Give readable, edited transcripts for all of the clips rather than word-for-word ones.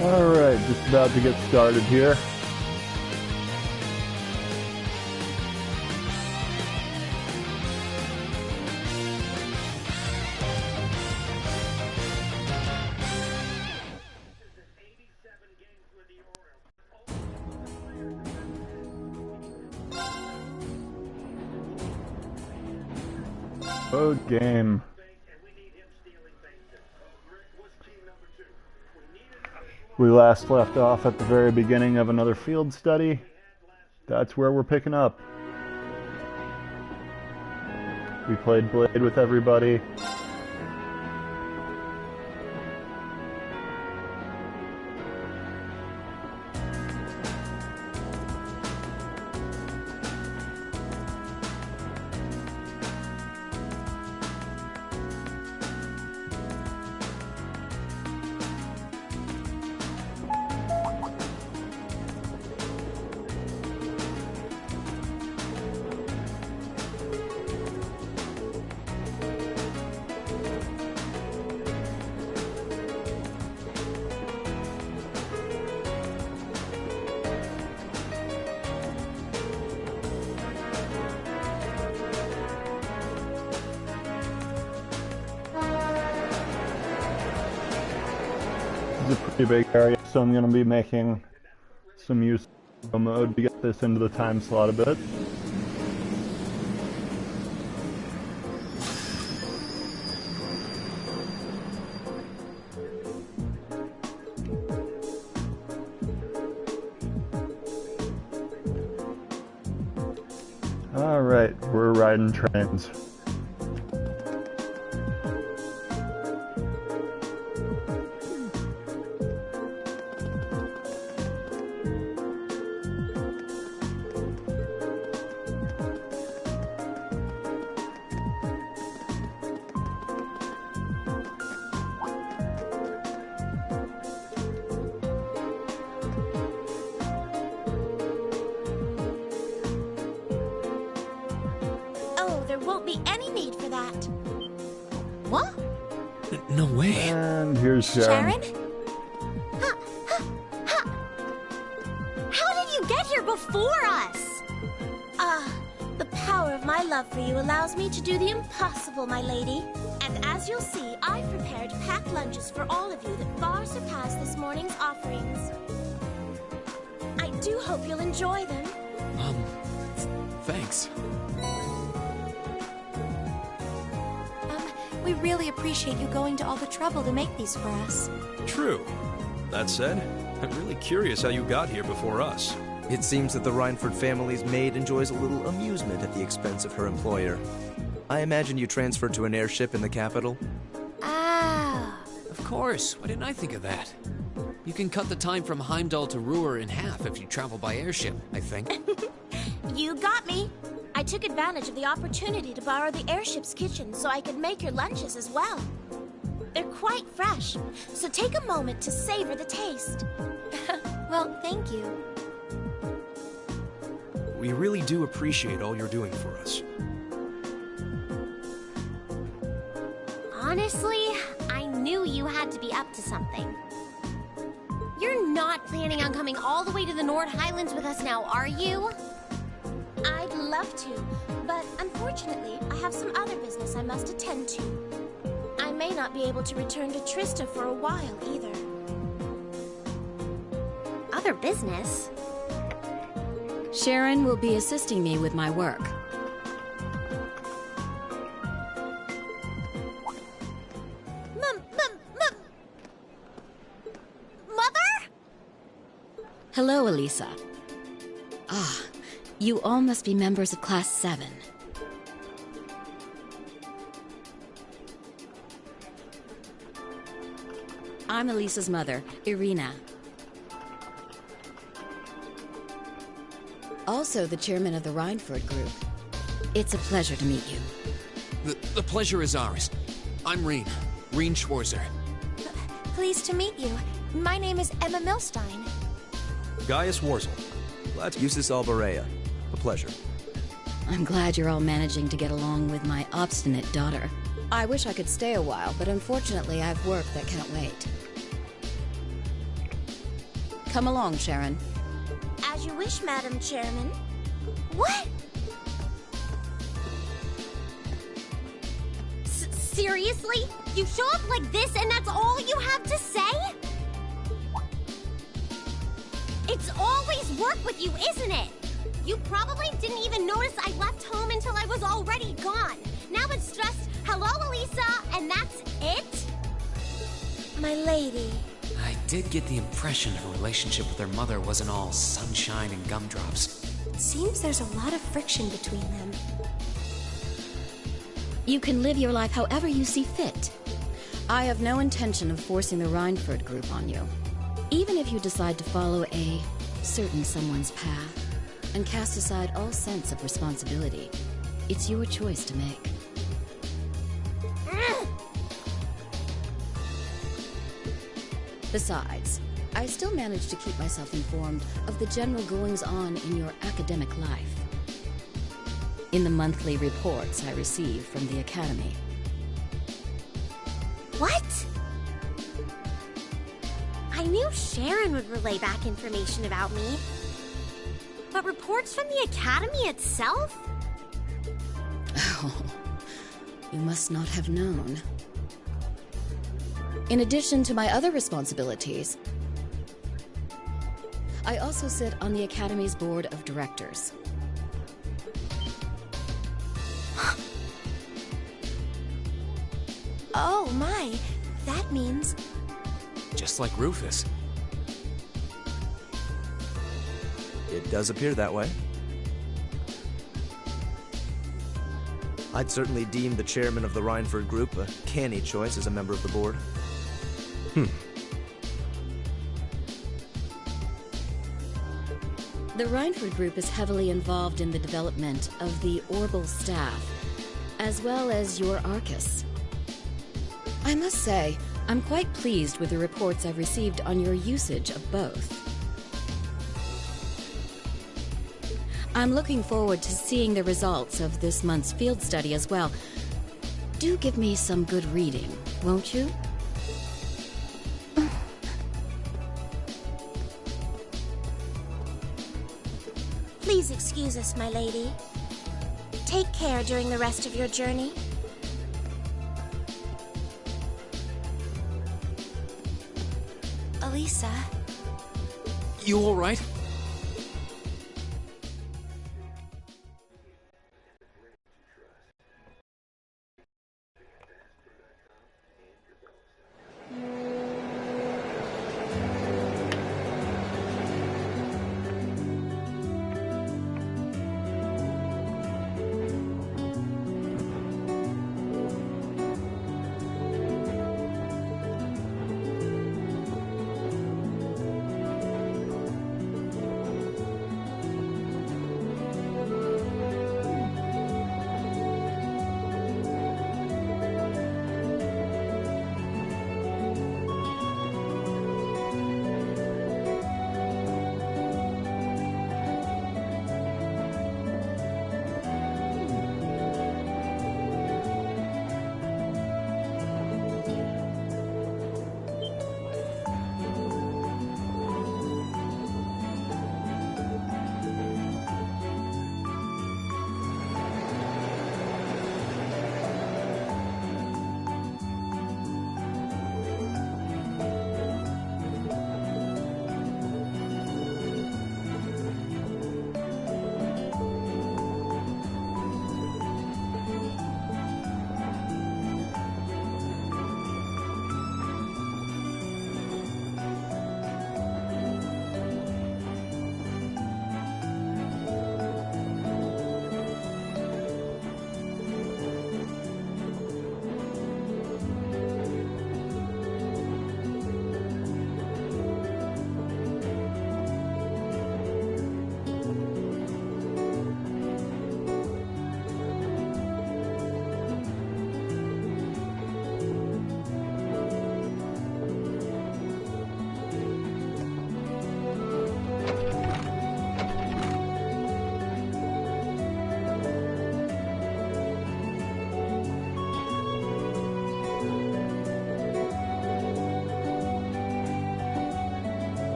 Alright, just about to get started here. Road game. We last left off at the very beginning of another field study. That's where we're picking up. We played Blade with everybody. It's a pretty big area, so I'm going to be making some use of mode to get this into the time slot a bit. Alright, we're riding trains. There won't be any need for that. What? No way. And here's Sharon. Sharon? How did you get here before us? The power of my love for you allows me to do the impossible, my lady. And as you'll see, I've prepared packed lunches for all of you that far surpass this morning's offerings. I do hope you'll enjoy them. Thanks. We really appreciate you going to all the trouble to make these for us. True. That said, I'm really curious how you got here before us. It seems that the Reinford family's maid enjoys a little amusement at the expense of her employer. I imagine you transferred to an airship in the capital? Ah. Of course. Why didn't I think of that? You can cut the time from Heimdall to Ruhr in half if you travel by airship, I think. You got me. I took advantage of the opportunity to borrow the airship's kitchen so I could make your lunches as well. They're quite fresh, so take a moment to savor the taste. Well, thank you. We really do appreciate all you're doing for us. Honestly, I knew you had to be up to something. You're not planning on coming all the way to the Nord Highlands with us now, are you? I'd love to, but unfortunately, I have some other business I must attend to. I may not be able to return to Trista for a while, either. Other business? Sharon will be assisting me with my work. Mother? Hello, Elisa. Ah, you all must be members of Class 7. I'm Elisa's mother, Irina. Also the chairman of the Reinford Group. It's a pleasure to meet you. The pleasure is ours. I'm Reen Schwarzer. Pleased to meet you. My name is Emma Milstein. Gaius Warzel. Glad to Eustace Alborea. A pleasure. I'm glad you're all managing to get along with my obstinate daughter. I wish I could stay a while, but unfortunately I have work that can't wait. Come along, Sharon. As you wish, Madam Chairman. What? Seriously? You show up like this and that's all you have to say? It's always work with you, isn't it? You probably didn't even notice I left home until I was already gone. Now it's just, hello, Elisa, and that's it? My lady. I did get the impression her relationship with her mother wasn't all sunshine and gumdrops. It seems there's a lot of friction between them. You can live your life however you see fit. I have no intention of forcing the Reinford group on you. Even if you decide to follow a certain someone's path and cast aside all sense of responsibility, it's your choice to make. Besides, I still manage to keep myself informed of the general goings-on in your academic life. In the monthly reports I receive from the Academy. What? I knew Sharon would relay back information about me. But reports from the Academy itself? Oh, you must not have known. In addition to my other responsibilities, I also sit on the Academy's board of directors. Oh my, that means... Just like Rufus. It does appear that way. I'd certainly deem the chairman of the Reinford Group a canny choice as a member of the board. The Reinford Group is heavily involved in the development of the Orbital staff, as well as your Arcus. I must say, I'm quite pleased with the reports I've received on your usage of both. I'm looking forward to seeing the results of this month's field study as well. Do give me some good reading, won't you? Please excuse us, my lady. Take care during the rest of your journey. Elisa... You all right?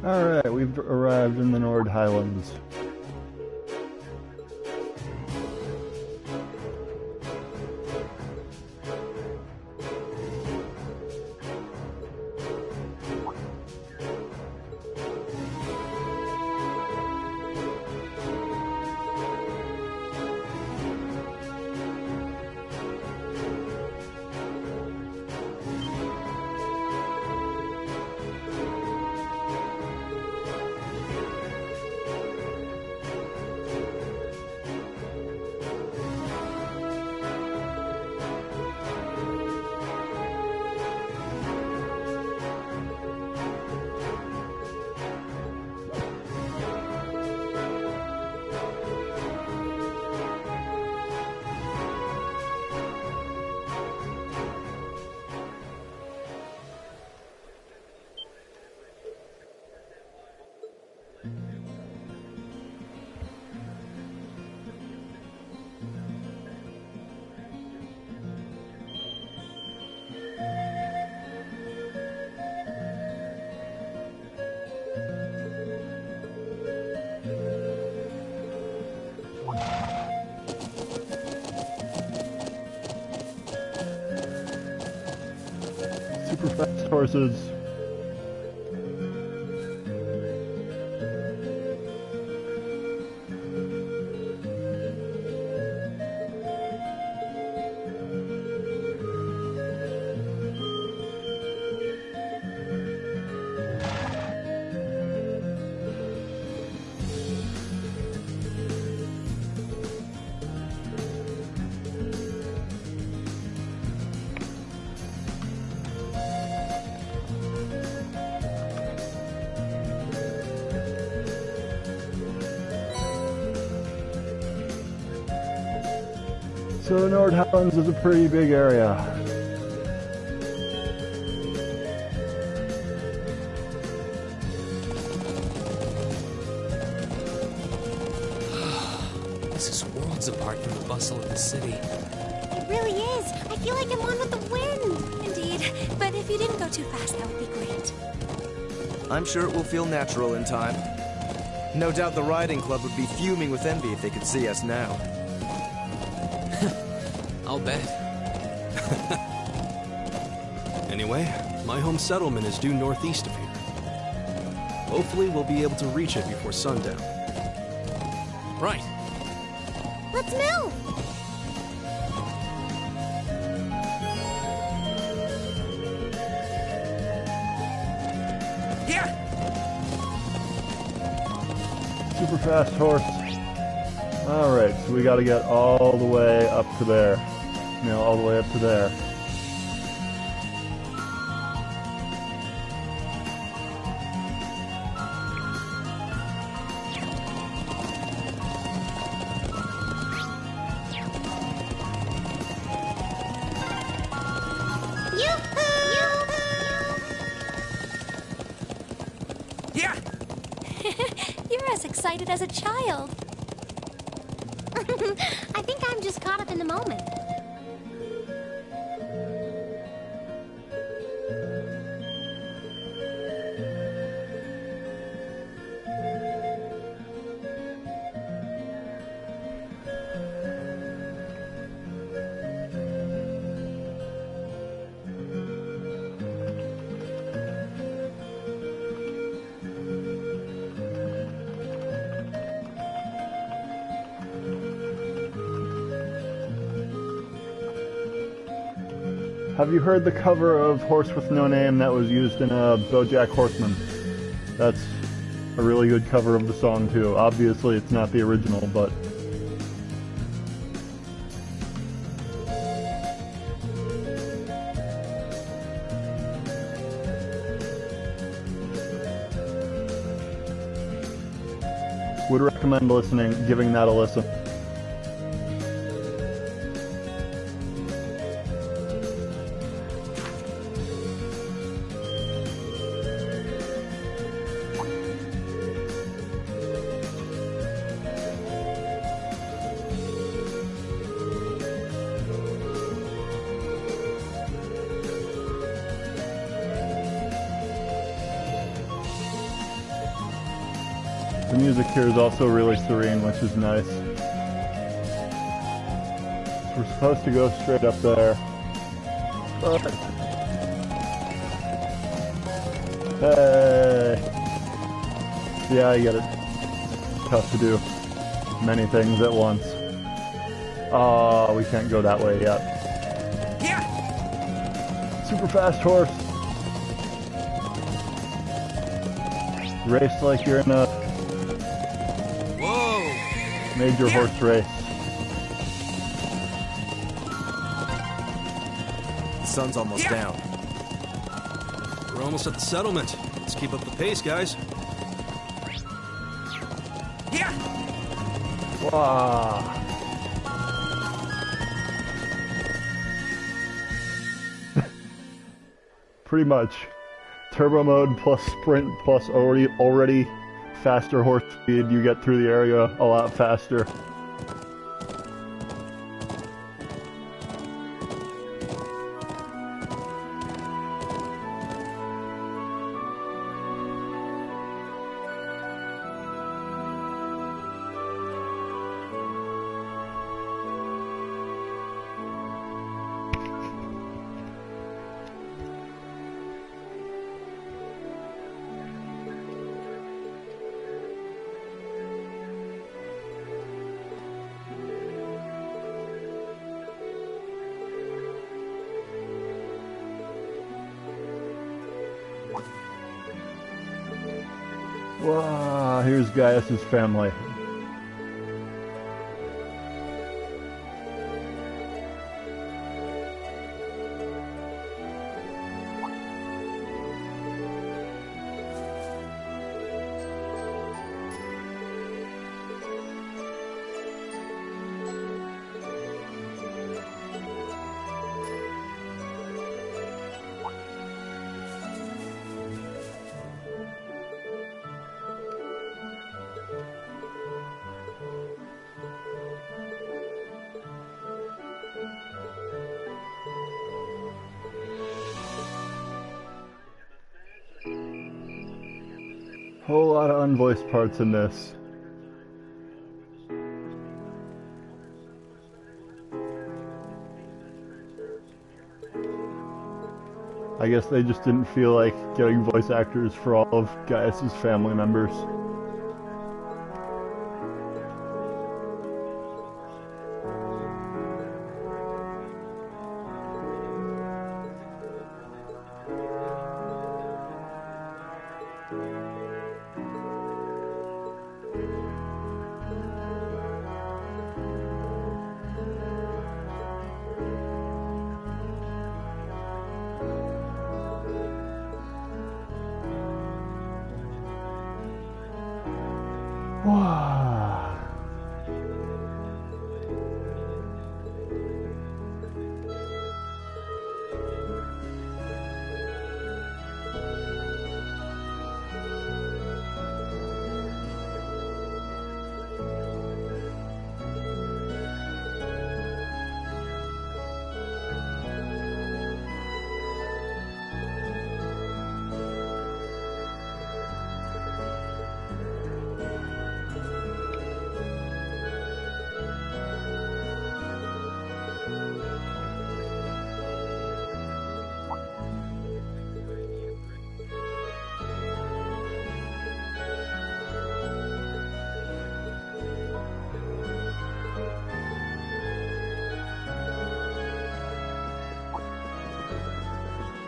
Alright, we've arrived in the Nord Highlands. Super fast horses. So the Nord Highlands is a pretty big area. This is worlds apart from the bustle of the city. It really is. I feel like I'm one with the wind. Indeed. But if you didn't go too fast, that would be great. I'm sure it will feel natural in time. No doubt the riding club would be fuming with envy if they could see us now. I'll bet. Anyway, my home settlement is due northeast of here. Hopefully we'll be able to reach it before sundown. Right. Let's move! Super fast horse. Alright, so we gotta get all the way up to there. No, all the way up to there. Yeah! You're as excited as a child. I think I'm just caught up in the moment. Have you heard the cover of Horse with No Name that was used in BoJack Horseman? That's a really good cover of the song too. Obviously it's not the original, but would recommend giving that a listen. The music here is also really serene, which is nice. We're supposed to go straight up there. But... Hey! Yeah, I get it. Tough to do many things at once. Oh, we can't go that way yet. Yeah. Super fast horse. Race like you're in a major horse race. The sun's almost down. We're almost at the settlement. Let's keep up the pace, guys. Yeah. Wow. Pretty much. Turbo mode plus sprint plus already faster horse speed. You get through the area a lot faster. Wow, here's Gaius' family. Whole lot of unvoiced parts in this. I guess they just didn't feel like getting voice actors for all of Gaius' family members. Wow.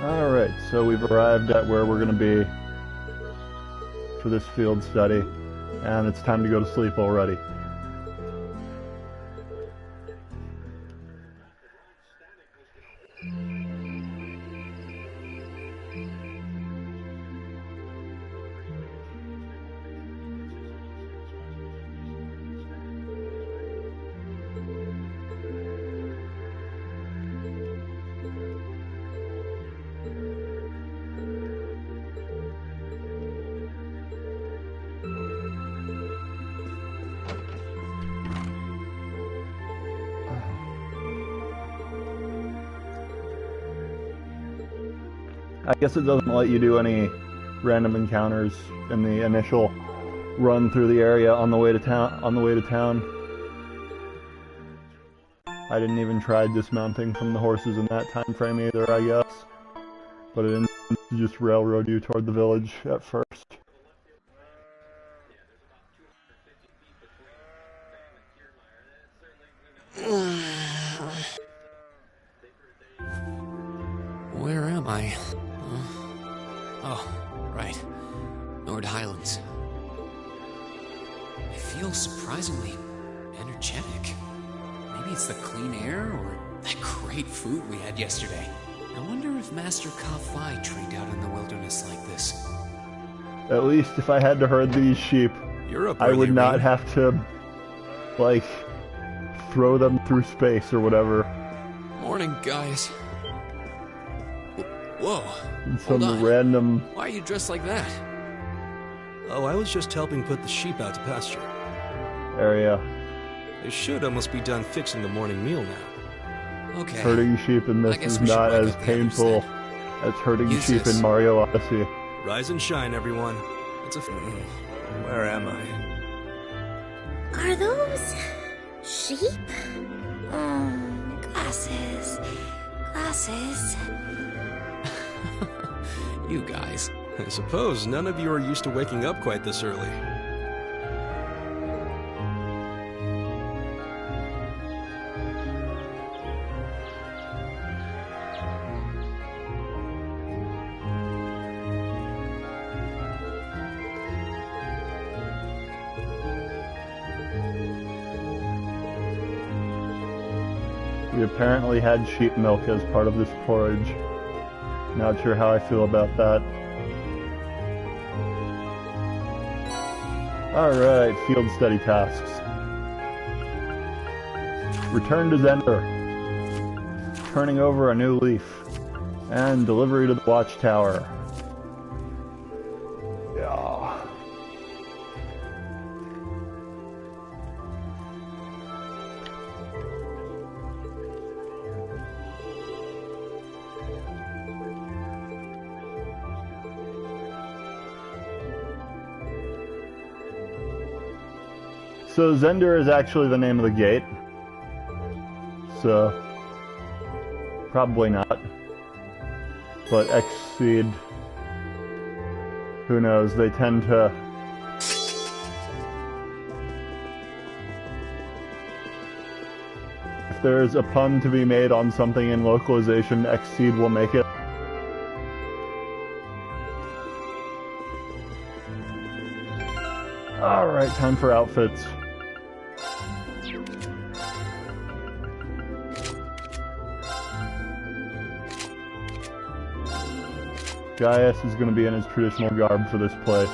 Alright, so we've arrived at where we're going to be for this field study, and it's time to go to sleep already. I guess it doesn't let you do any random encounters in the initial run through the area on the way to town. I didn't even try dismounting from the horses in that time frame either, I guess. But it didn't just railroad you toward the village at first. Where am I? Oh, right. Nord Highlands. I feel surprisingly energetic. Maybe it's the clean air or that great food we had yesterday. I wonder if Master Ka-Fai trained out in the wilderness like this. At least if I had to herd these sheep, I would not have to, like, throw them through space or whatever. Morning, guys. Whoa. Some random... Why are you dressed like that? Oh, I was just helping put the sheep out to pasture. Area. They should almost be done fixing the morning meal now. Okay. Herding sheep in this is not as painful as herding sheep in Mario Odyssey. Rise and shine, everyone. It's a... Where am I? Are those sheep? Oh, glasses. Glasses. You guys. I suppose none of you are used to waking up quite this early. We apparently had sheep milk as part of this porridge. Not sure how I feel about that. Alright, field study tasks. Return to Zender. Turning over a new leaf. And delivery to the watchtower. Yeah. So Zender is actually the name of the gate. So probably not. But Exceed, who knows, they tend to if there's a pun to be made on something in localization, Exceed will make it. Alright, time for outfits. Gaius is going to be in his traditional garb for this place.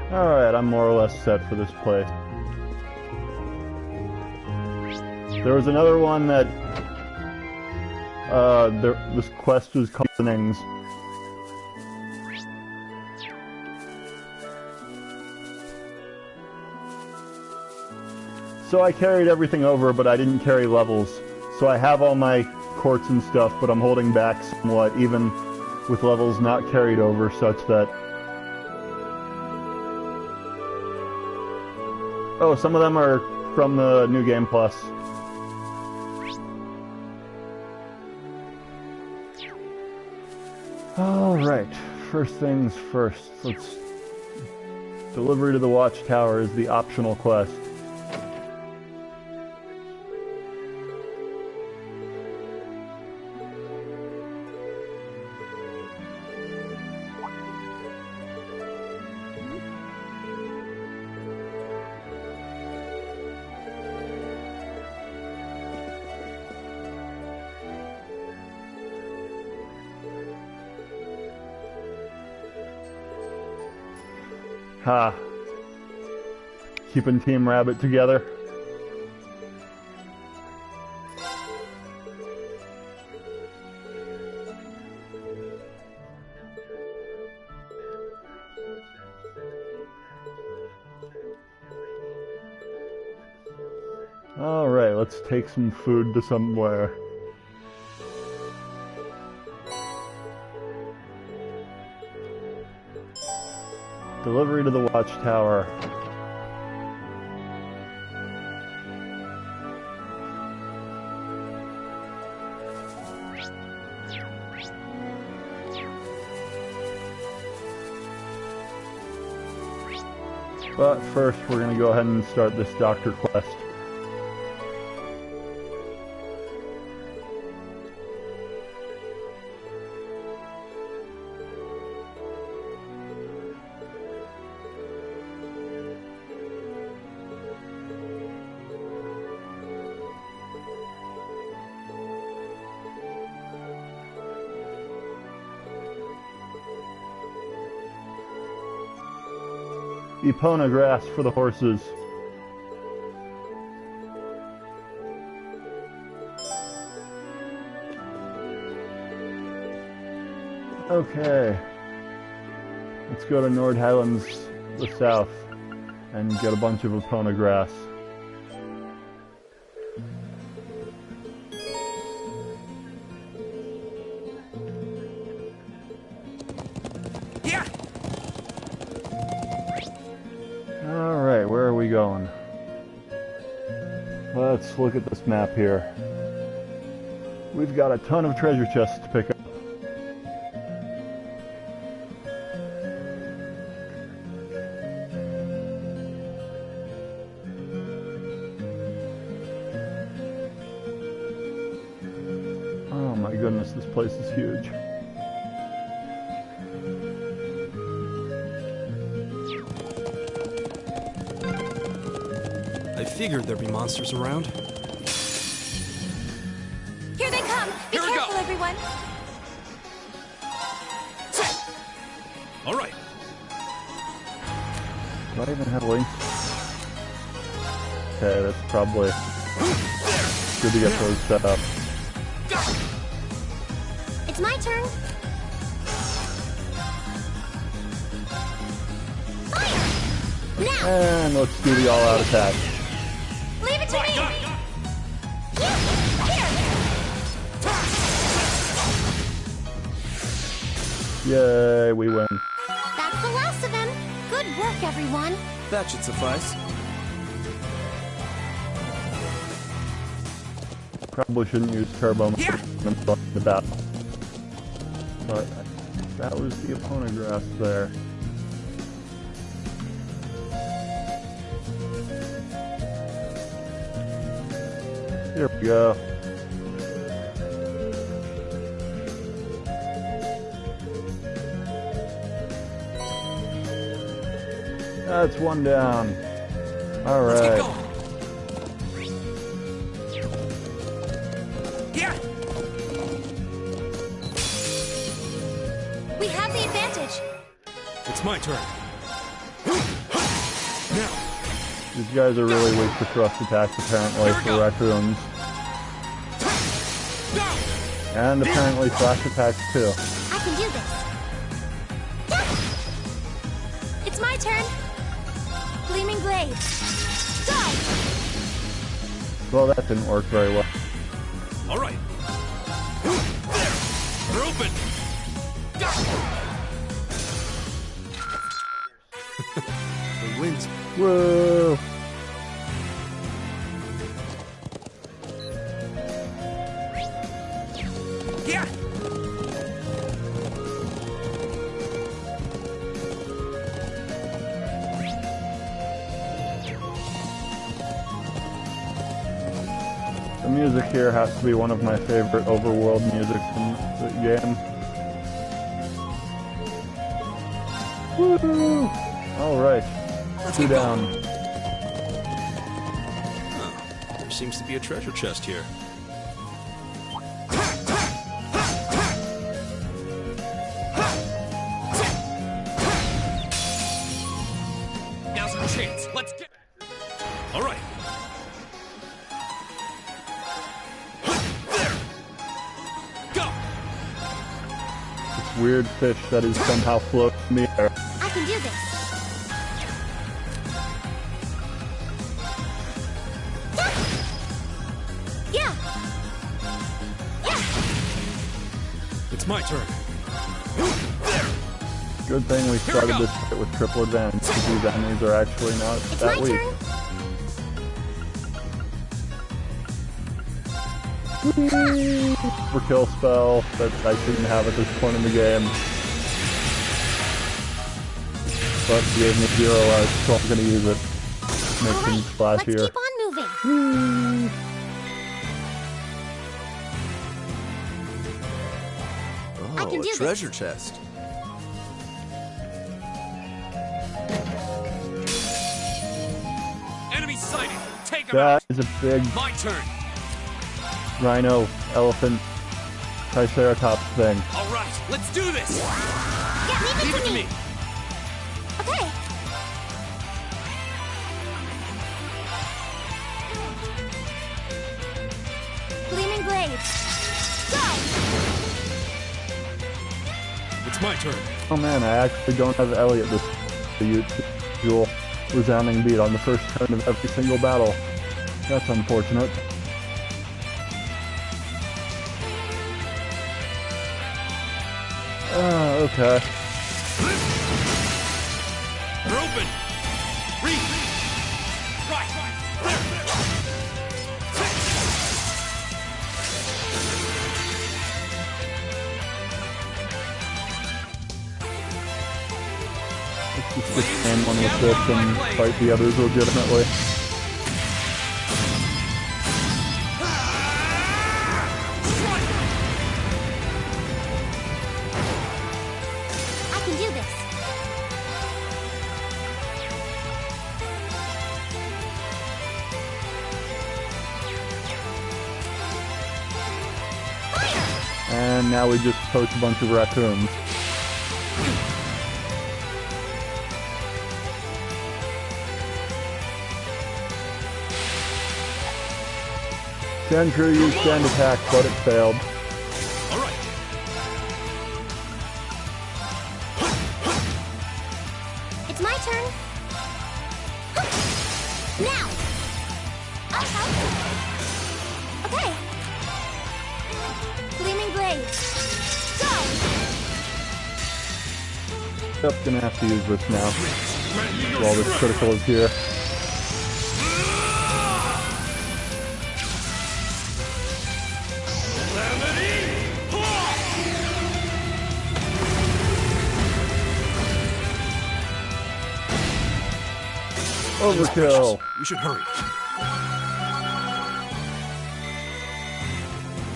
Alright, I'm more or less set for this place. There was another one that this quest was called Innings. So I carried everything over, but I didn't carry levels. So I have all my quartz and stuff, but I'm holding back somewhat, even with levels not carried over, such that... Oh, some of them are from the New Game Plus. Alright, first things first. Let's... Delivery to the Watchtower is the optional quest. Ha. Keeping Team Rabbit together. Alright, let's take some food to somewhere. Delivery to the watchtower. But first, we're going to go ahead and start this doctor quest. Epona grass for the horses. Okay. Let's go to Nord Highlands, the south, and get a bunch of Epona grass. Alright, where are we going? Let's look at this map here. We've got a ton of treasure chests to pick up. Oh my goodness, this place is huge. I figured there'd be monsters around. Here they come! Be Here we careful, go. everyone! All right. Do I even have links? Okay, that's probably good to get those set up. It's my turn. Fire! Now! And let's do the all-out attack. Leave it to me! Here! Yay, we win. That's the last of them. Good work, everyone. That should suffice. Probably shouldn't use turbo mode in the battle. But that was the Epona grass there. Here we go. That's one down. All Let's get right. going. Yeah. We have the advantage. It's my turn. Now. These guys are really weak to thrust attacks, apparently, for raccoons. And apparently flash attacks, too. I can do this. It's my turn. Gleaming blade. Go! Well, that didn't work very well. All right. There. They're open. The wind's Whoa! Yeah. The music here has to be one of my favorite overworld music from the game. Woo! Alright, two down. There seems to be a treasure chest here. Now's our chance. Let's get. All right. Go. This weird fish that is somehow floating in the air. I can do this. Yeah! Yeah! It's my turn. Good thing we started this fight with triple advantage, because these enemies are actually not It's that my weak. turn. Overkill spell that I shouldn't have at this point in the game. But he gave me 0 life, so I'm gonna use it. Make All things right, let's flashier. keep on moving. I Oh, can a do this. treasure chest. Enemy sighted! Take him out! That is a big My turn! rhino, elephant, triceratops thing. Alright, let's do this! Yeah, leave it to me. Okay. Gleaming blades. Go! It's my turn. Oh man, I actually don't have Elliot this the usual resounding beat on the first turn of every single battle. That's unfortunate. Okay. They're open! Read! Right! Let's just get stand one with this and fight the others legitimately. I can do this. And now we just poach a bunch of raccoons. Sandshrew used stand attack, but it failed. Alright! It's my turn. Now. I'll help. Okay. Gleaming blades. Go. Yep, gonna have to use this now. While this critical is here. Overkill! We should hurry.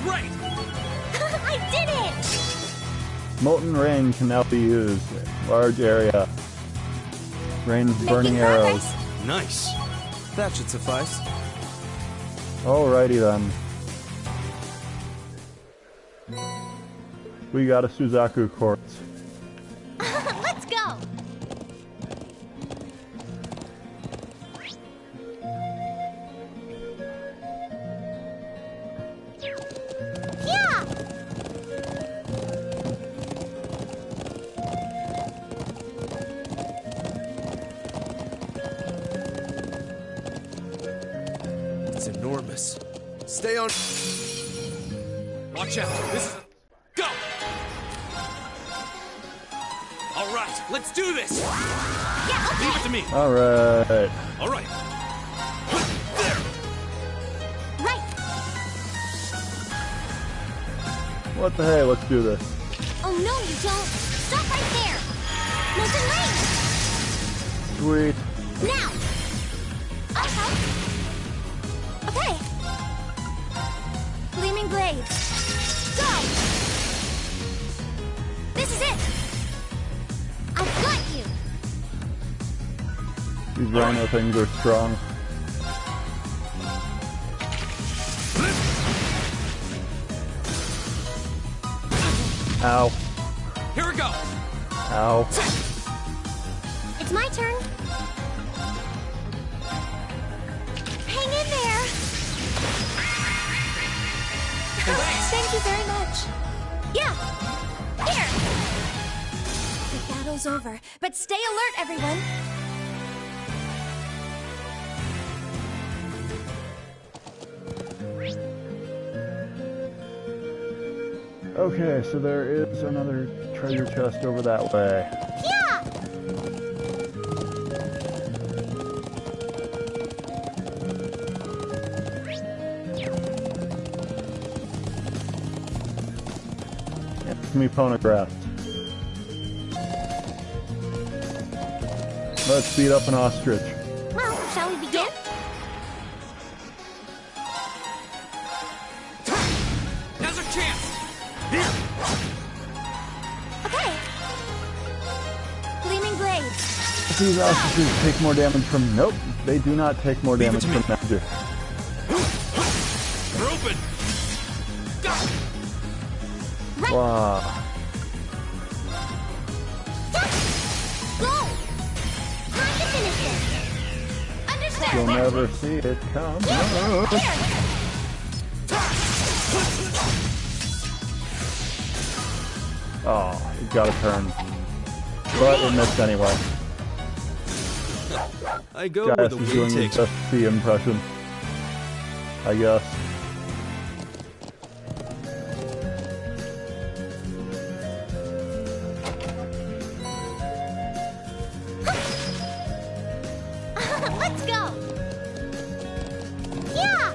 Great! I did it! Molten rain can now be used. Large area. Rains burning Making arrows. progress. Nice. That should suffice. Alrighty then. We got a Suzaku quartz. Let's go. Yeah. It's enormous. Stay on. Watch out! This is a... Go! Alright, let's do this! Yeah, okay. Leave it to me! Alright. Alright! Right. What the hey, let's do this. Oh, no, you don't. Stop right there. Molten rain. Sweet. Now. I'll help. Okay. Gleaming blades. Go. This is it. I've got you. These rhino things are strong. Ow. Here we go! Ow. It's my turn. Hang in there. Thank you very much. Yeah. Here. The battle's over, but stay alert, everyone. Okay, so there is another treasure chest over that way. Yeah! It's me phonograph. Let's beat up an ostrich. Well, shall we begin? Now's our chance! Okay. Gleaming blade. If these ostriches take more damage from... Nope, they do not take more Leave it damage to from magic. We're open! Wow. Go! Time to finish this. Understood. You'll never see it come. Oh, you got a turn. But it missed anyway. I go Gaius where the is wind doing takes just the impression. I guess. Let's go. Yeah.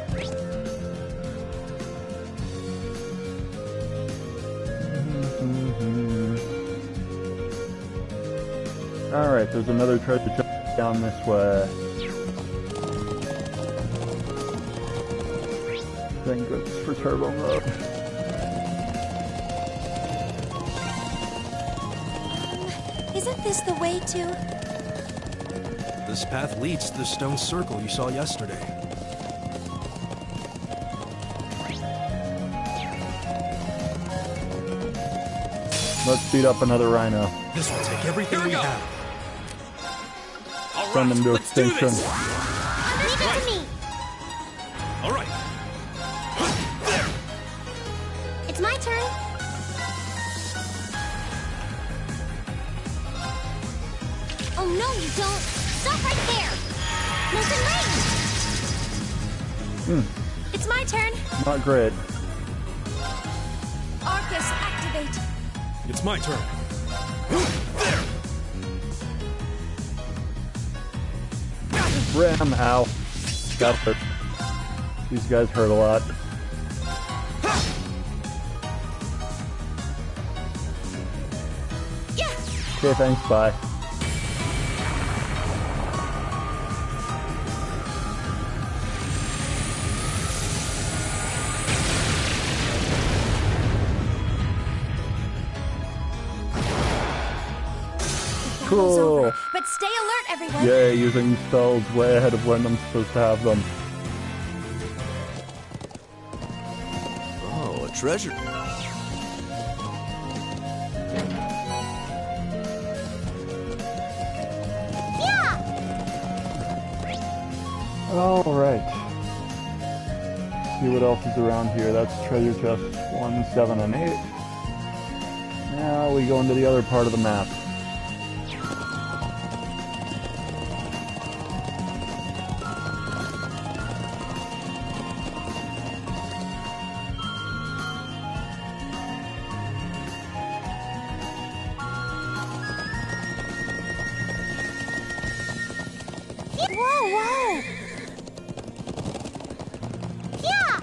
Alright, there's another treasure chest down this way. Thank goodness for turbo mode. Isn't this the way to... This path leads to the stone circle you saw yesterday. Let's beat up another rhino. This will take everything Here we we go. have. All Send them to let's do extinction. this! Leave it to me. All right. It's my turn. Oh no, you don't. Stop right there. Molten Rain. It's my turn. Not great. Arcus, activate! It's my turn. Ram, ow. Got hurt. These guys hurt a lot. Yeah. Okay, thanks, bye. Cool. But stay alert, everyone! Yay, using spells way ahead of when I'm supposed to have them. Oh, a treasure. Alright. See what else is around here. That's treasure chests 1, 7, and 8. Now we go into the other part of the map. Whoa, whoa. Yeah.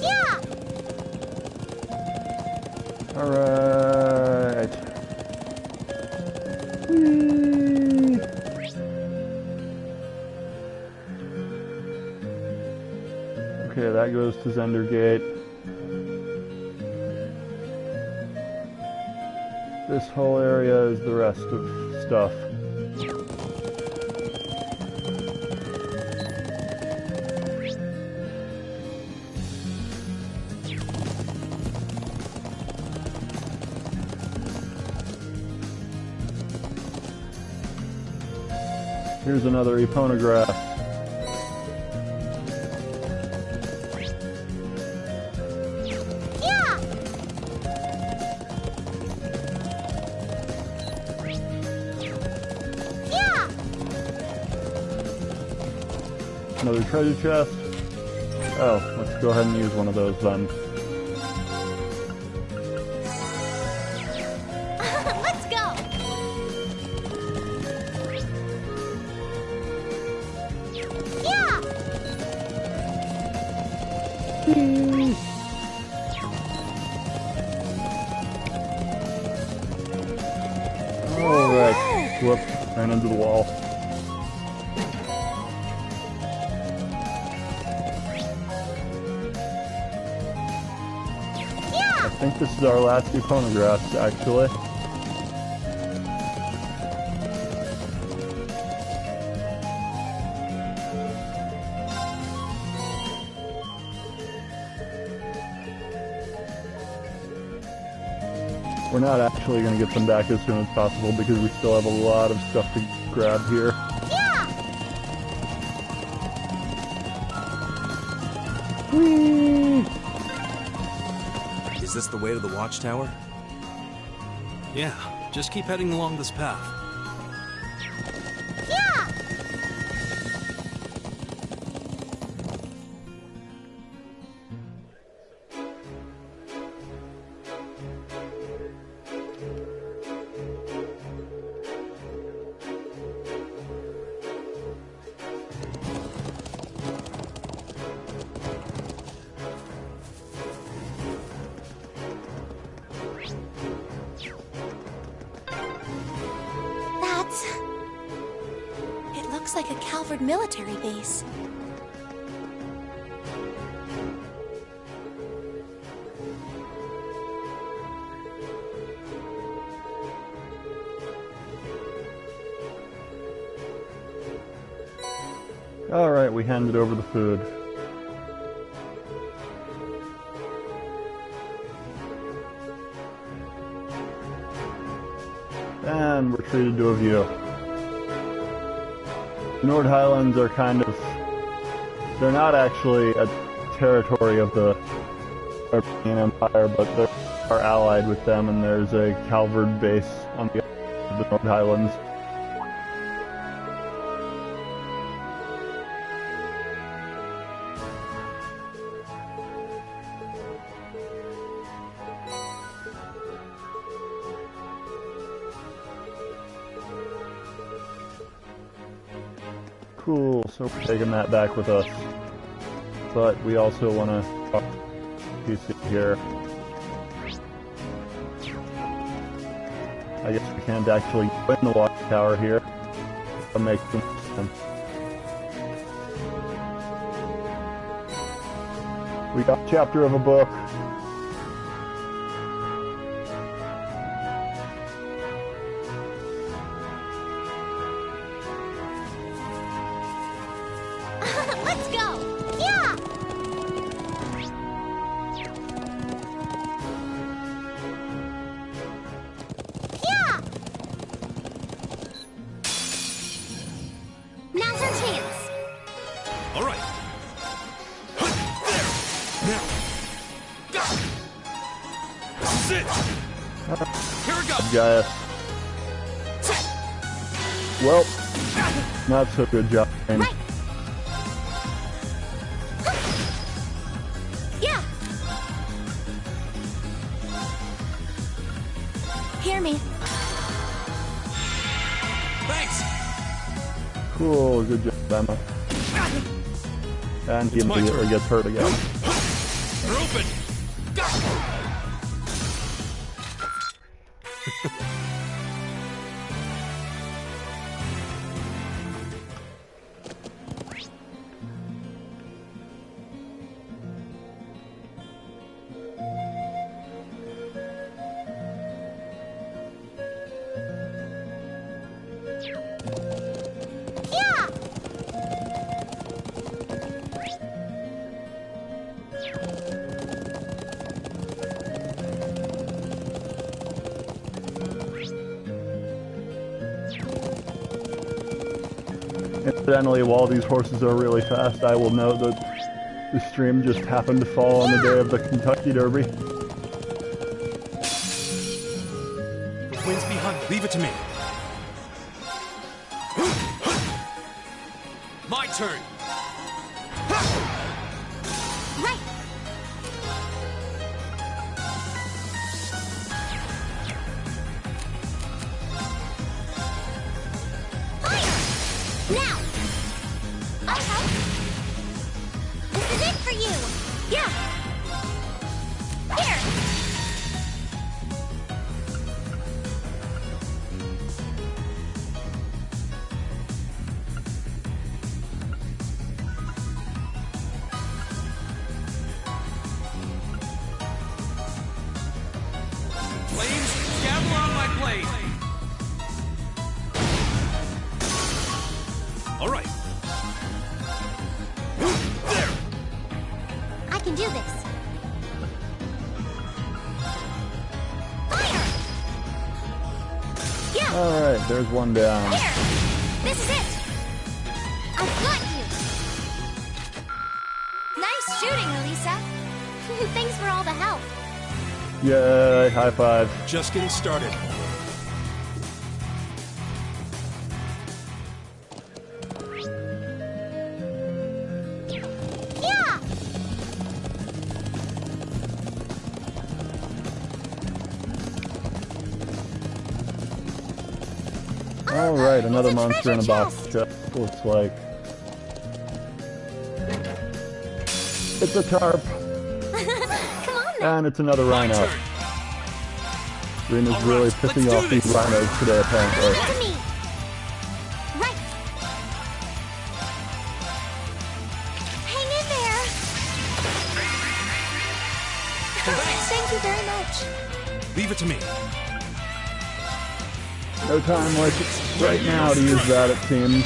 Yeah. Alright. Whee! Okay, that goes to Zender Gate. This whole area is the rest of stuff. Here's another eponograph. Yeah. Another treasure chest. Oh, let's go ahead and use one of those then. Let's go! Yeah! Alright. Whoops, ran into the wall. I think this is our last few phonographs, actually. We're not actually going to get them back as soon as possible because we still have a lot of stuff to grab here. Yeah! Whee! Is this the way to the watchtower? Yeah, just keep heading along this path. Yeah! It looks like a Calvard military base. Alright, we handed over the food. And we're treated to a view. The Nord Highlands are kind of... they're not actually a territory of the Armenian Empire, but they are allied with them, and there's a Calvard base on the other side of the Nord Highlands. Cool, so we're taking that back with us. But we also want to talk to PC here. I guess we can't actually go in the watchtower here. That makes sense. We got a chapter of a book. Let's go! Yeah! Yeah! Now's our chance! All right. There. Now. Go. This is it. Here we go. Gaius. Well, not so good job. Right. Yeah! Hear me. Thanks. Cool, good job, Emma. And he It's my immediately turn. gets hurt again. They're open. Go. Yeah! Incidentally, while these horses are really fast, I will note that the stream just happened to fall on the day of the Kentucky Derby. The wind's behind. Leave it to me. My turn. Now! I'll help! This is it for you! Yeah! Here! Flames, gather on my blade! All right. I can do this. Fire! Yeah! Alright, there's one down. Here! This is it! I've got you! Nice shooting, Elisa! Thanks for all the help. Yay, high five. Just getting started. Yeah! Alright, another it's a monster in a treasure box chest, looks like. It's a tarp, Come on now! and it's another My rhino. turn! Rena's All really right, pissing let's off do these this. rhinos today, apparently. Leave it to me! Right! Hang in there! Thank you very much. Leave it to me. No time like right now to use that, it seems.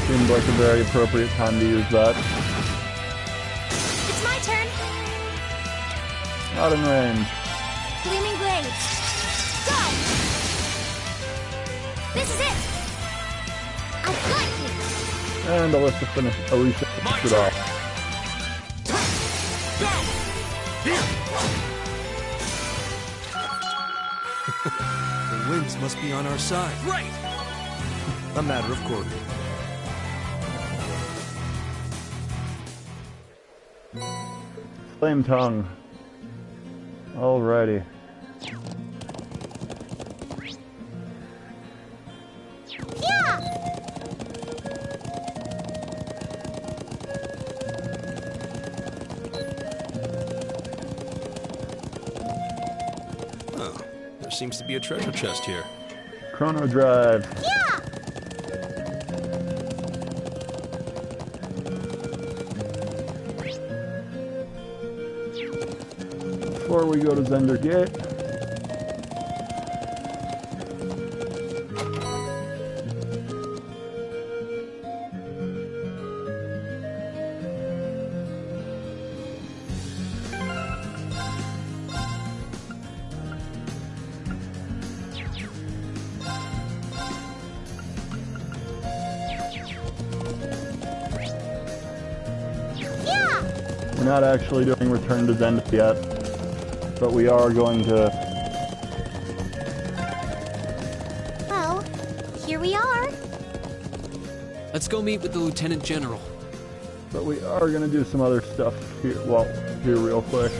Seems like a very appropriate time to use that. It's my turn! Not in range. Gleaming blade! Go! This is it! I've got you! And Alicia finished it off. The winds must be on our side. Right! A matter of course. Flame tongue. Alrighty. Yeah! Oh, there seems to be a treasure chest here. Chrono Drive. Yeah! Before we go to Zender Gate. Yeah! We're not actually doing Return to Zenda yet, but we are going to. Well, here we are. Let's go meet with the Lieutenant General. But we are going to do some other stuff here. Well, here real quick.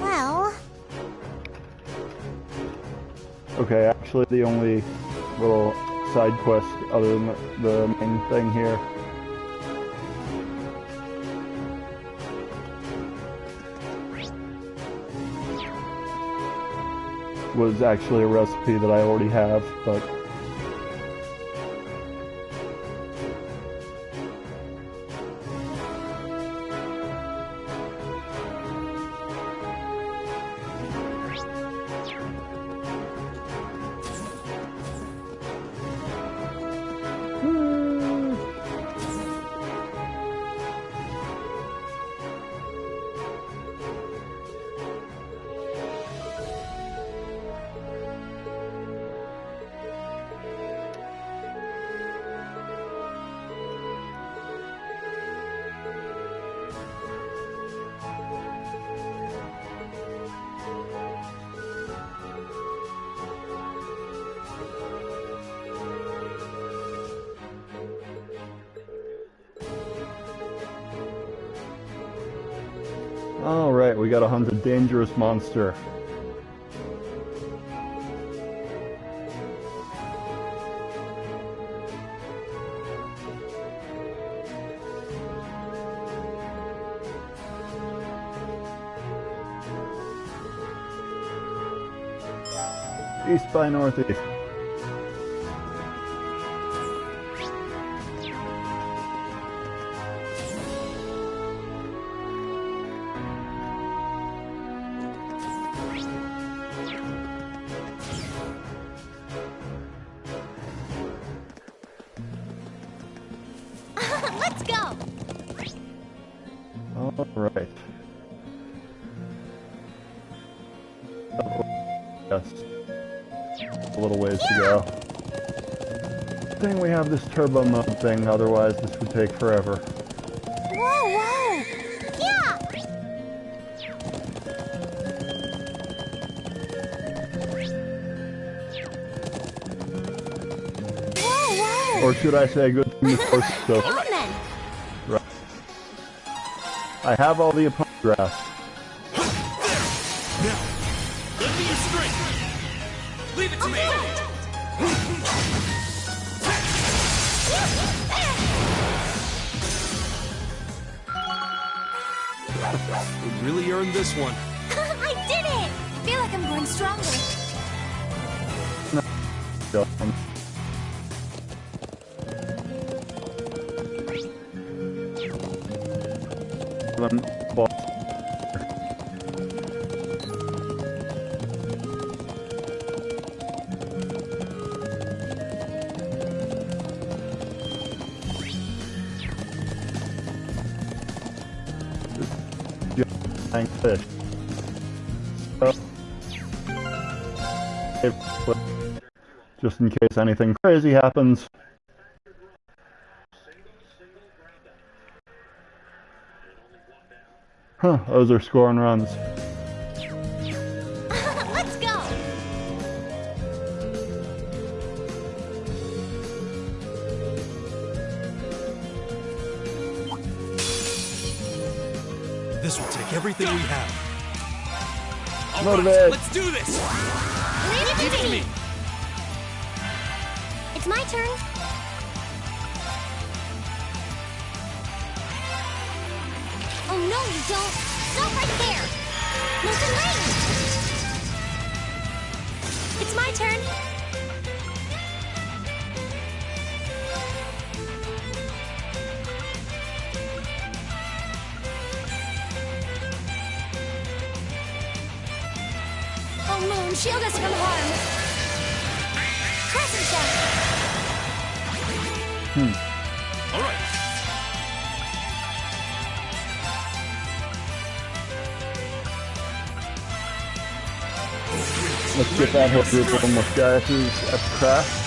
Well, Okay, actually the only little side quest other than the main thing here was actually a recipe that I already have, but Alright, we gotta hunt a dangerous monster. East by northeast. Let's go! Alright. Yes. A little ways to go. Thing we have this turbo mode thing, otherwise this would take forever. Whoa, whoa! Yeah! Whoa, whoa! Or should I say good thing the first so Come on then! right. I have all the opponent grass. Now, lend me your strength. Leave it to me. We really earned this one. I did it! I feel like I'm growing stronger. Fish. Just in case anything crazy happens. Huh, those are scoring runs. Let's go! This will take everything we have. All Motivate. right, let's do this. Leave it Leave it to to me! me. It's my turn. Oh no, you don't! Stop right there! Nathan Lane! It's my turn. Oh, Moon, shield us from harm. Crescent shot. All right. Let's get that whole group of almost guys at the craft.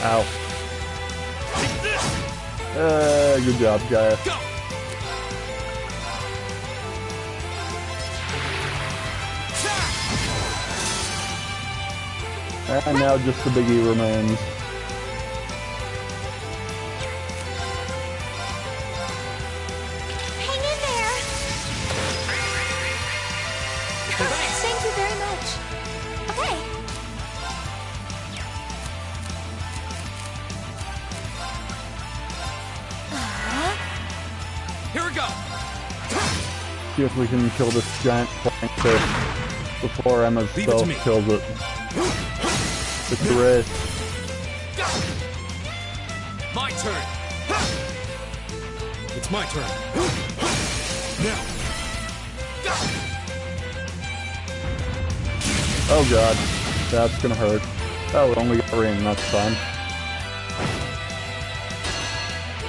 Ow. Good job, Gaia. Go. And now just the biggie remains. Hang in there. Thank you very much. Okay. Here we go. See if we can kill this giant flying fish before Emma's Leave it to spell me. kills it. It's a race. My turn. It's my turn. Now. Oh god, that's gonna hurt. Oh, we only got rain, that's fine.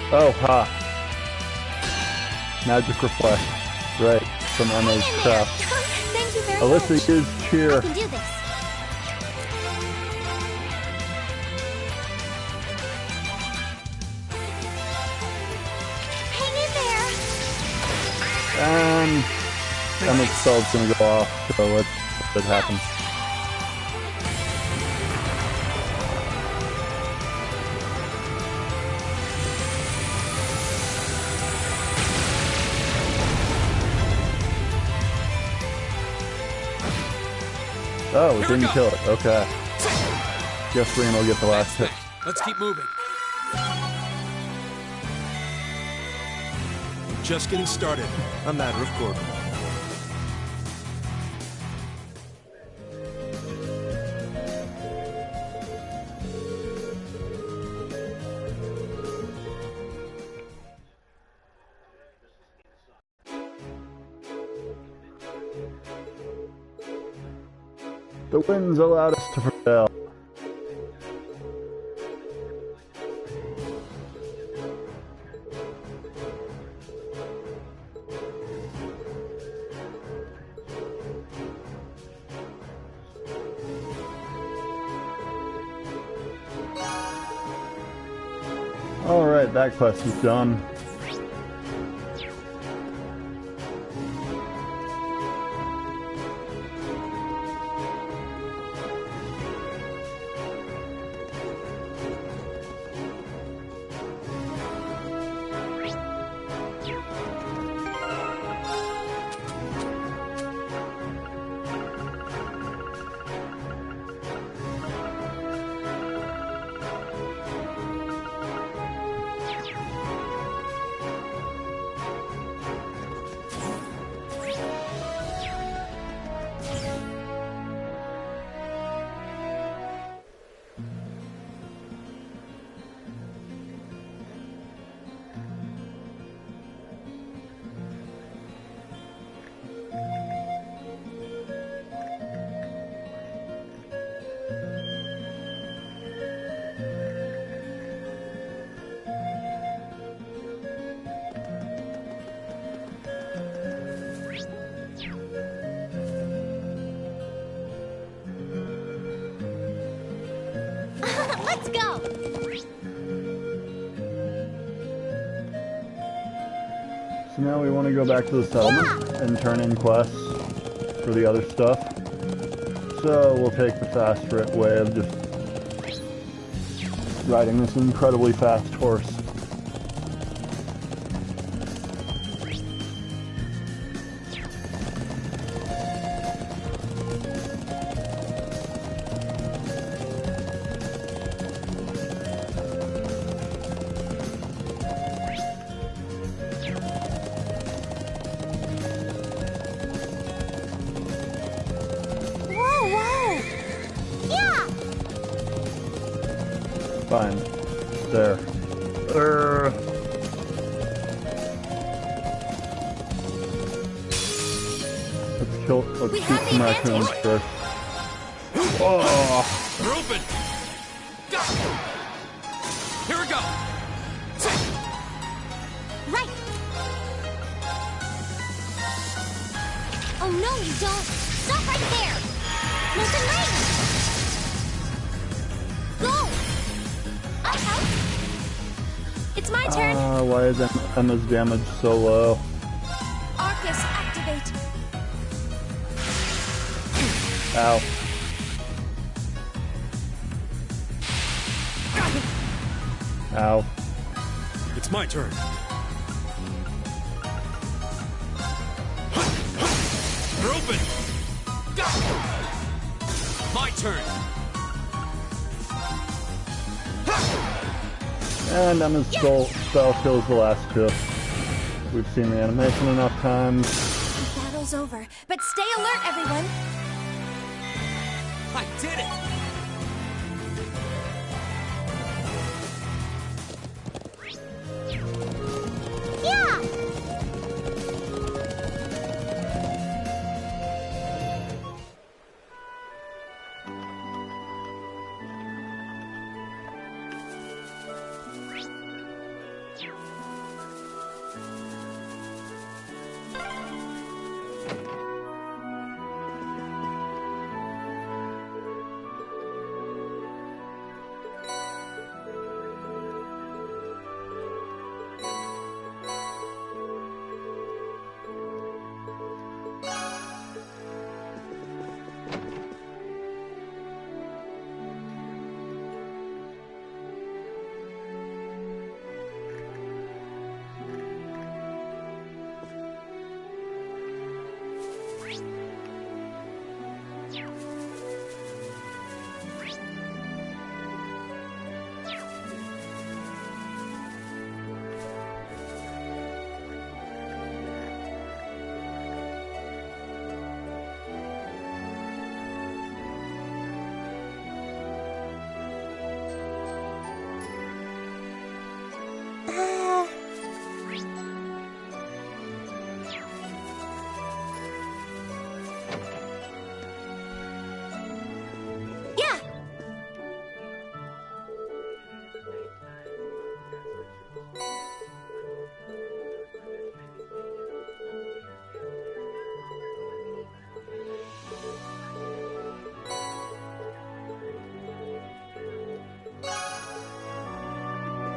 Oh, ha. Magic Reflect. Right, from Emma's craft. Thank you very Alyssa much. used I cheer. can do this. Hang in there. then Emma's spell's gonna go off, so let's let it happen. Oh, it didn't kill it. Okay. Guess Reno will get the last hit. Let's keep moving. Just getting started. A matter of course. The winds allowed us to prevail. Alright, that quest is done. Let's go! So now we want to go back to the settlement and turn in quests for the other stuff. So we'll take the fast way of just riding this incredibly fast horse. Fine. There. Let's shoot some raccoons first. Oh! Reuben! Go! Here we go! Right! Oh no, you don't! Stop right there! Milton Lane! Go! I'll help! It's my turn! Why is Emma's damage so low? Arcus, activate! Ow. Ow. It's my turn. Reuben! Go! My turn! And Emma's spell kills the last two. We've seen the animation enough times. The battle's over, but stay alert, everyone! I did it! Yeah!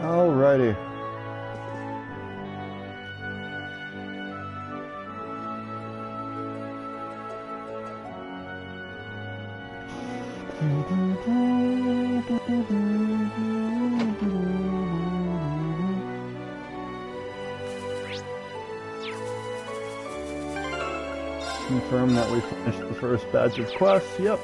Alrighty. Confirm that we finished the first batch of quests. Yep.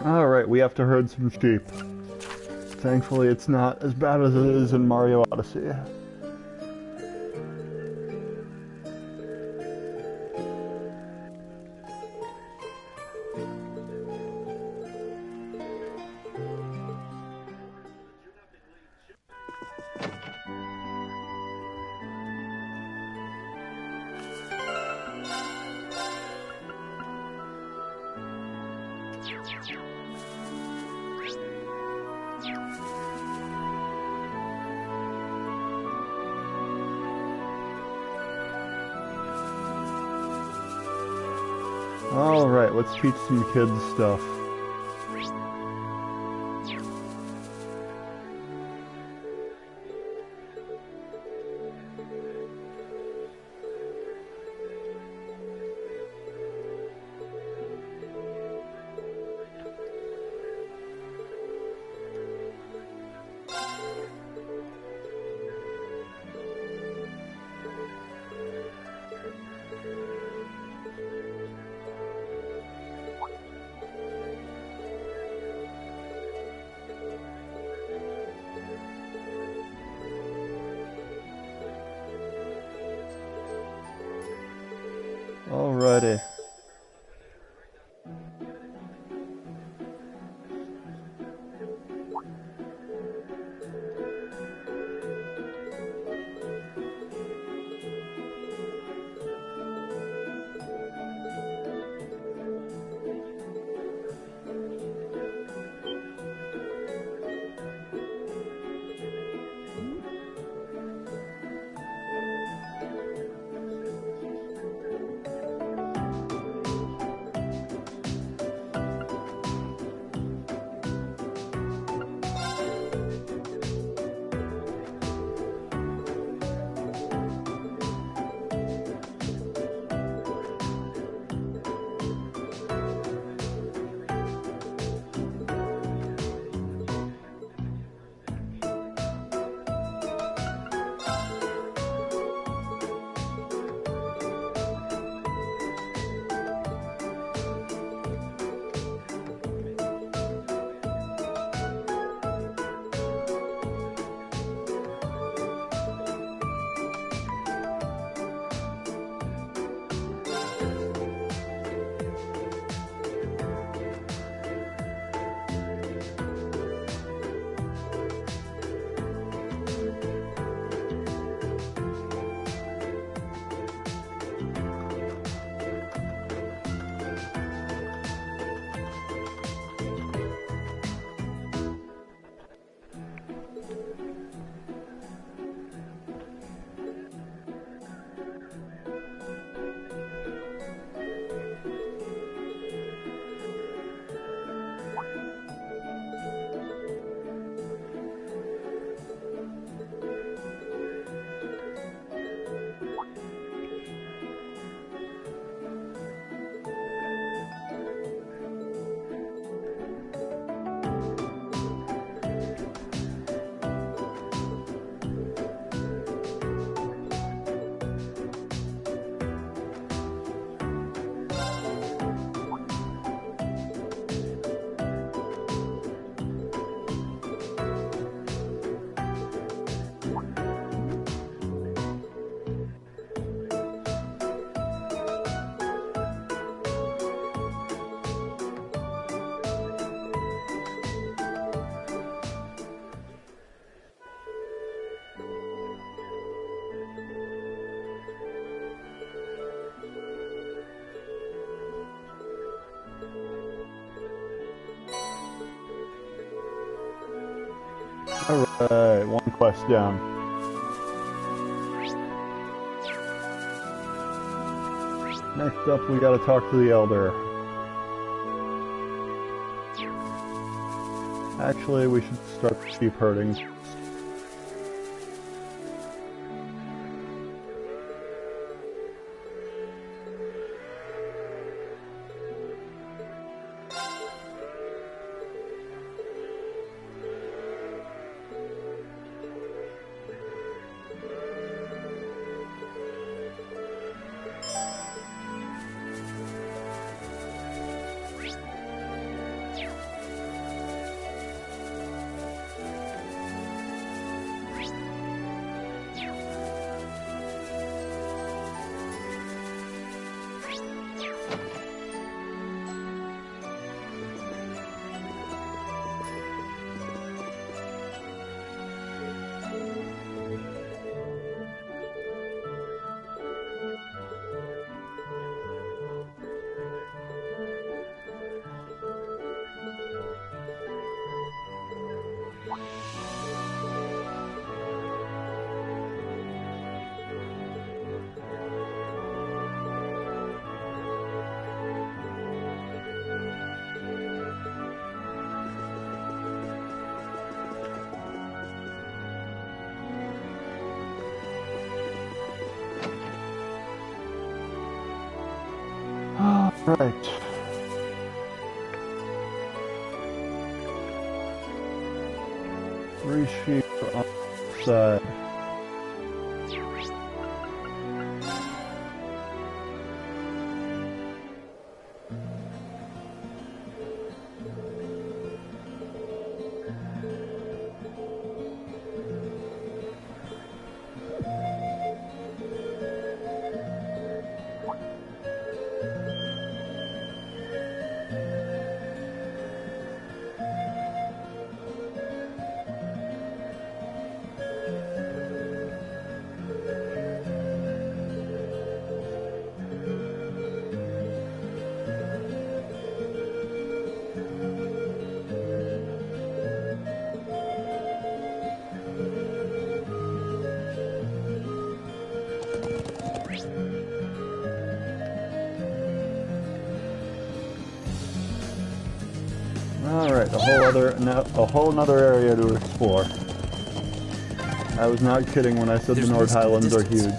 Alright, we have to herd some sheep. Thankfully, it's not as bad as it is in Mario Odyssey. Alright, let's teach some kids stuff. Alrighty. Alright, one quest down. Next up, we gotta talk to the Elder. Actually, we should start sheep herding. Right. 3 sheep on the side. Alright, a whole nother area to explore. I was not kidding when I said the North Highlands are huge.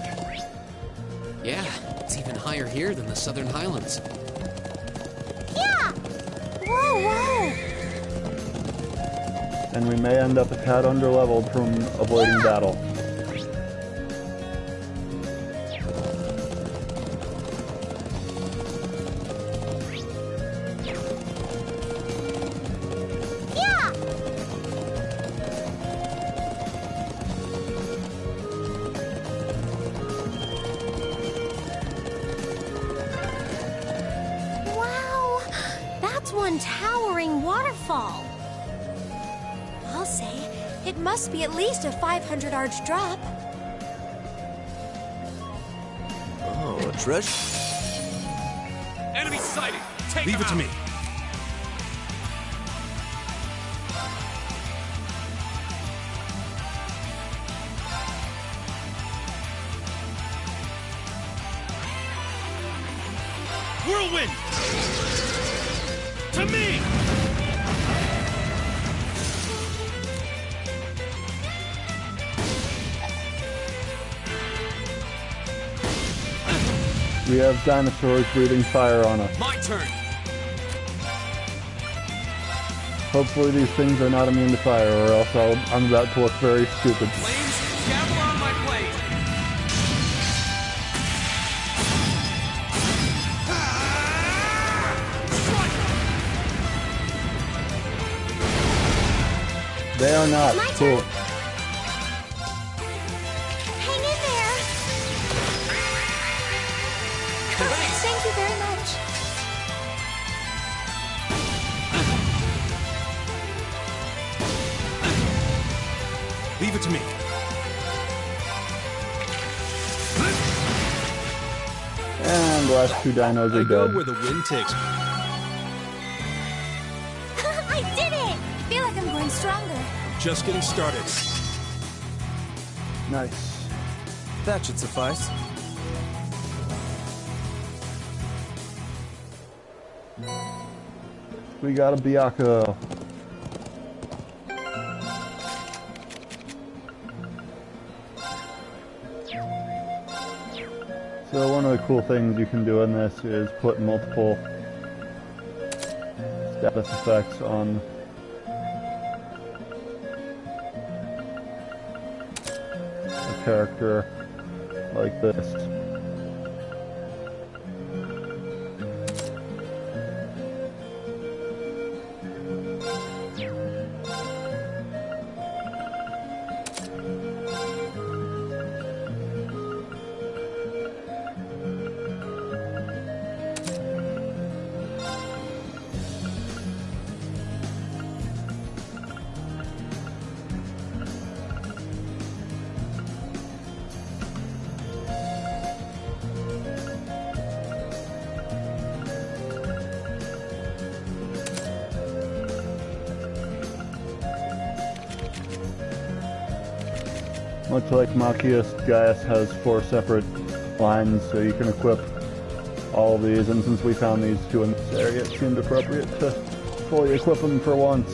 Yeah, it's even higher here than the Southern Highlands. Yeah! Whoa, whoa! And we may end up a tad underleveled from avoiding battle. One towering waterfall. I'll say, it must be at least a 500 arch drop. Oh, a treasure? Enemy sighted! Leave it to me. Whirlwind! To me! We have dinosaurs breathing fire on us. My turn! Hopefully these things are not immune to fire, or else I'm about to look very stupid. Flames, gavel on my blade! They are not. My Cool. turn. Hang in there. Thank you very much. Leave it to me. And the last 2 dinos I are go dead. where the wind takes me. I did it! I feel like I'm growing stronger. just getting started. Nice. That should suffice. We got a Byakuya. So one of the cool things you can do in this is put multiple status effects on a character like this. Much like Machias, Gaius has 4 separate lines, so you can equip all of these, and since we found these 2 in this area, it seemed appropriate to fully equip them for once.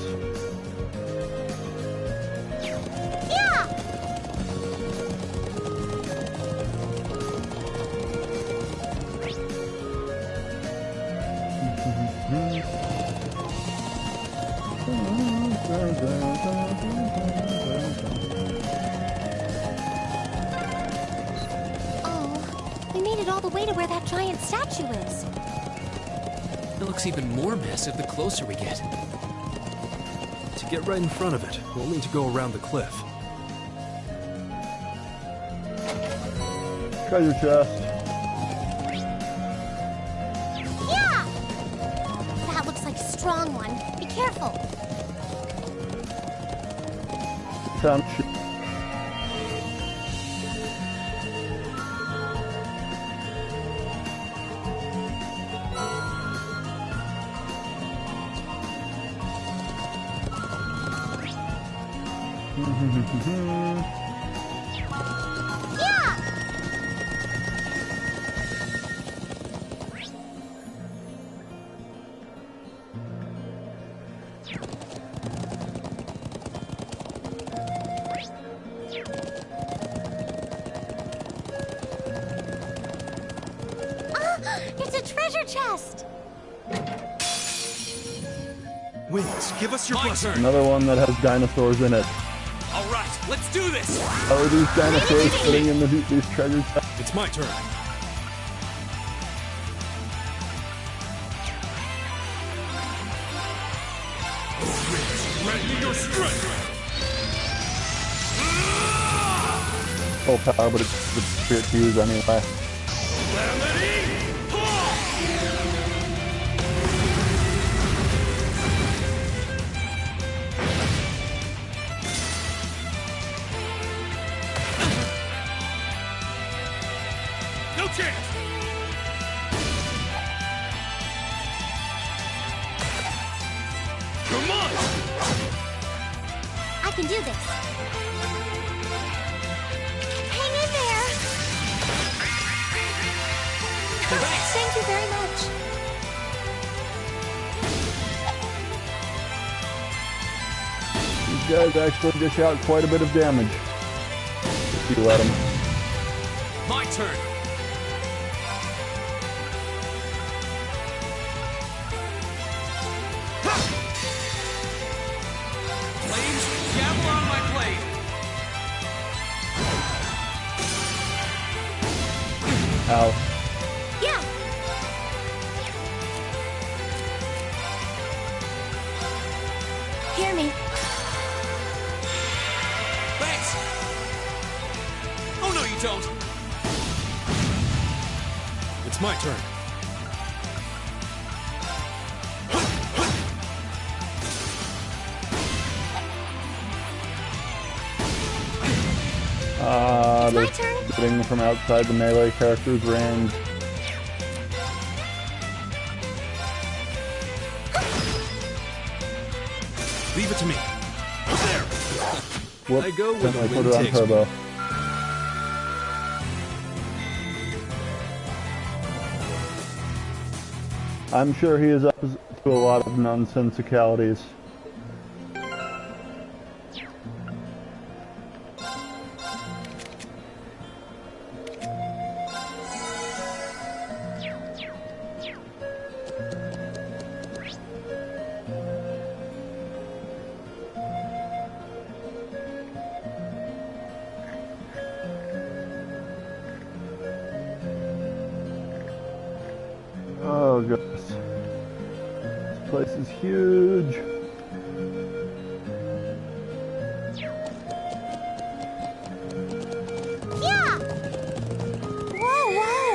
Even more massive the closer we get. To get right in front of it, we'll need to go around the cliff. Treasure chest. Yeah! That looks like a strong one. Be careful. Found It's a treasure chest! Wings, give us your My blessing. turn. another one that has dinosaurs in it. All right, let's do this. How are these dinosaurs fitting in these treasure chests? It's my turn. Ready your strength. Full power, but it's the spirit to use anyway. No chance. Come on. I can do this. Hang in there! Thank you very much. These guys actually dish out quite a bit of damage if you let them. My turn. Flames, gavel on my blade. Ow. Yeah! Hear me. Thanks. Oh no, you don't. It's my turn. They're My turn. getting from outside the melee character's range. Leave it to me. There! Whoops, I go where the accidentally wind put it on takes me. turbo. I'm sure he is up to a lot of nonsensicalities. Oh goodness. This place is huge. Yeah! Whoa, whoa!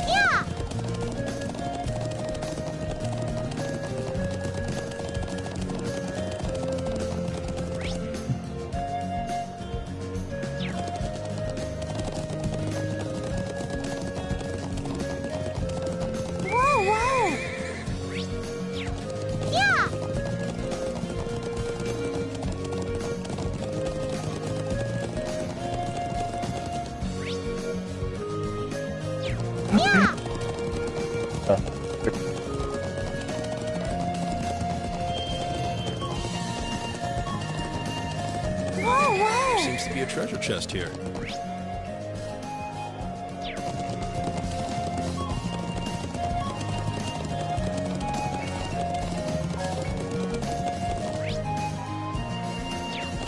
Yeah! Whoa, whoa! Yeah! Yeah! Whoa, whoa! Seems to be a treasure chest here.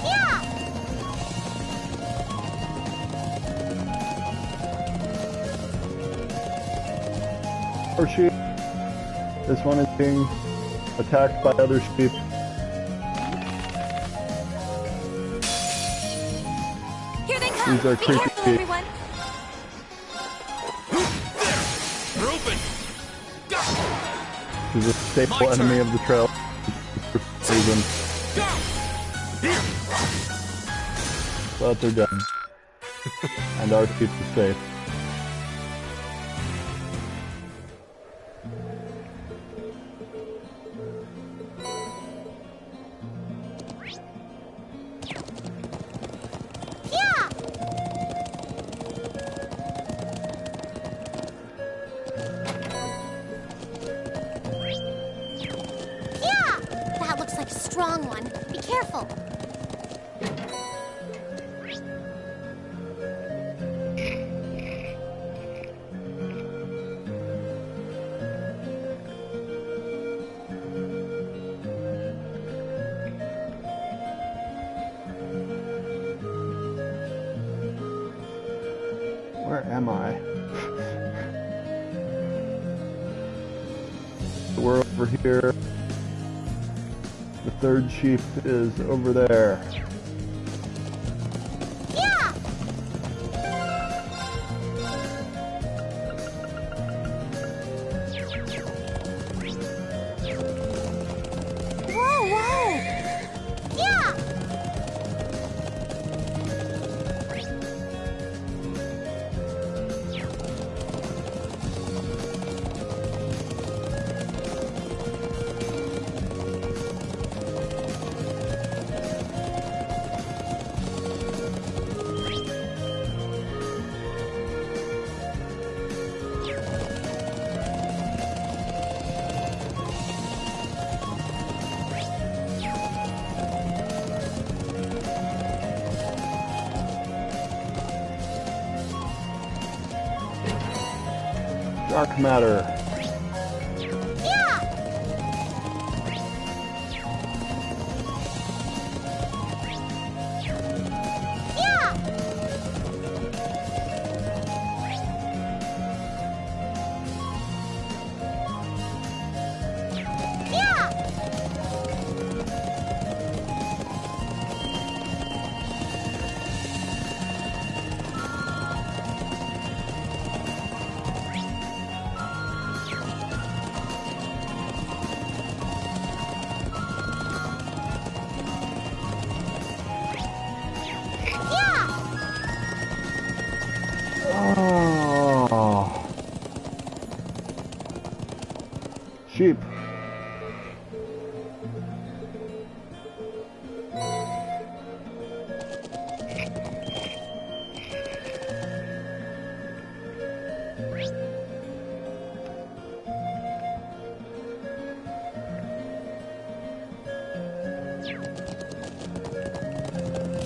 Yeah! Or sheep. This one is being attacked by other sheep. Here they come! These are Be creepy careful, sheep. everyone! They're open! Go! He's a staple My turn. enemy of the trail. Reason. Go! Here! But they're dead. And our sheep is safe. Yeah! Yeah! That looks like a strong one. Be careful. Where am I? We're over here. The third sheep is over there. Yeah! Whoa, whoa! Yeah! Dark matter. Yeah! Yeah! Yeah! Sheep.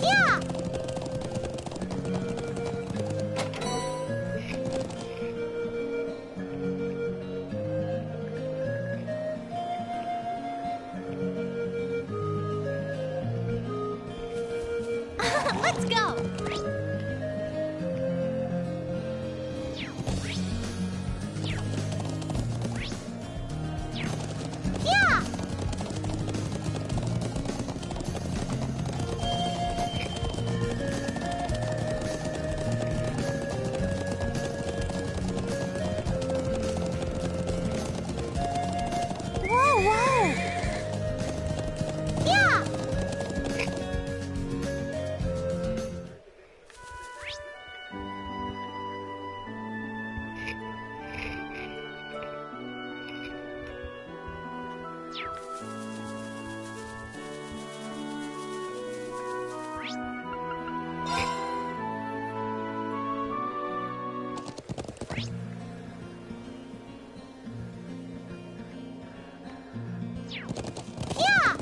Yeah! Let's go! Yeah! Whoa, whoa! Yeah! Yeah!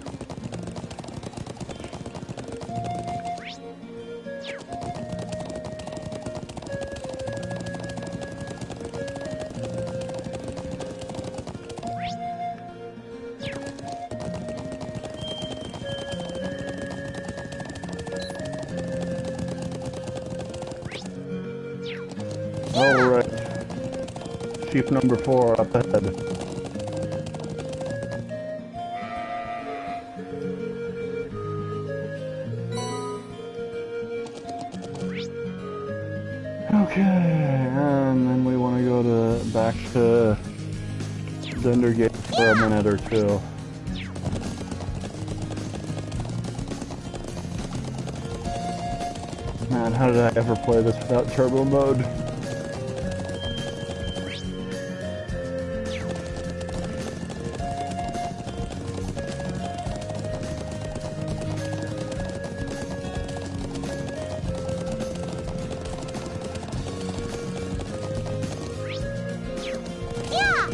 Alright. Sheep number 4 up ahead. Okay, and then we want to go back to Zendergate for a minute or two. Man, how did I ever play this without turbo mode? Yeah!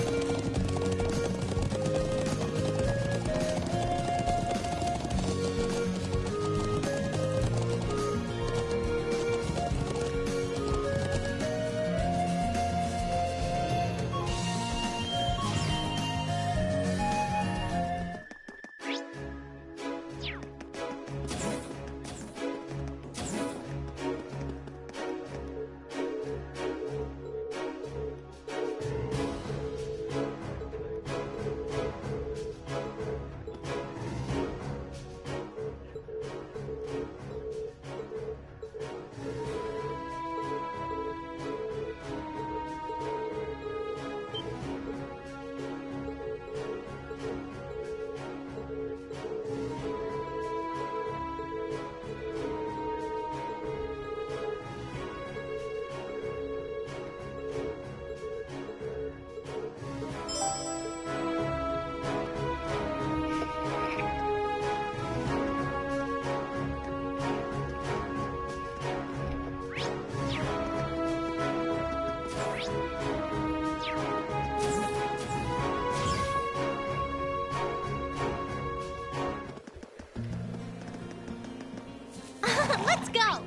Let's go!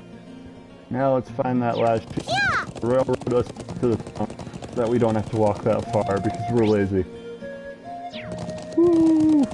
Now let's find that last sheep. Yeah! Railroad us to the town so that we don't have to walk that far because we're lazy. Woo!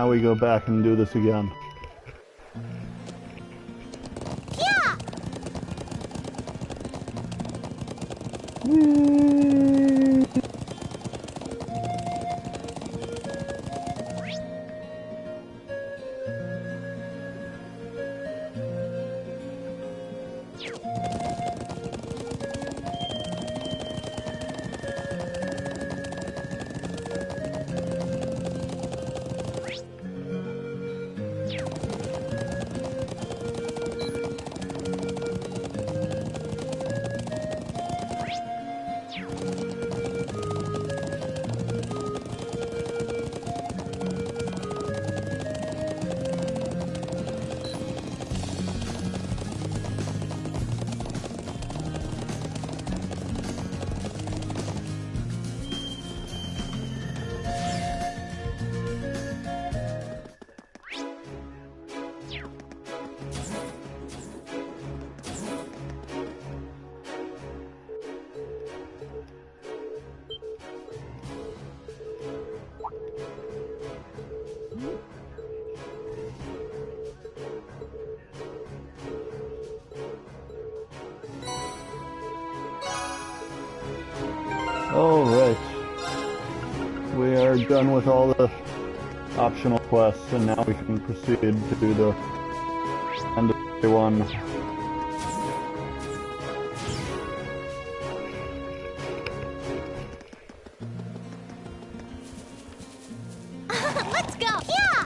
now we go back and do this again. Yeah! Alright. We are done with all the optional quests, and now we can proceed to do the end of day one. Let's go! Yeah!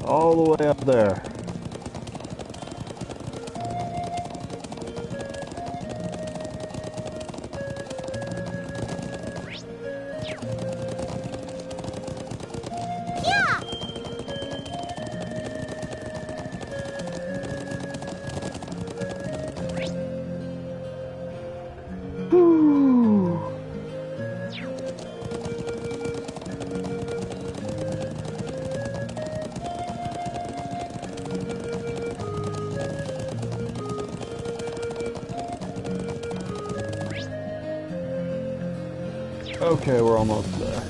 All the way up there. Okay, we're almost there.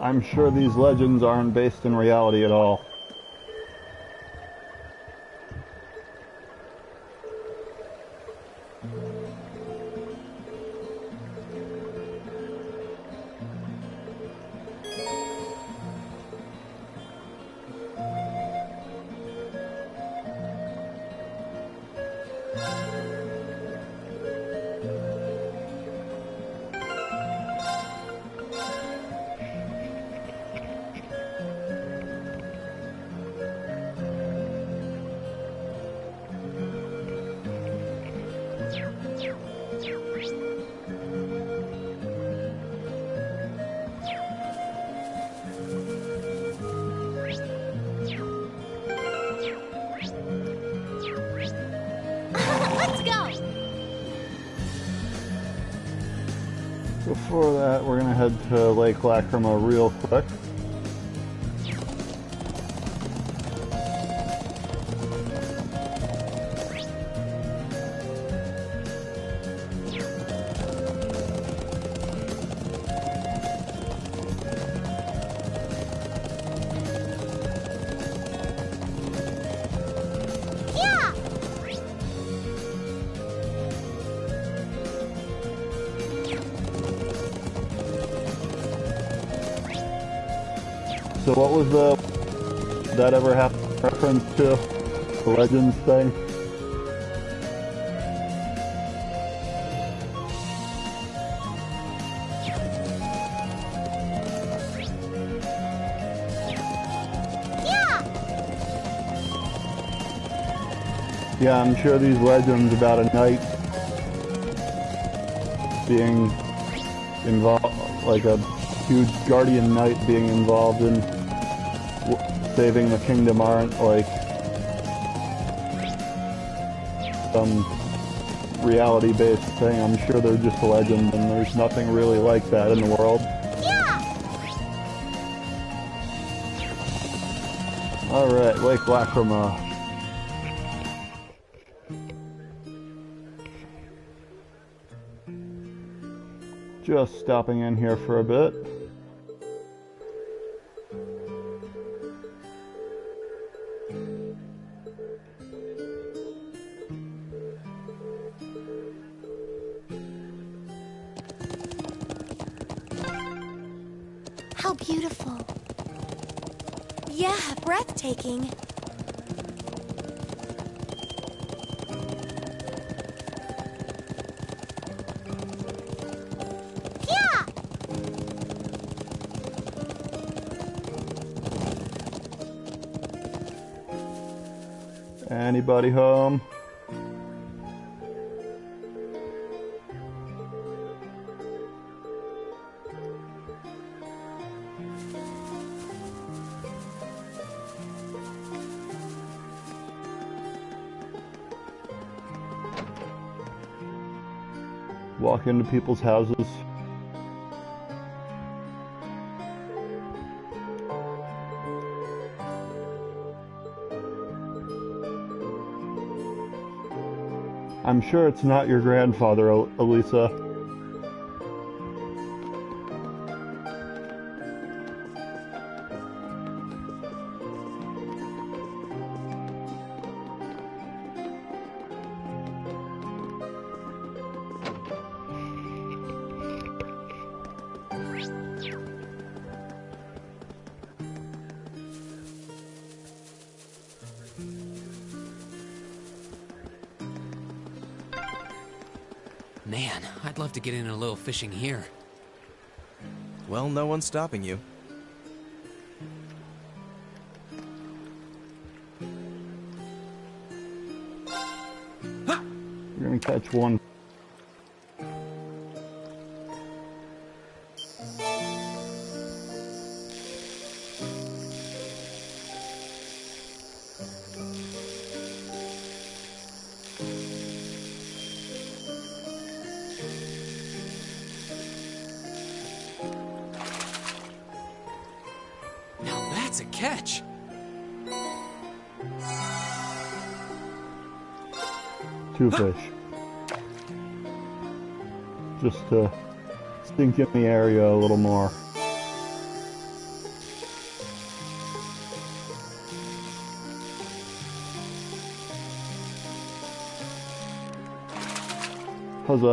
I'm sure these legends aren't based in reality at all. For that, we're gonna head to Lake Lacrima real quick. So what was did that ever have reference to the Legends thing? Yeah, I'm sure these legends about a knight being involved, like a huge guardian knight being involved in saving the kingdom, aren't like some reality-based thing. I'm sure they're just a legend, and there's nothing really like that in the world. Alright, Lake Lacrima. Just stopping in here for a bit. How beautiful. Yeah, breathtaking. Anybody home? Walk into people's houses. I'm sure it's not your grandfather, Elisa. Man, I'd love to get in a little fishing here. Well, no one's stopping you. You're gonna catch one. That's a catch. Two fish. Just to stink in the area a little more. Huzzah!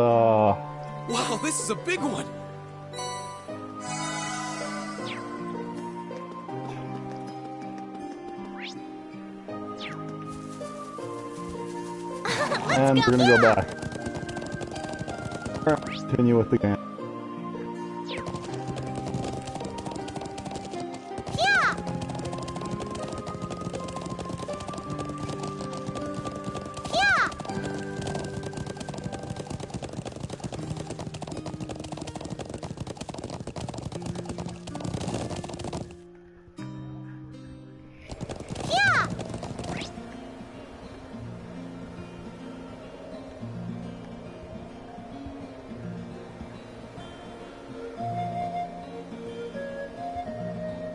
Wow, this is a big one. And we're gonna go back. Continue with the game.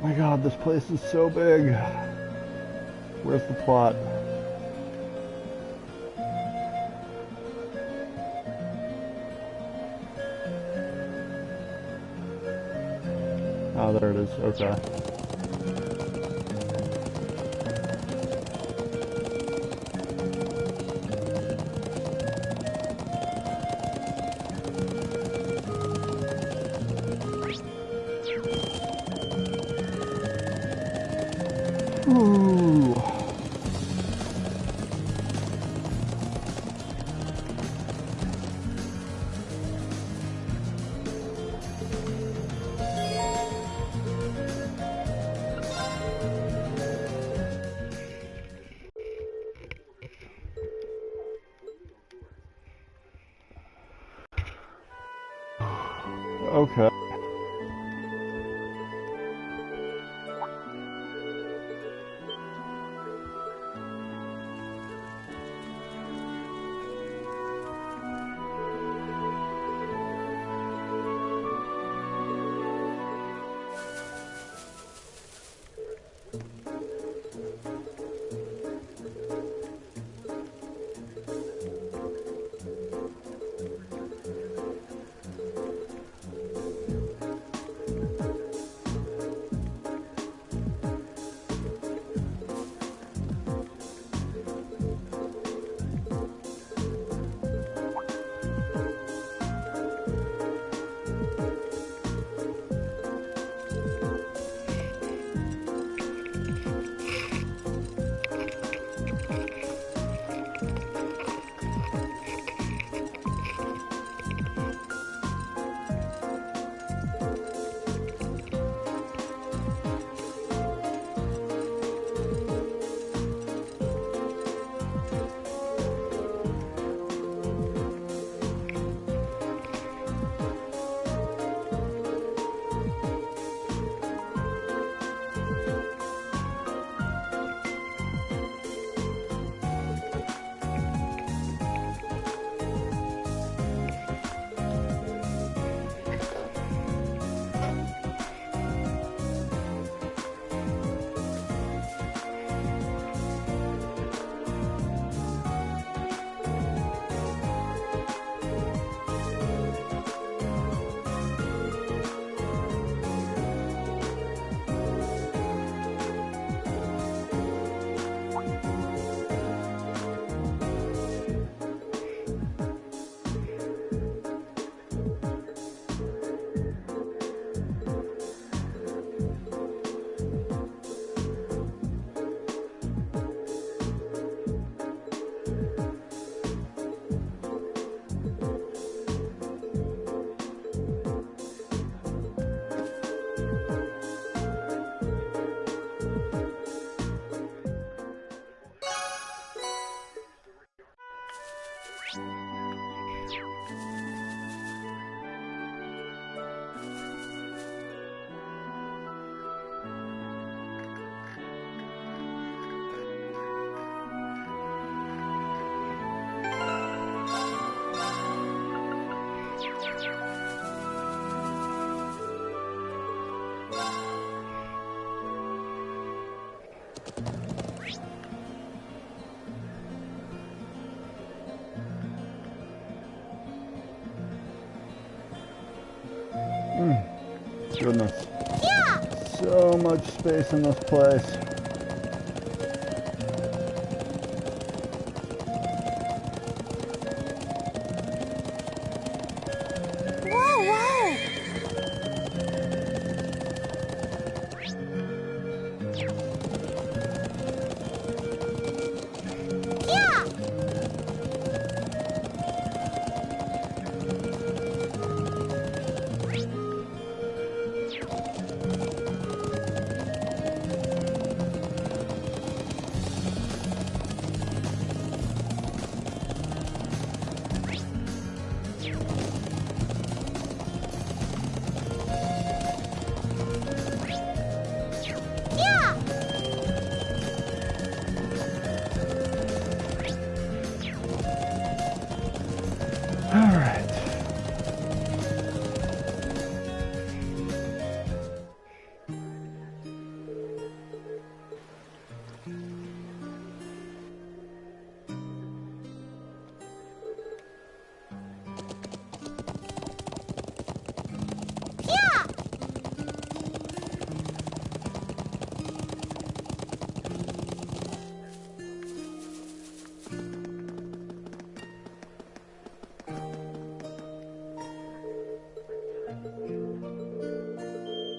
My god, this place is so big. Where's the plot? Oh, there it is. Okay. Ooh. Okay. Goodness. Yeah! So much space in this place. Whoa, whoa! Yeah!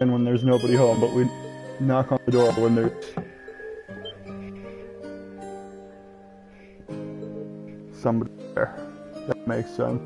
in when there's nobody home, but we knock on the door when there's somebody there. That makes sense.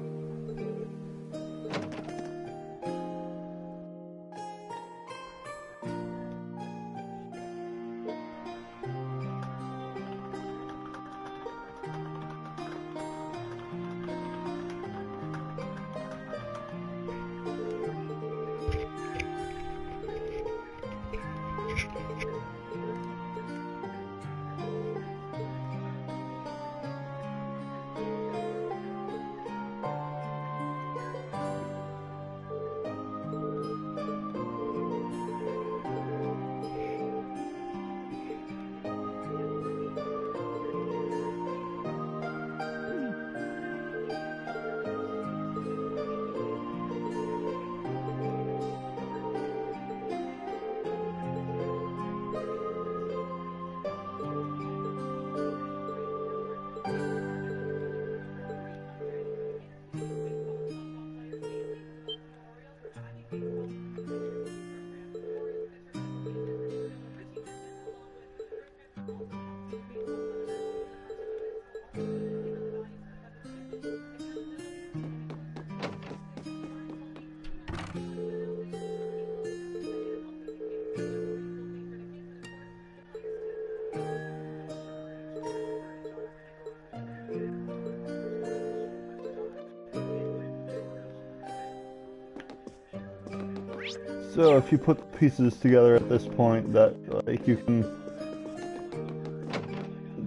So if you put the pieces together at this point, that like you can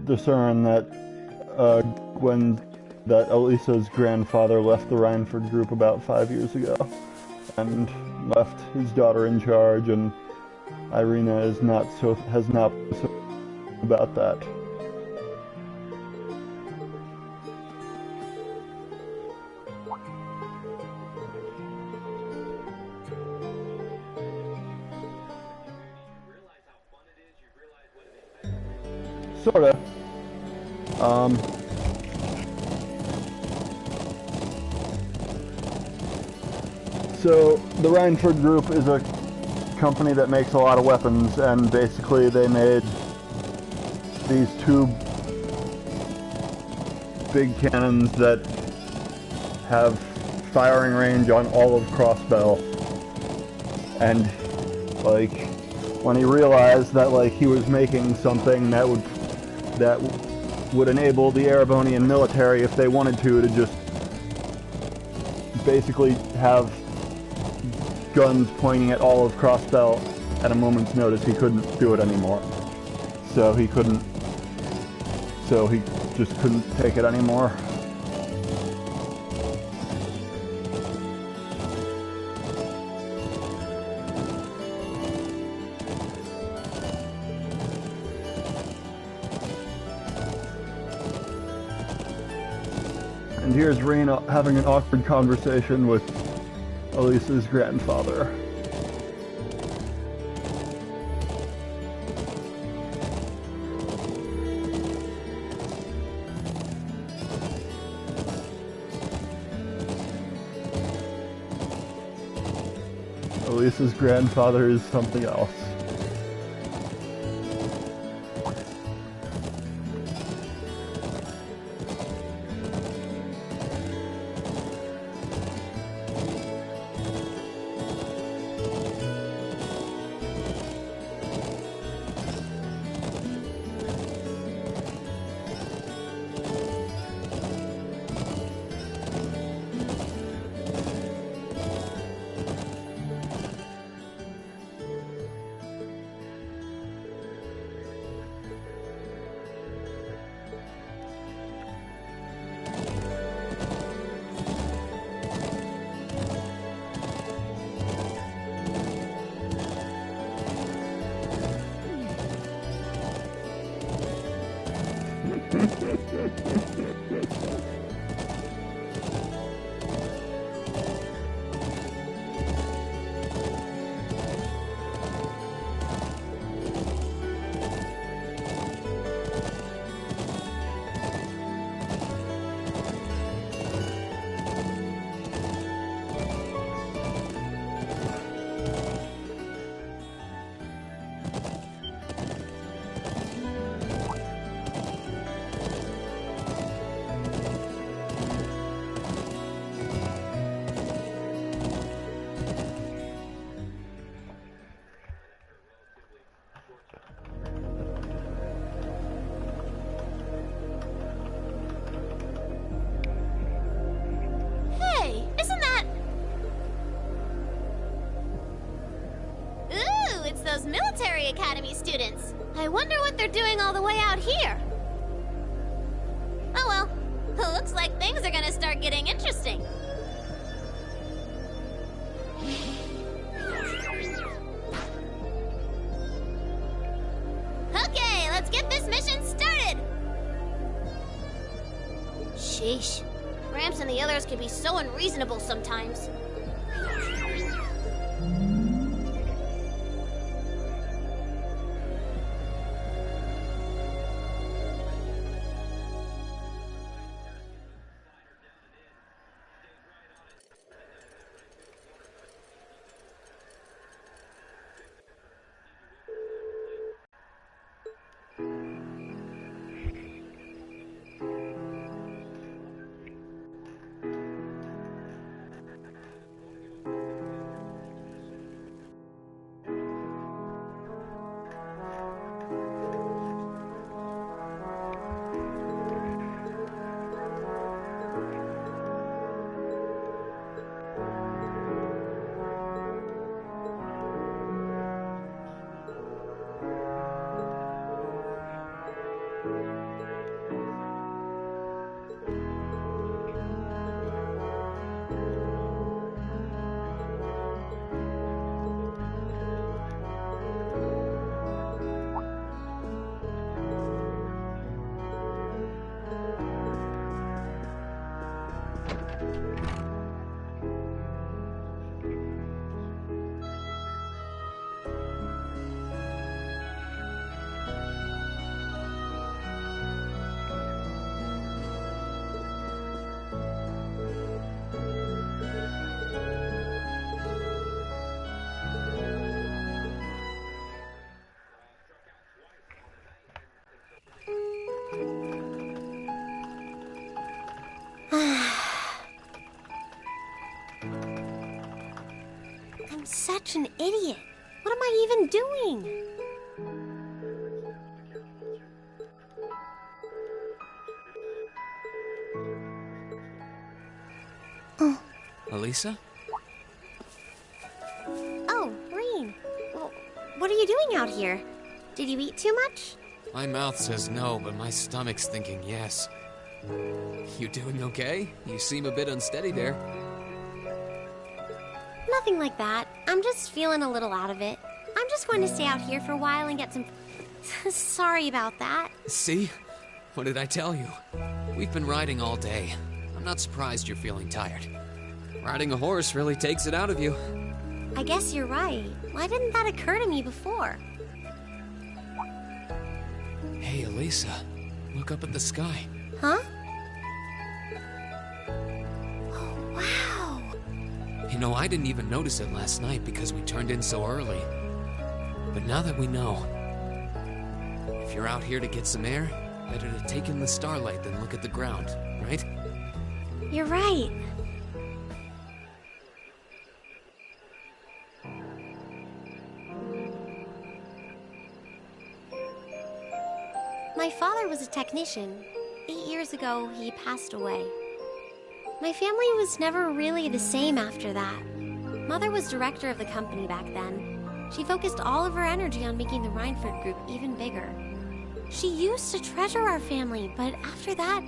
discern that that Elisa's grandfather left the Rhineford group about 5 years ago, and left his daughter in charge, and Irina has not been so about that. Sorta. So the Rhineford Group is a company that makes a lot of weapons, and basically they made these two big cannons that have firing range on all of Crossbell. And like, when he realized that like he was making something that would enable the Erebonian military, if they wanted to just basically have guns pointing at all of Crossbell at a moment's notice, he couldn't do it anymore. So he just couldn't take it anymore. And here's Rain having an awkward conversation with Elisa's grandfather. Elisa's grandfather is something else. Military Academy students. I wonder what they're doing all the way out here. Oh well. Looks like things are gonna start getting interesting. Okay, let's get this mission started! Sheesh. Gramps and the others can be so unreasonable sometimes. I'm such an idiot. What am I even doing? Elisa? Oh, Rean. Well, what are you doing out here? Did you eat too much? My mouth says no, but my stomach's thinking yes. You doing okay? You seem a bit unsteady there. Nothing like that. I'm just feeling a little out of it. I'm just going to stay out here for a while and get some... Sorry about that. See? What did I tell you? We've been riding all day. I'm not surprised you're feeling tired. Riding a horse really takes it out of you. I guess you're right. Why didn't that occur to me before? Hey, Elisa. Look up at the sky. Huh? Oh, wow. You know, I didn't even notice it last night because we turned in so early. But now that we know, if you're out here to get some air, better to take in the starlight than look at the ground, right? You're right. My father was a technician. 8 years ago, he passed away. My family was never really the same after that. Mother was director of the company back then. She focused all of her energy on making the Rhineford Group even bigger. She used to treasure our family, but after that,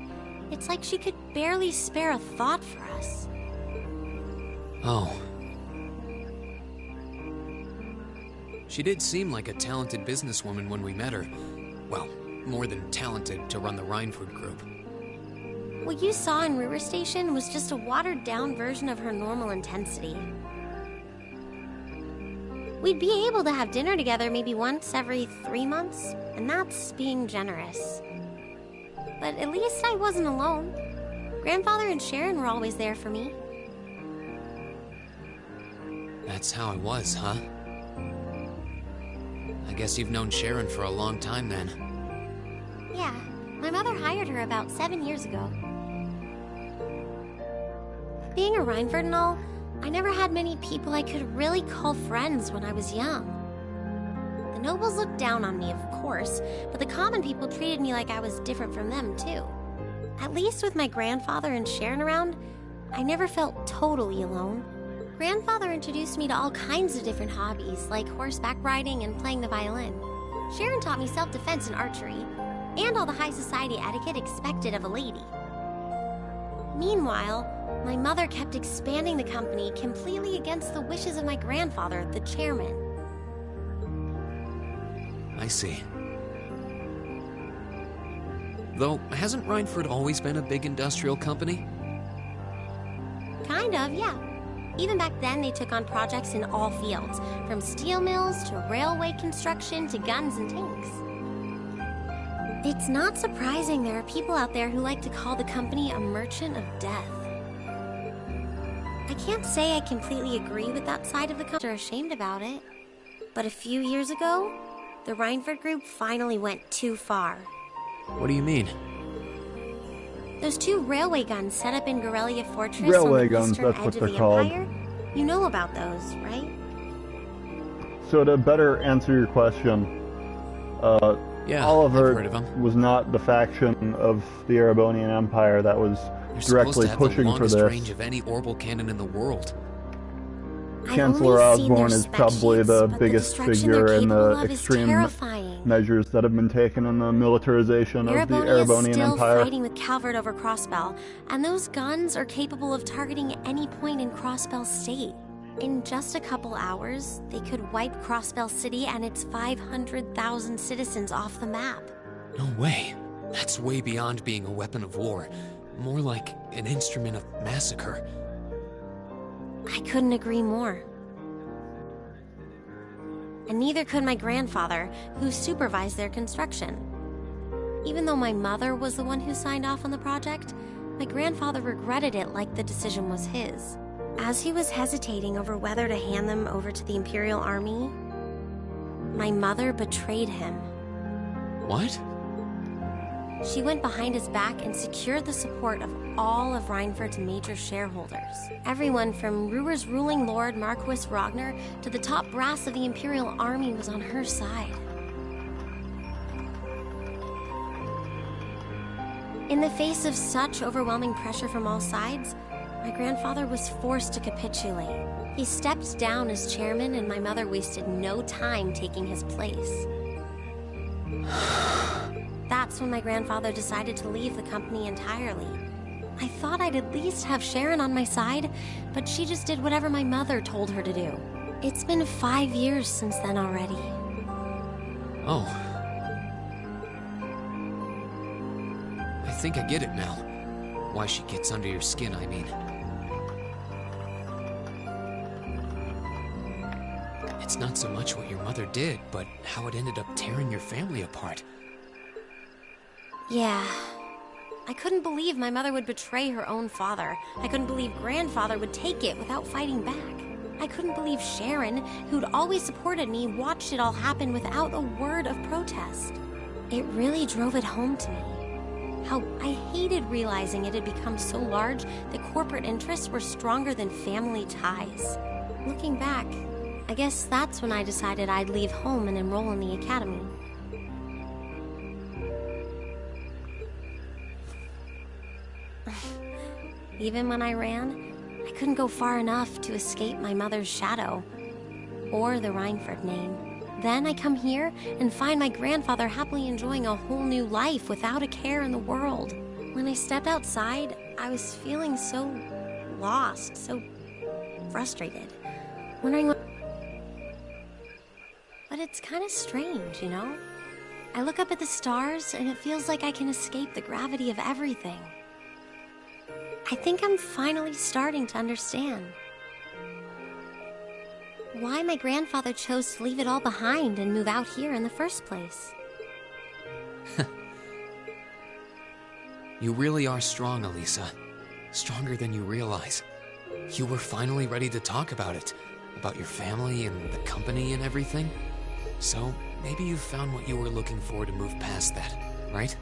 it's like she could barely spare a thought for us. Oh. She did seem like a talented businesswoman when we met her. Well, more than talented to run the Rhineford Group. What you saw in River Station was just a watered-down version of her normal intensity. We'd be able to have dinner together maybe once every 3 months, and that's being generous. But at least I wasn't alone. Grandfather and Sharon were always there for me. That's how it was, huh? I guess you've known Sharon for a long time then. Yeah, my mother hired her about 7 years ago. Being a Rhineford and all, I never had many people I could really call friends when I was young. The nobles looked down on me, of course, but the common people treated me like I was different from them, too. At least with my grandfather and Sharon around, I never felt totally alone. grandfather introduced me to all kinds of different hobbies, like horseback riding and playing the violin. Sharon taught me self-defense and archery, and all the high society etiquette expected of a lady. Meanwhile, my mother kept expanding the company completely against the wishes of my grandfather, the chairman. I see. Though, hasn't Rhineford always been a big industrial company? Kind of, yeah. Even back then, they took on projects in all fields, from steel mills to railway construction to guns and tanks. It's not surprising there are people out there who like to call the company a merchant of death. I can't say I completely agree with that side of the company or ashamed about it. But a few years ago, the Rhineford Group finally went too far. What do you mean? Those 2 railway guns set up in Gorelia Fortress Railway on the guns, eastern that's edge what of they're the called. Empire? You know about those, right? So to better answer your question, Yeah, Oliver I've heard of them. was not the faction of the Erebonian Empire that was They're supposed directly to have the pushing for longest this. range of any orbital cannon in the world. Chancellor I've only seen Osborne their is spec probably sheets, the but biggest destruction figure they're in capable the of is extreme terrifying. measures that have been taken in the militarization of the Erebonia's Erebonian still Empire. fighting with Calvert over Crossbell, and those guns are capable of targeting any point in Crossbell State. In just a couple hours, they could wipe Crossbell City and its 500,000 citizens off the map. No way. That's way beyond being a weapon of war. More like an instrument of massacre. I couldn't agree more. And neither could my grandfather, who supervised their construction. Even though my mother was the one who signed off on the project, my grandfather regretted it like the decision was his. As he was hesitating over whether to hand them over to the Imperial Army, my mother betrayed him. What? She went behind his back and secured the support of all of Rhineford's major shareholders. Everyone from Ruhr's ruling lord Marquis Ragnar to the top brass of the Imperial Army was on her side. In the face of such overwhelming pressure from all sides, my grandfather was forced to capitulate. He stepped down as chairman, and my mother wasted no time taking his place. That's when my grandfather decided to leave the company entirely. I thought I'd at least have Sharon on my side, but she just did whatever my mother told her to do. It's been 5 years since then already. Oh. I think I get it now. Why she gets under your skin, I mean. It's not so much what your mother did, but how it ended up tearing your family apart. Yeah. I couldn't believe my mother would betray her own father. I couldn't believe grandfather would take it without fighting back. I couldn't believe Sharon, who'd always supported me, watched it all happen without a word of protest. It really drove it home to me. How I hated realizing it had become so large that corporate interests were stronger than family ties. Looking back, I guess that's when I decided I'd leave home and enroll in the academy. Even when I ran, I couldn't go far enough to escape my mother's shadow, or the Rhineford name. Then I come here and find my grandfather happily enjoying a whole new life without a care in the world. When I stepped outside, I was feeling so lost, so frustrated, wondering what... But it's kind of strange, you know? I look up at the stars and it feels like I can escape the gravity of everything. I think I'm finally starting to understand why my grandfather chose to leave it all behind and move out here in the first place. You really are strong, Elisa. Stronger than you realize. You were finally ready to talk about it. About your family and the company and everything. So, maybe you found what you were looking for to move past that, right?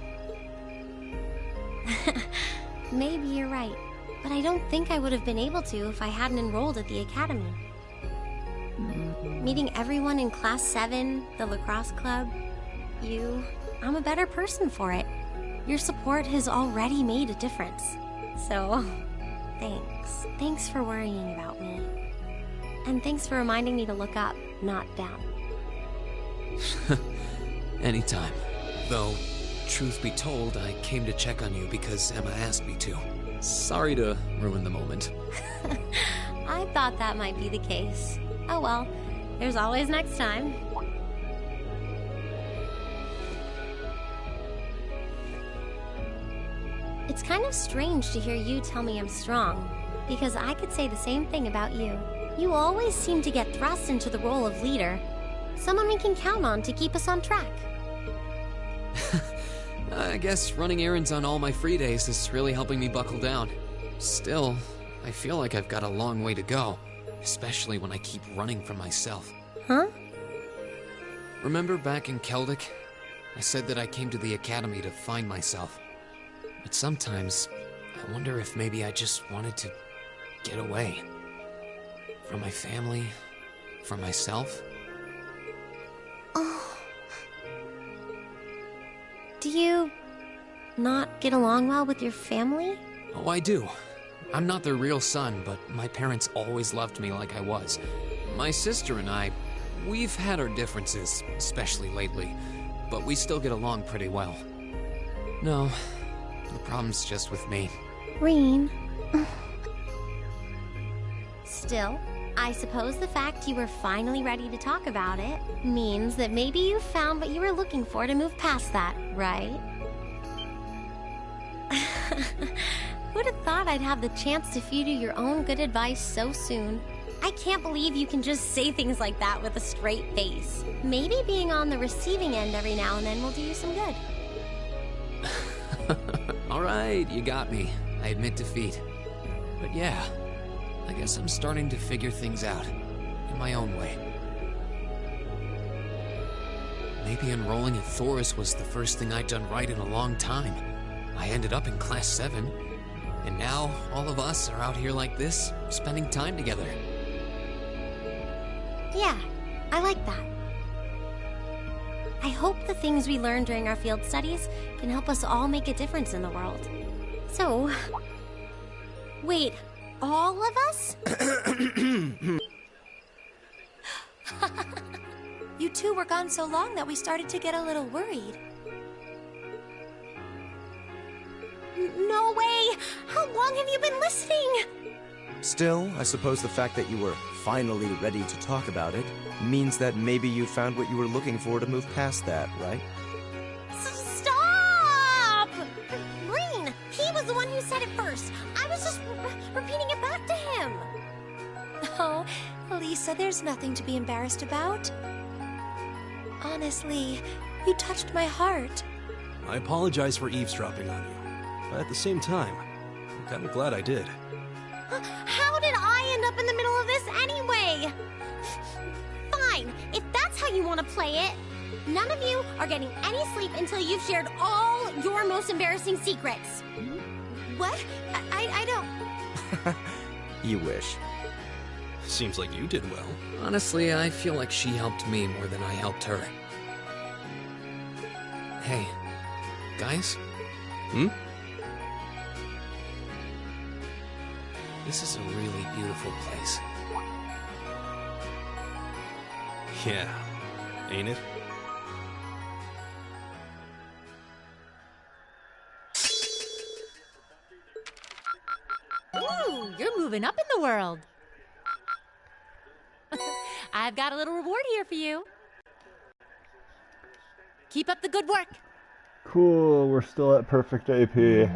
Maybe you're right, but I don't think I would have been able to if I hadn't enrolled at the academy. Meeting everyone in Class 7, the lacrosse club, you, I'm a better person for it. Your support has already made a difference. So, thanks. Thanks for worrying about me. And thanks for reminding me to look up, not down. Anytime. Though, truth be told, I came to check on you because Emma asked me to. Sorry to ruin the moment. I thought that might be the case. Oh well, there's always next time. It's kind of strange to hear you tell me I'm strong, because I could say the same thing about you. You always seem to get thrust into the role of leader, someone we can count on to keep us on track. I guess running errands on all my free days is really helping me buckle down. Still, I feel like I've got a long way to go, especially when I keep running from myself. Huh? Remember back in Keldic? I said that I came to the academy to find myself. But sometimes, I wonder if maybe I just wanted to get away. From my family, from myself. Oh. Do you not get along well with your family? Oh, I do. I'm not their real son, but my parents always loved me like I was. My sister and I, we've had our differences, especially lately, but we still get along pretty well. No, the problem's just with me. Rean. Still, I suppose the fact you were finally ready to talk about it means that maybe you found what you were looking for to move past that, right? Who'd have thought I'd have the chance to feed you your own good advice so soon? I can't believe you can just say things like that with a straight face. Maybe being on the receiving end every now and then will do you some good. Alright, you got me. I admit defeat. But yeah, I guess I'm starting to figure things out. In my own way. Maybe enrolling at Thoris was the first thing I'd done right in a long time. I ended up in Class 7. And now, all of us are out here like this, spending time together. Yeah, I like that. I hope the things we learned during our field studies can help us all make a difference in the world. So... Wait, all of us? You two were gone so long that we started to get a little worried. No way! How long have you been listening? Still, I suppose the fact that you were finally ready to talk about it means that maybe you found what you were looking for to move past that, right? Stop! Rean, he was the one who said it first. I was just repeating it back to him. Oh, Lisa, there's nothing to be embarrassed about. Honestly, you touched my heart. I apologize for eavesdropping on you. But at the same time, I'm kind of glad I did. How did I end up in the middle of this anyway? Fine, if that's how you want to play it. None of you are getting any sleep until you've shared all your most embarrassing secrets. What? I don't... You wish. Seems like you did well. Honestly, I feel like she helped me more than I helped her. Hey, guys? This is a really beautiful place. Yeah, ain't it? Ooh, you're moving up in the world. I've got a little reward here for you. Keep up the good work. Cool, we're still at perfect AP.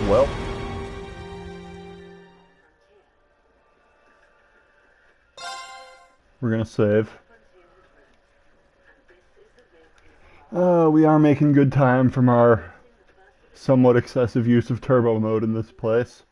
Well, we're gonna save. We are making good time from our somewhat excessive use of turbo mode in this place.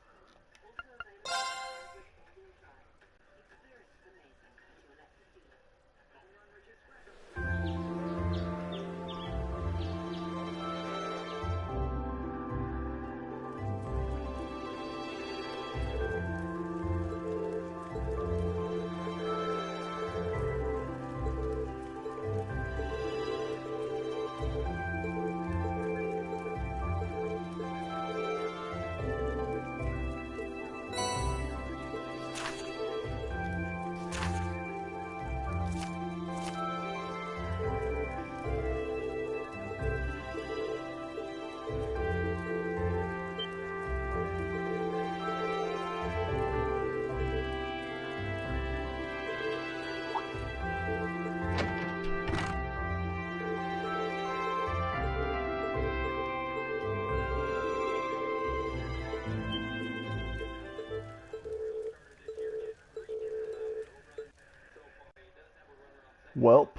Welp.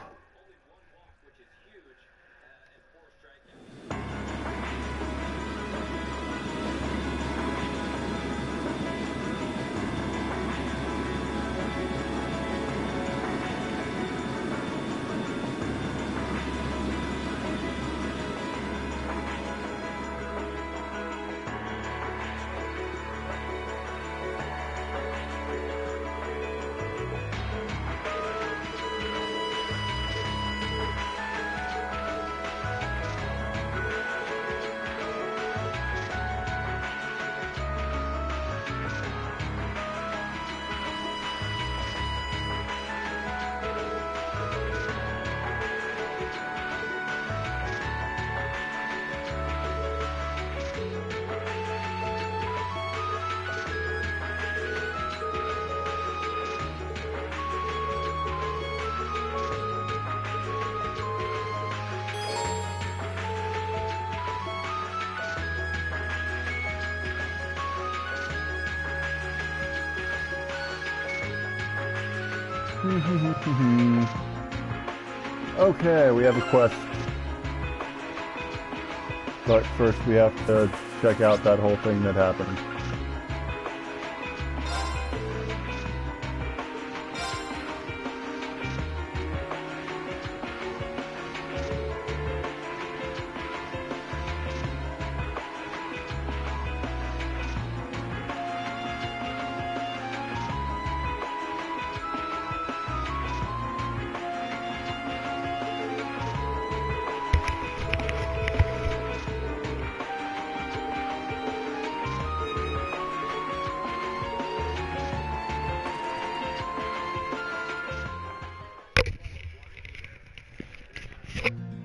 Okay, we have a quest. But first we have to check out that whole thing that happened.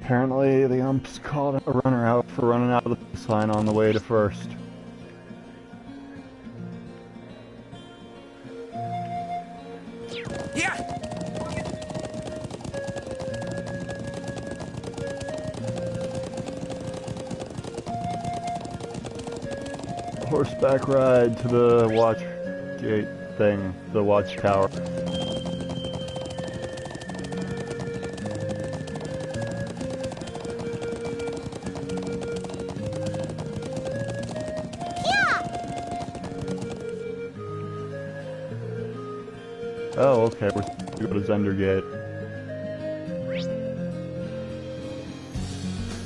Apparently, the umps called a runner out for running out of the baseline on the way to first. Yeah. Horseback ride to the watch gate thing, the watchtower. Oh, okay, we're supposed to go to Zendergate.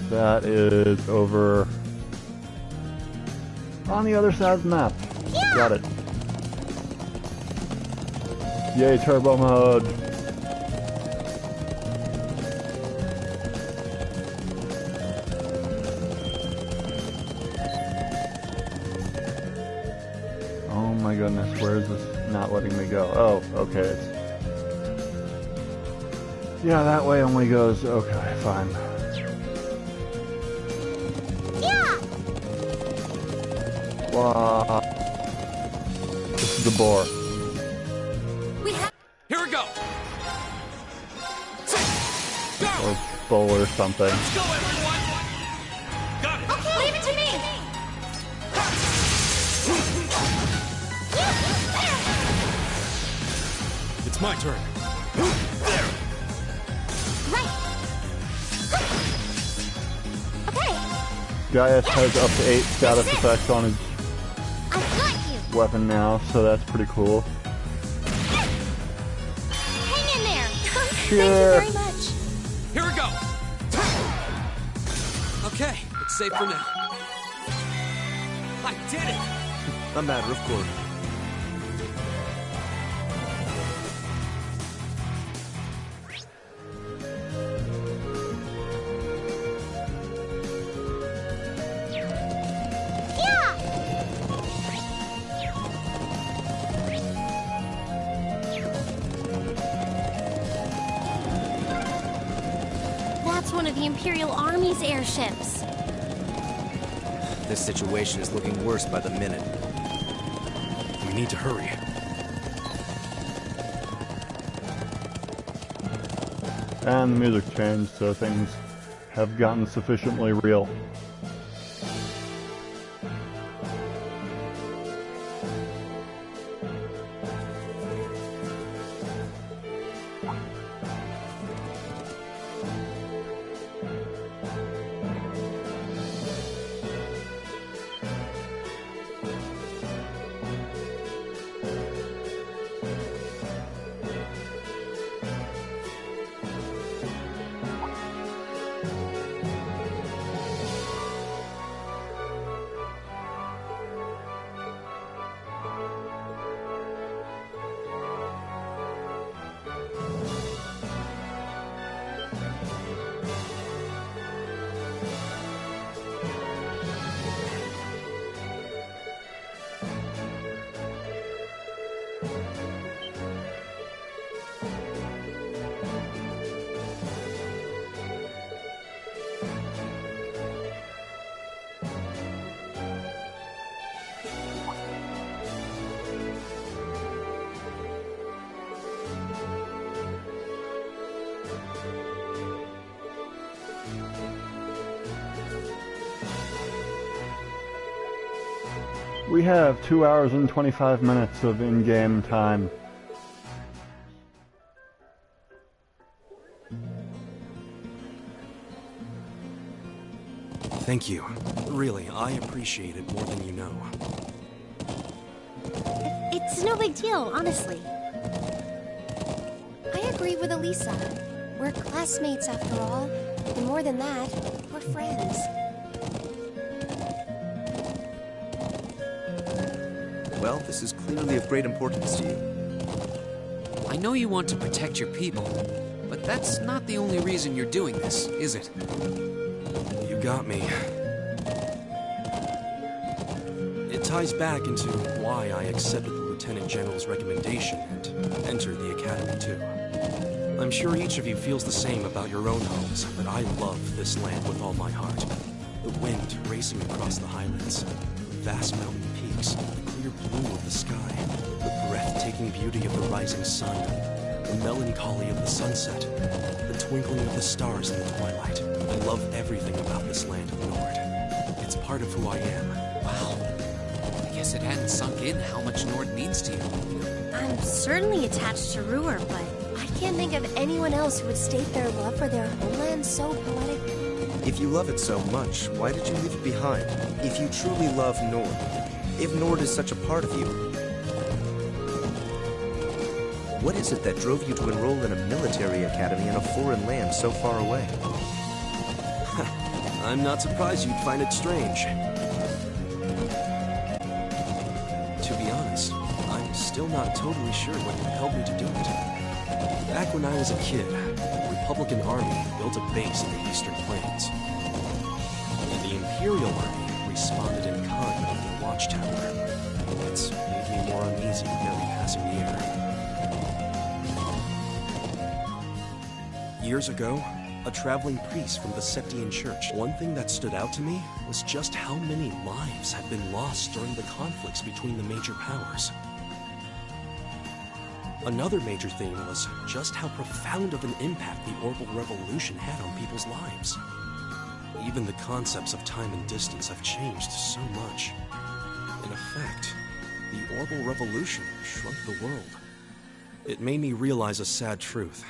That is over on the other side of the map. Yeah. Got it. Yay, turbo mode. Oh my goodness, where is this not letting me go? Oh, okay. Yeah, that way only goes... Okay, fine. Yeah! Wow. This is the boar. Here we go! Go! Or bull or something. Let's go, everyone! Got it! Okay, leave it to me! It's my turn. There! Right! Gaius has up to 8 status effects on his I've got you. weapon now, so that's pretty cool. Hang in there. Sure. Thank you very much. Here we go. Okay, it's safe for now. I did it. A matter of course. That's one of the Imperial Army's airships. This situation is looking worse by the minute. We need to hurry. And the music changed, so things have gotten sufficiently real. We have 2 hours and 25 minutes of in-game time. Thank you. Really, I appreciate it more than you know. It's no big deal, honestly. I agree with Elisa. We're classmates after all. And more than that, we're friends. Well, this is clearly of great importance to you. I know you want to protect your people, but that's not the only reason you're doing this, is it? You got me. It ties back into why I accepted the Lieutenant General's recommendation and entered the Academy too. I'm sure each of you feels the same about your own homes, but I love this land with all my heart. The wind racing across the highlands, the vast mountain peaks, the clear blue of the sky, the breathtaking beauty of the rising sun, the melancholy of the sunset, the twinkling of the stars in the twilight. I love everything about this land of Nord. It's part of who I am. Wow. I guess it hadn't sunk in how much Nord means to you. I'm certainly attached to Ruhr, but I can't think of anyone else who would state their love for their homeland so poetically. If you love it so much, why did you leave it behind? If you truly love Nord, if Nord is such a part of you, what is it that drove you to enroll in a military academy in a foreign land so far away? I'm not surprised you'd find it strange. To be honest, I'm still not totally sure what compelled me to do it. Back when I was a kid, the Republican Army built a base in the Eastern Plains. And the Imperial Army responded in kind in the Watchtower. It's made me more uneasy with every passing year. Years ago, a traveling priest from the Septian Church. One thing that stood out to me was just how many lives had been lost during the conflicts between the major powers. Another major theme was just how profound of an impact the Orbital Revolution had on people's lives. Even the concepts of time and distance have changed so much. In effect, the Orbital Revolution shrunk the world. It made me realize a sad truth,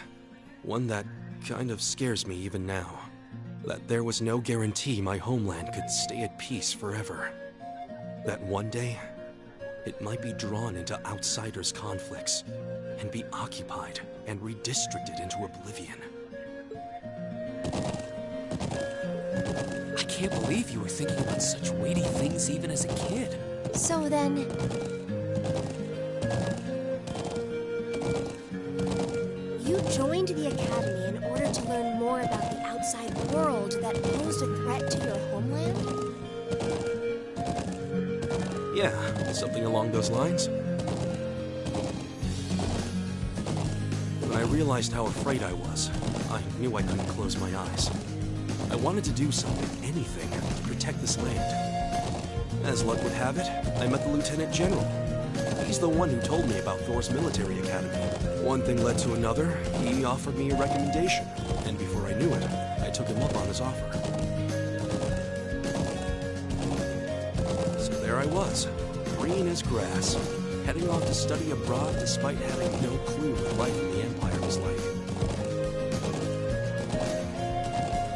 one that kind of scares me even now. That there was no guarantee my homeland could stay at peace forever. That one day, it might be drawn into outsiders' conflicts and be occupied and redistricted into oblivion. I can't believe you were thinking about such weighty things even as a kid. So then... you joined the Academy in order to learn more about the outside world that posed a threat to your homeland? Yeah, something along those lines. When I realized how afraid I was, I knew I couldn't close my eyes. I wanted to do something, anything, to protect this land. As luck would have it, I met the Lieutenant General. He's the one who told me about Thor's military academy. One thing led to another, he offered me a recommendation, and before I knew it, I took him up on his offer. So there I was, green as grass, heading off to study abroad despite having no clue what life in the Empire was like.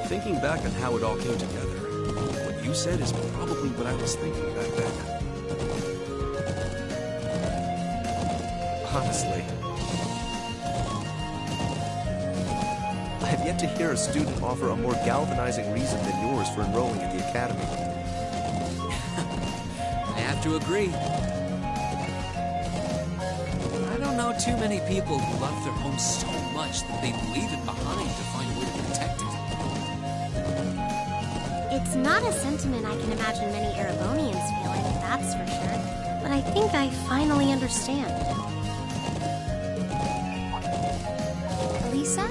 Thinking back on how it all came together, what you said is probably what I was thinking back then. Honestly, I have yet to hear a student offer a more galvanizing reason than yours for enrolling at the Academy. I have to agree. I don't know too many people who love their home so much that they'd leave it behind to find a way to protect it. It's not a sentiment I can imagine many Erebonians feeling, that's for sure. But I think I finally understand. Lisa?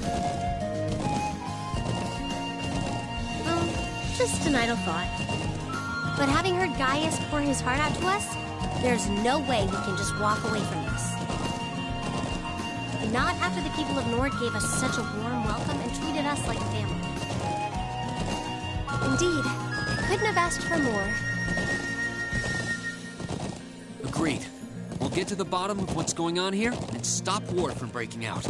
Just an idle thought. But having heard Gaius pour his heart out to us, there's no way we can just walk away from this. Not after the people of Nord gave us such a warm welcome and treated us like family. Indeed. I couldn't have asked for more. Agreed. We'll get to the bottom of what's going on here and stop war from breaking out.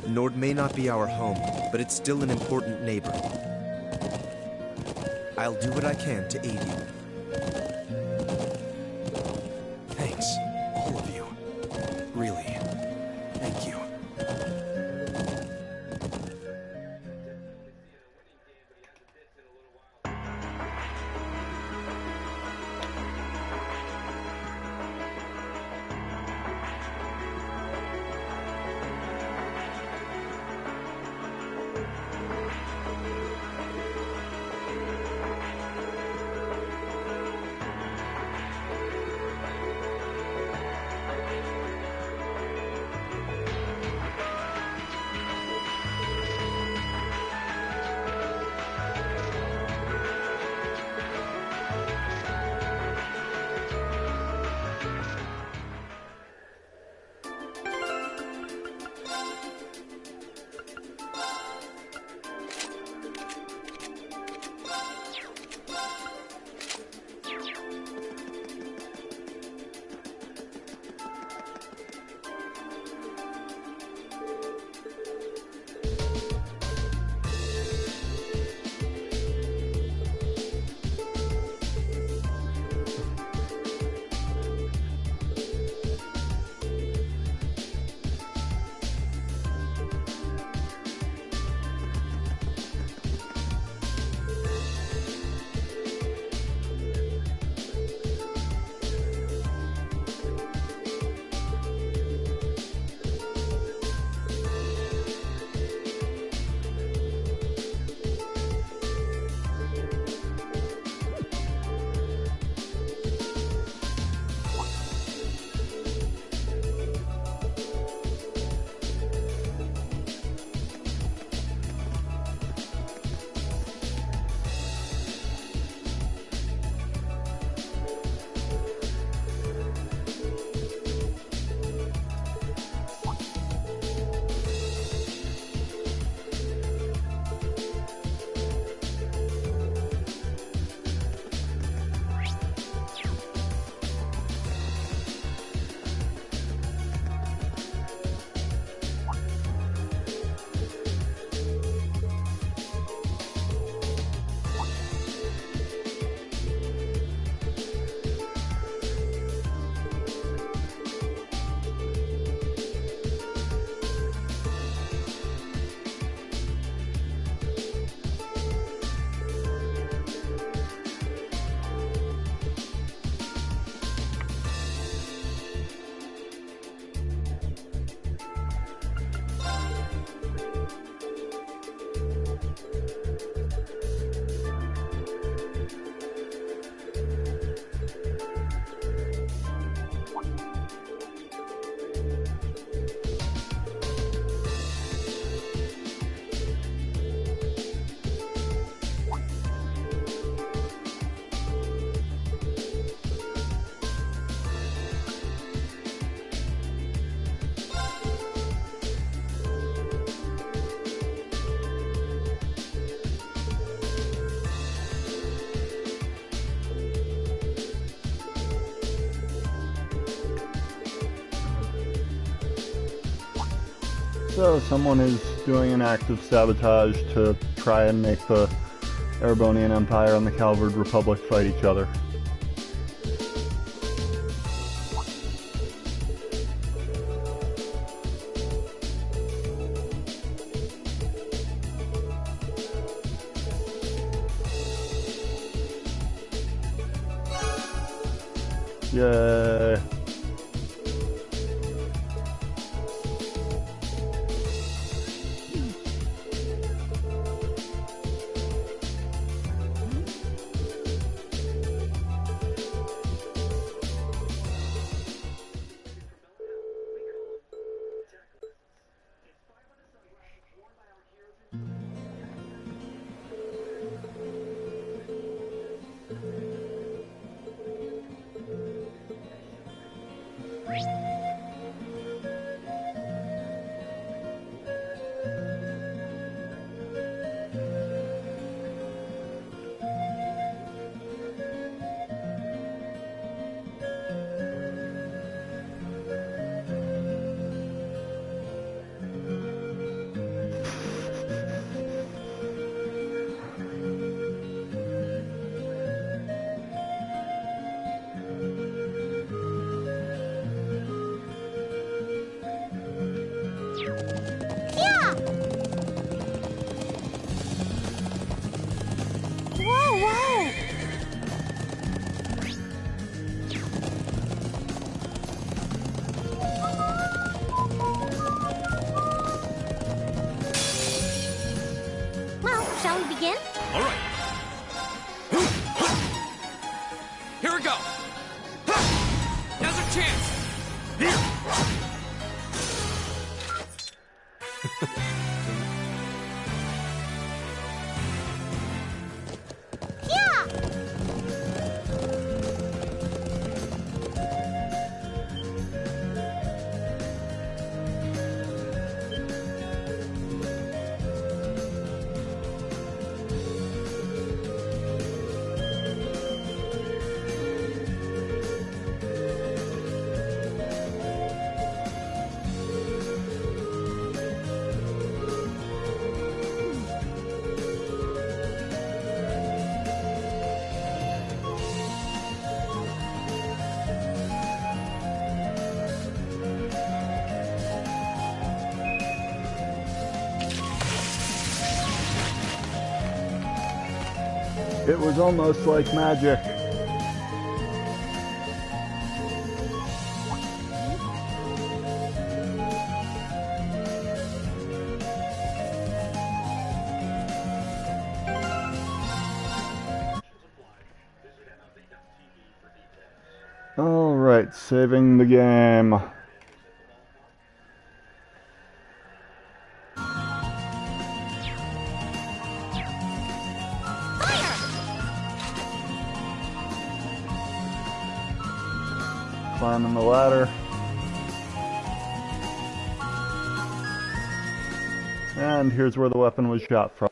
Nord may not be our home, but it's still an important neighbor. I'll do what I can to aid you. Thanks, all of you. Really, thank you. So someone is doing an act of sabotage to try and make the Erebonian Empire and the Calvard Republic fight each other. Yay. All right. Here we go. Now's our chance. It was almost like magic. All right, saving the game. Climbing the ladder. And here's where the weapon was shot from.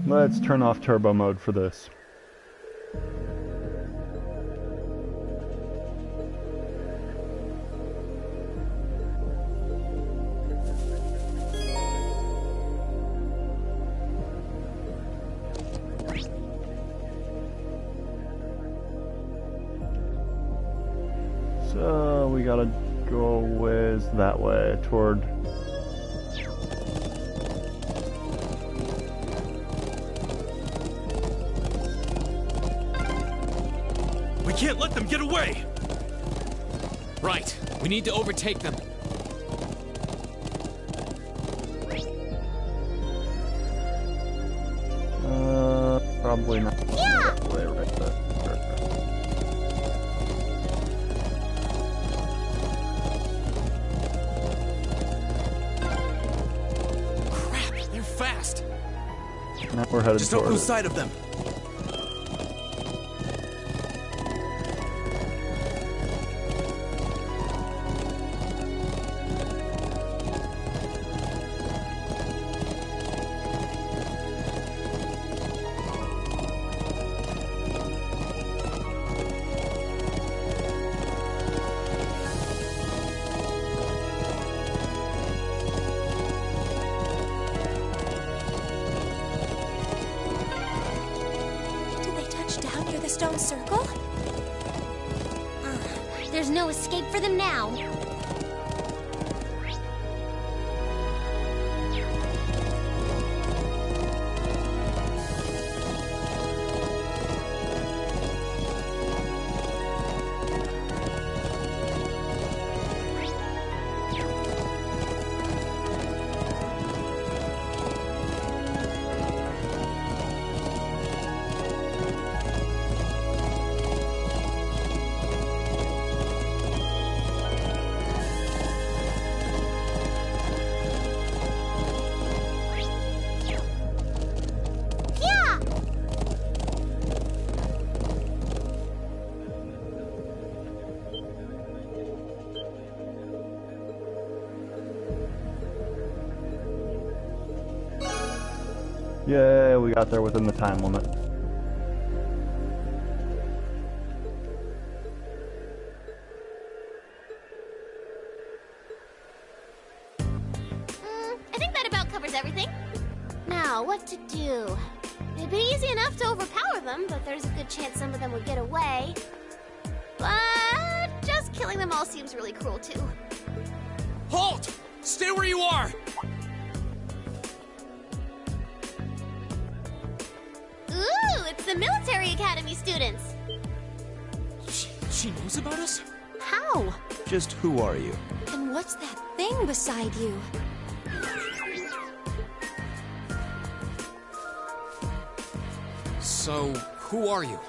Let's turn off turbo mode for this. So we gotta go a ways that way toward... We can't let them get away! Right. We need to overtake them. Probably not. Yeah! Way right there. Now we're headed Just don't toward lose it. sight of them. Did they touch down near the stone circle? There's no escape for them now. Yay, we got there within the time limit. I think that about covers everything. Now, what to do? It'd be easy enough to overpower them, but there's a good chance some of them would get away. But just killing them all seems really cruel, too. Halt! Stay where you are! Ooh, it's the military academy students. She knows about us? How? Just who are you? And what's that thing beside you? So, who are you?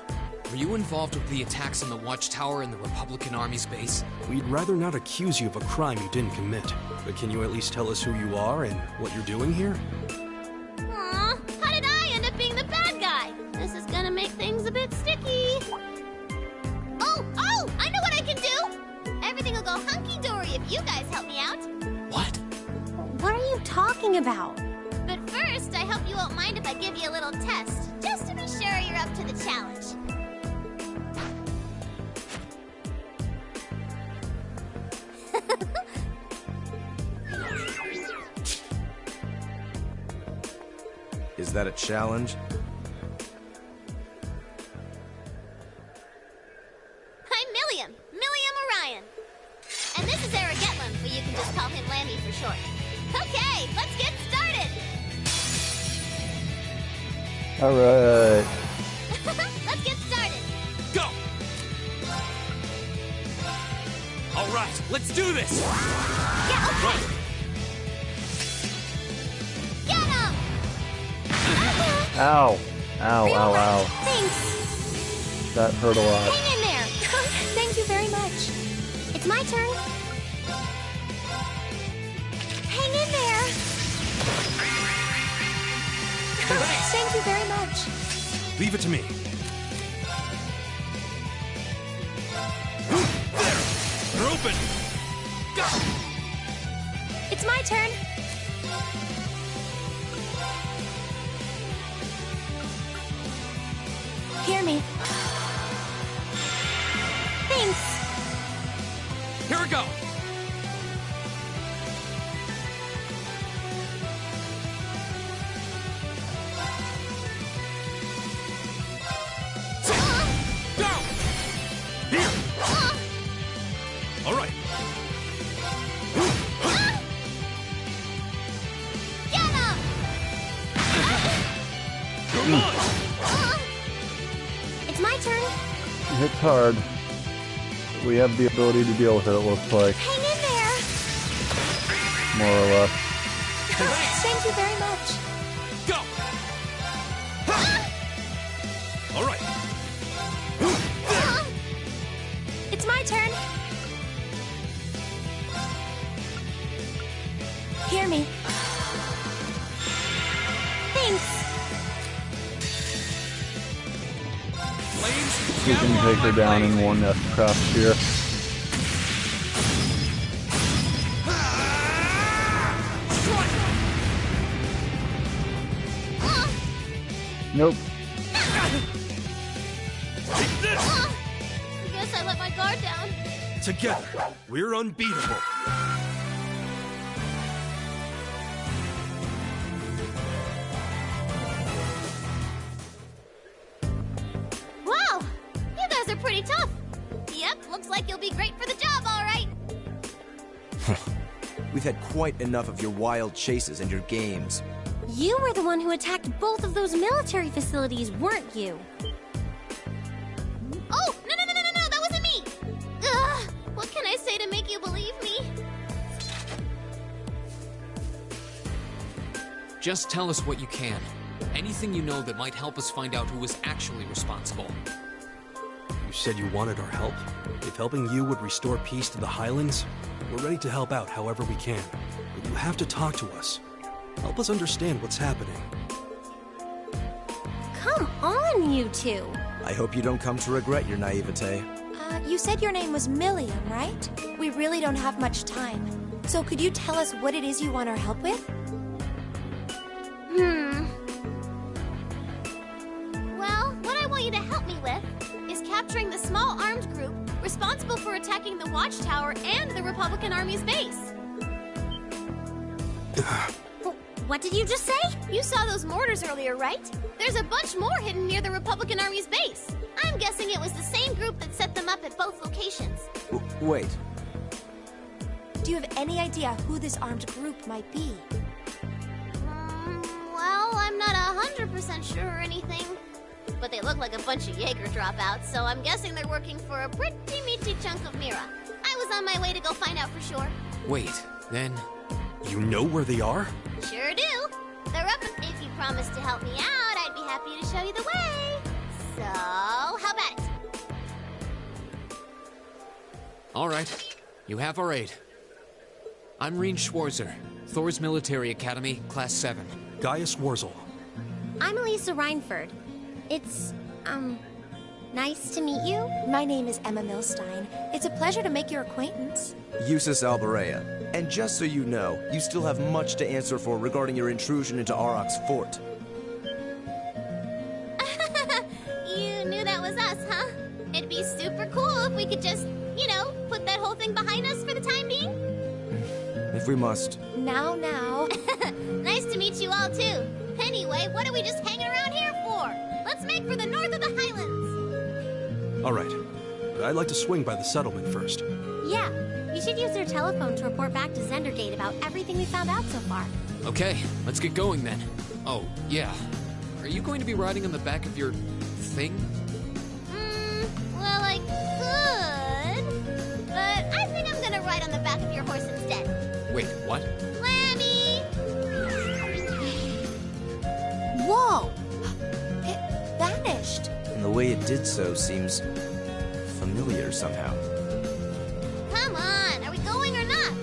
Were you involved with the attacks on the Watchtower and the Republican Army's base? We'd rather not accuse you of a crime you didn't commit. But can you at least tell us who you are and what you're doing here? Aw, how did I end up being the bad guy? This is gonna make things a bit sticky. Oh, I know what I can do! Everything will go hunky-dory if you guys help me out. What? What are you talking about? But first, I hope you won't mind if I give you a little test, just to be sure you're up to the challenge. Is that a challenge? I'm Milliam Orion. And this is Eric Getlam, but you can just call him Lammy for short. Okay, let's get started! Alright. Let's get started! Go! All right, let's do this! Yeah, okay! Get him! Ow. Ow, ow, ow. Thanks. That hurt a lot. Hang in there! Thank you very much. It's my turn. Hang in there! Thank you very much. Leave it to me. There! They're open! Go! It's my turn. Hear me. Thanks. Here we go! Go! Here! All right. Get him! Come on! It's my turn. It hits hard. We have the ability to deal with it, it looks like. Hang in there. More or less. Thank you very much. Go! All right. It's my turn. Hear me. Thanks. we can take her down in one craft here. Nope. I guess I let my guard down. Together, we're unbeatable. Wow! You guys are pretty tough. Yep, looks like you'll be great for the job, all right. We've had quite enough of your wild chases and your games. You were the one who attacked both of those military facilities, weren't you? Oh, no, that wasn't me! Ugh, what can I say to make you believe me? Just tell us what you can. Anything you know that might help us find out who was actually responsible. You said you wanted our help? If helping you would restore peace to the Highlands, we're ready to help out however we can. But you have to talk to us. Help us understand what's happening. Come on, you two. I hope you don't come to regret your naivete. You said your name was Milliam, right? We really don't have much time. So could you tell us what it is you want our help with? Well, what I want you to help me with is capturing the small armed group responsible for attacking the Watchtower and the Republican Army's base. What did you just say? You saw those mortars earlier, right? There's a bunch more hidden near the Republican Army's base. I'm guessing it was the same group that set them up at both locations. Wait. Do you have any idea who this armed group might be? Well, I'm not 100% sure or anything. But they look like a bunch of Jaeger dropouts, so I'm guessing they're working for a pretty meaty chunk of Mira. I was on my way to go find out for sure. Wait, then... You know where they are? Sure do. They're up. If you promise to help me out, I'd be happy to show you the way. So, how about it? All right. You have our aid. I'm Reen Schwarzer, Thor's Military Academy, Class 7. Gaius Wurzel. I'm Elisa Reinford. It's, nice to meet you. My name is Emma Milstein. It's a pleasure to make your acquaintance. Eustace Alberea. And just so you know, you still have much to answer for regarding your intrusion into Auroch's fort. You knew that was us, huh? It'd be super cool if we could just, put that whole thing behind us for the time being. If we must. Now. Nice to meet you all, too. Anyway, what are we just hanging around here for? Let's make for the north of the Highlands. All right. But I'd like to swing by the settlement first. Yeah, you should use your telephone to report back to Zendergate about everything we found out so far. Okay, let's get going then. Oh, yeah. Are you going to be riding on the back of your... thing? Well, I could. But I think I'm gonna ride on the back of your horse instead. Wait, what? Lammy! Whoa! It vanished. And the way it did so seems familiar somehow. Come on, are we going or not?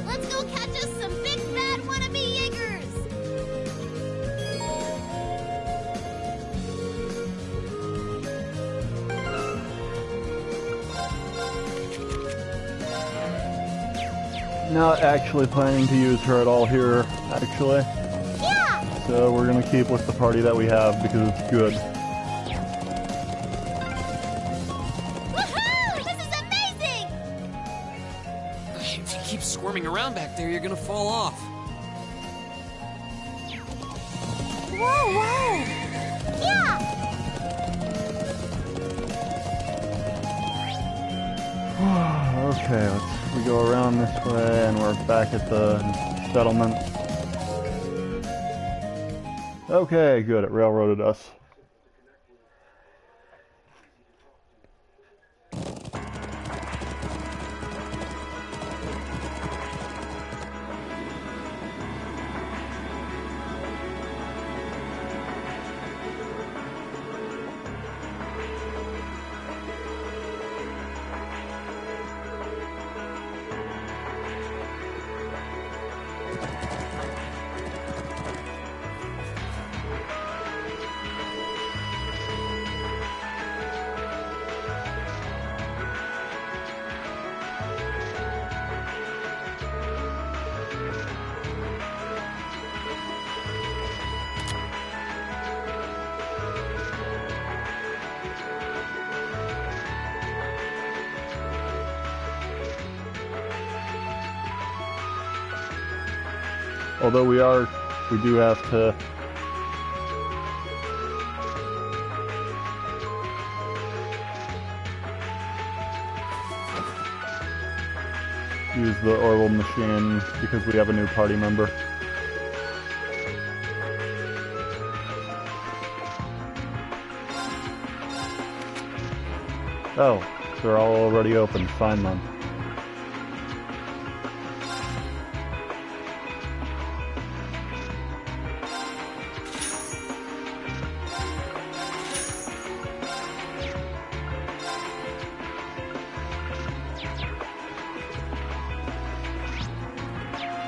Let's go catch us some big bad wannabe Jaegers! Not actually planning to use her at all here, actually. Yeah! So we're gonna keep with the party that we have because it's good. Woohoo! This is amazing! If you keep squirming around back there, you're gonna fall off. Whoa! Yeah! Okay, we go around this way and we're back at the settlement. Okay, good, it railroaded us. Although we do have to use the Orbital machine because we have a new party member. Oh, they're all already open. Fine then.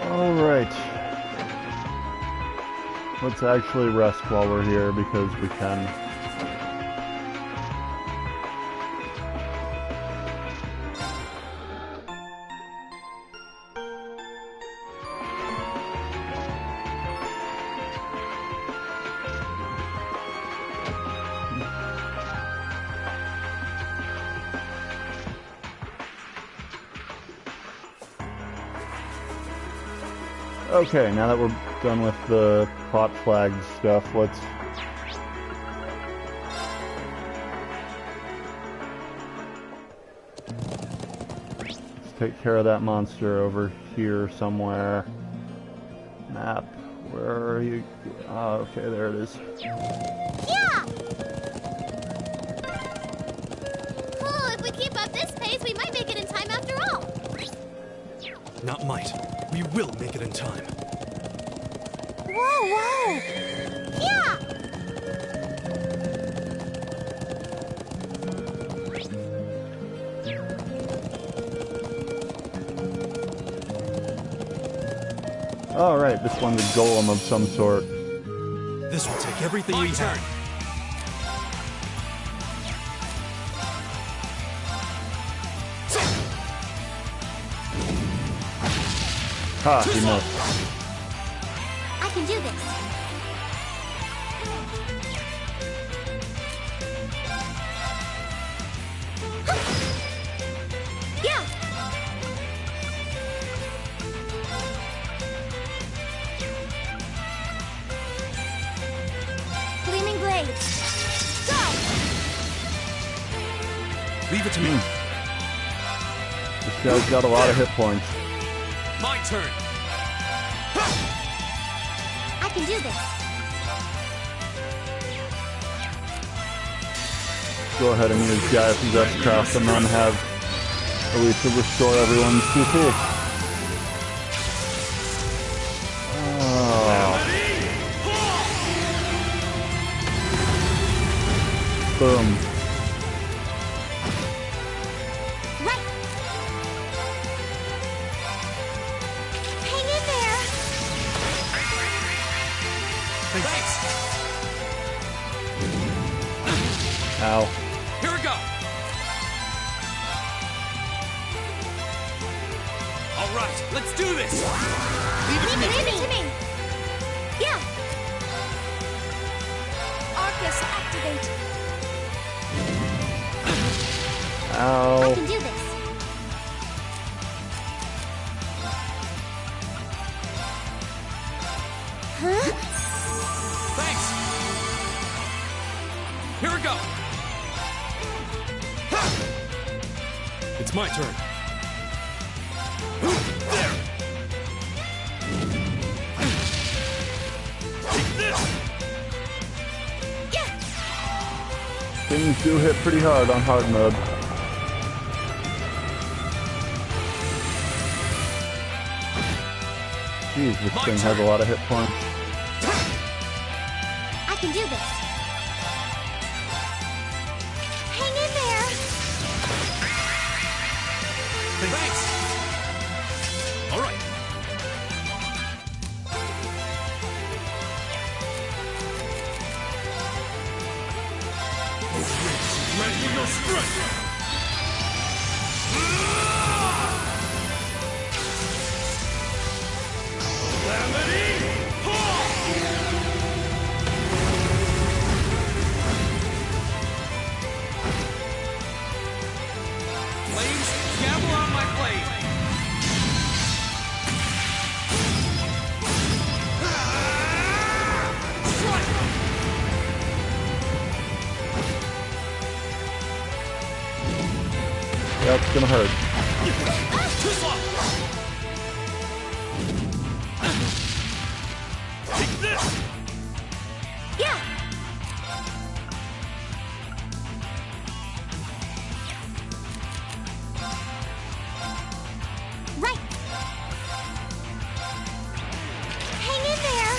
Alright. Let's actually rest while we're here because we can. Okay, now that we're done with the plot flag stuff, let's take care of that monster over here somewhere. Map, where are you? Oh, okay, there it is. Yeah! Oh, if we keep up this pace, we might make it in time after all. Not might. We will make it in time. Whoa, whoa! Yeah! Alright, this one's a golem of some sort. This will take everything we have. Ha, he missed. I can do this. Yeah! Gleaming blade. Go! Leave it to me. This guy's got a lot of hit points. My turn. I can do this. Go ahead and use Gaia Possessed Craft and then have Elisa restore everyone's CP. Oh. Boom. Right. Hang in there. Thanks. Ow. Here we go. All right, let's do this. Leave it to me. Leave it to me. Yeah. Arcus, activate. I Ow. can do this. Huh? Thanks. Here we go. It's my turn. There. Take this. Yeah. Things do hit pretty hard on hard mode. Jeez, this thing has a lot of hit points. I can do this. Hang in there. Thanks. All right. Grant me your strength. Calamity! Flames, gamble on my blade. it's gonna hurt. Too slow. Take this. Yeah. Right. Hang in there.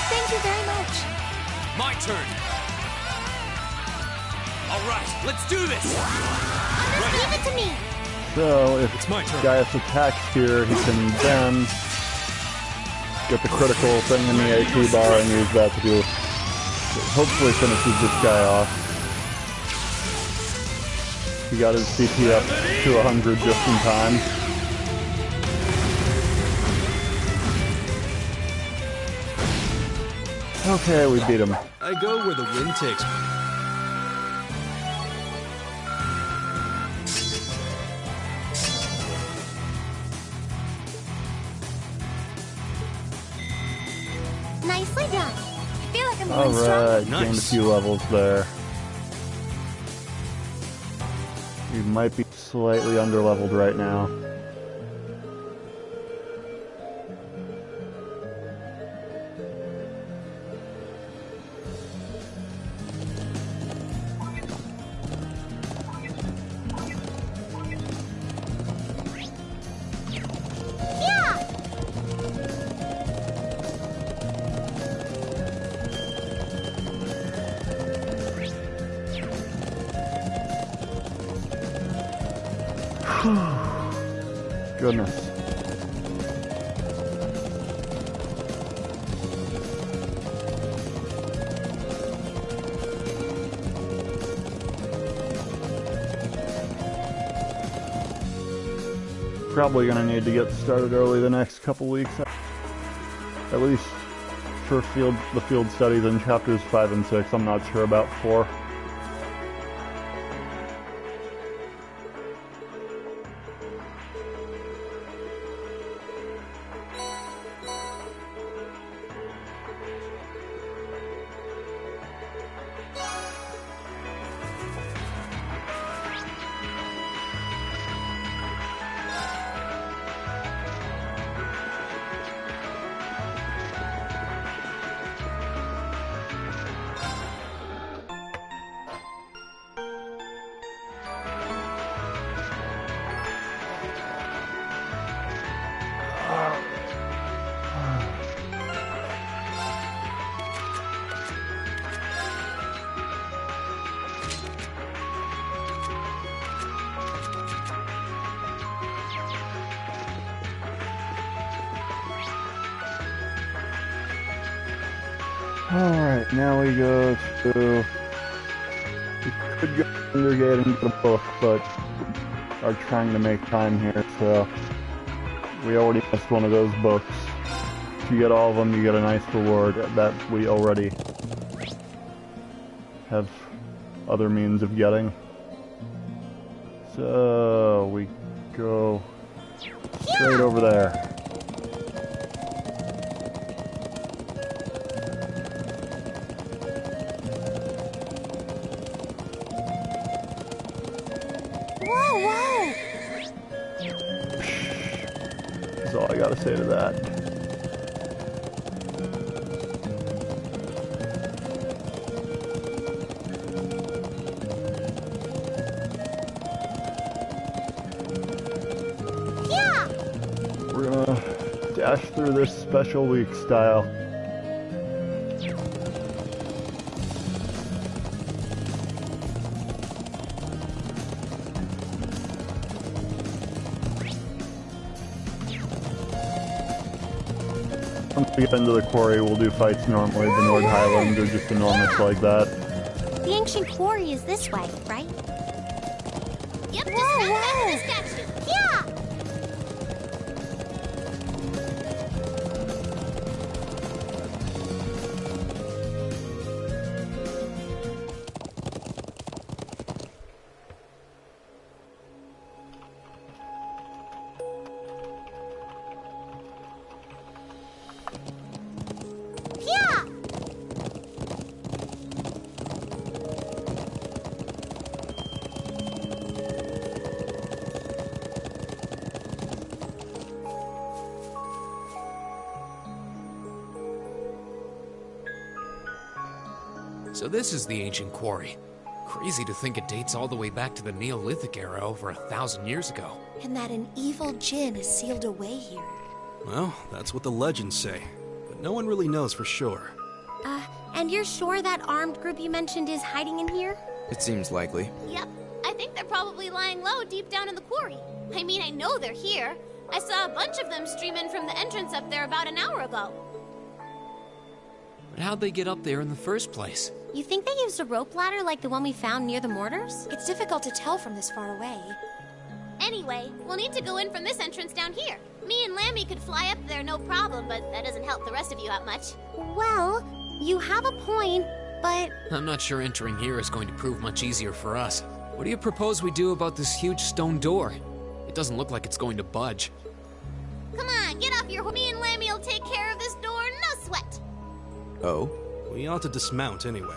Thank you very much. My turn. All right, let's do this. Leave it to me. So if It's my turn. Gaius attacks here, he can then get the critical thing in the AP bar and use that to do. Hopefully finishes this guy off. He got his CP up to 100 just in time. Okay, we beat him. I go where the wind takes me. Nicely done. I feel like I'm going Alright, strong. gained a Nice. few levels there. You might be slightly underleveled right now. Goodness. Probably gonna need to get started early the next couple weeks. At least for the field studies in chapters 5 and 6. I'm not sure about 4. Alright, now we go to... We could go to Undergate and get a book, but are trying to make time here, so... We already missed one of those books. If you get all of them, you get a nice reward that we already have other means of getting. So, we go straight over there. That's all I gotta say to that. We're gonna dash through this special week style. Once we get into the quarry, we'll do fights normally. The Nord Highlands are just enormous like that. The ancient quarry is this way, right? Yep, just stand back to the statue. Yeah! So this is the ancient quarry. Crazy to think it dates all the way back to the Neolithic era over 1,000 years ago. And that an evil djinn is sealed away here. Well, that's what the legends say, but no one really knows for sure. And you're sure that armed group you mentioned is hiding in here? It seems likely. Yep, I think they're probably lying low deep down in the quarry. I mean, I know they're here. I saw a bunch of them stream in from the entrance up there about an hour ago. But how'd they get up there in the first place? You think they used a rope ladder like the one we found near the mortars? It's difficult to tell from this far away. Anyway, we'll need to go in from this entrance down here. Me and Lammy could fly up there no problem, but that doesn't help the rest of you out much. Well, you have a point, but... I'm not sure entering here is going to prove much easier for us. What do you propose we do about this huge stone door? It doesn't look like it's going to budge. Come on, get off your... Me and Lammy will take care of this door, no sweat. Oh? We ought to dismount anyway.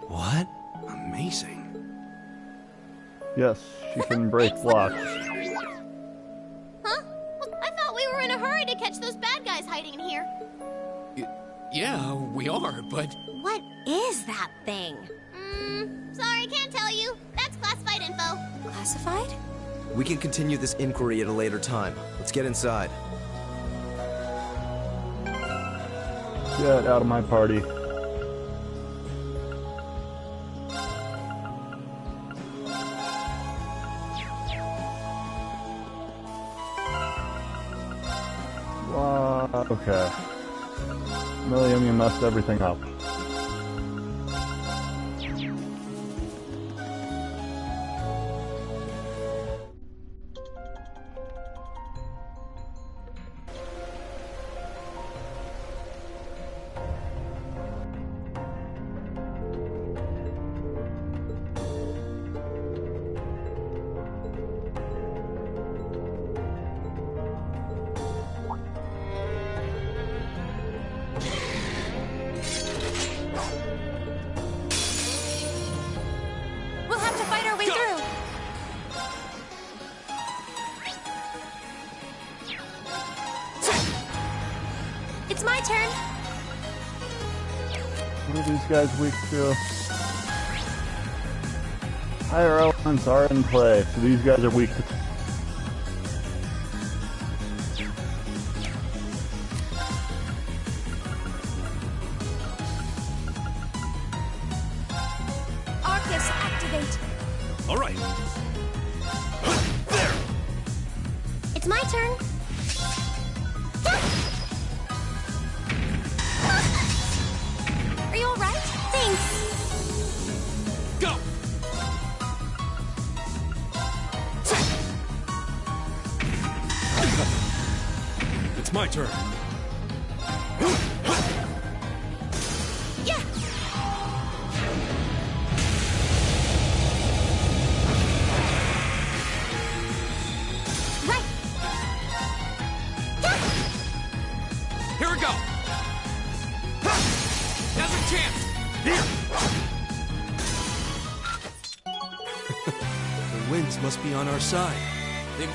What? Amazing. Yes, she can break blocks. Huh? Well, I thought we were in a hurry to catch those bad guys hiding in here. Yeah, we are, but... What is that thing? Sorry, can't tell you. That's classified info. Classified? We can continue this inquiry at a later time. Let's get inside. Get out of my party. Okay. William, you messed everything up. We'll have to fight our way through. It's my turn. What are these guys weak to? Higher elements are in play, so these guys are weak to... Arcus, activate. All right. There! It's my turn. Are you all right? Thanks. Go! It's my turn. Yeah. Right. Here we go! Now's our chance! Here! The winds must be on our side. They...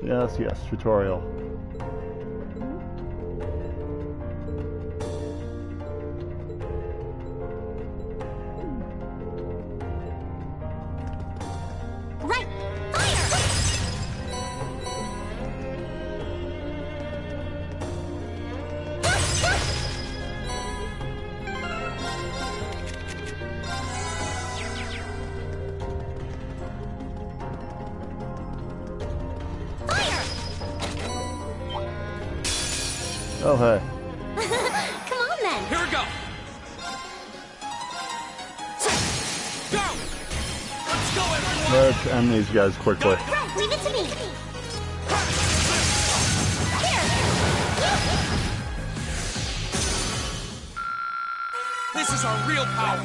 Yes, yes, tutorial. Right. Fire. Oh, hey. Come on then. Here we go! Go! Let's end these guys quickly. Right, leave it to me. Here. This is our real power.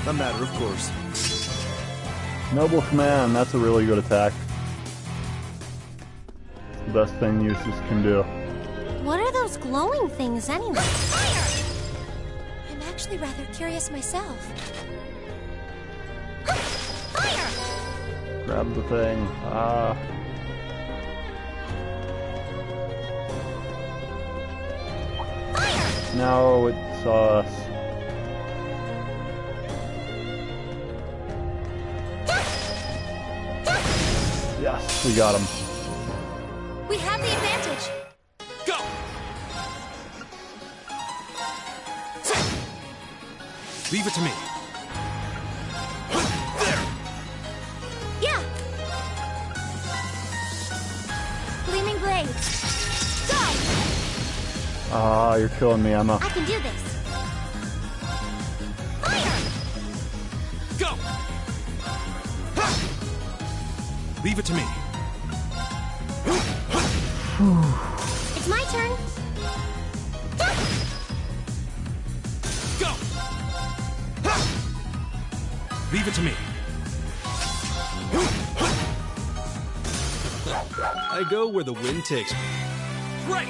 A matter of course. Noble command, that's a really good attack. The best thing Eustace can do. What are those glowing things anyway? Fire! I'm actually rather curious myself. Fire! Grab the thing. No, it saw us. Yes, we got him. We have the advantage. Go! Leave it to me. There! Yeah. Gleaming blades. Go! Ah, you're killing me, Emma. I can do this. Fire! Go! Leave it to me. It's my turn. Go! Leave it to me. I go where the wind takes me. Great!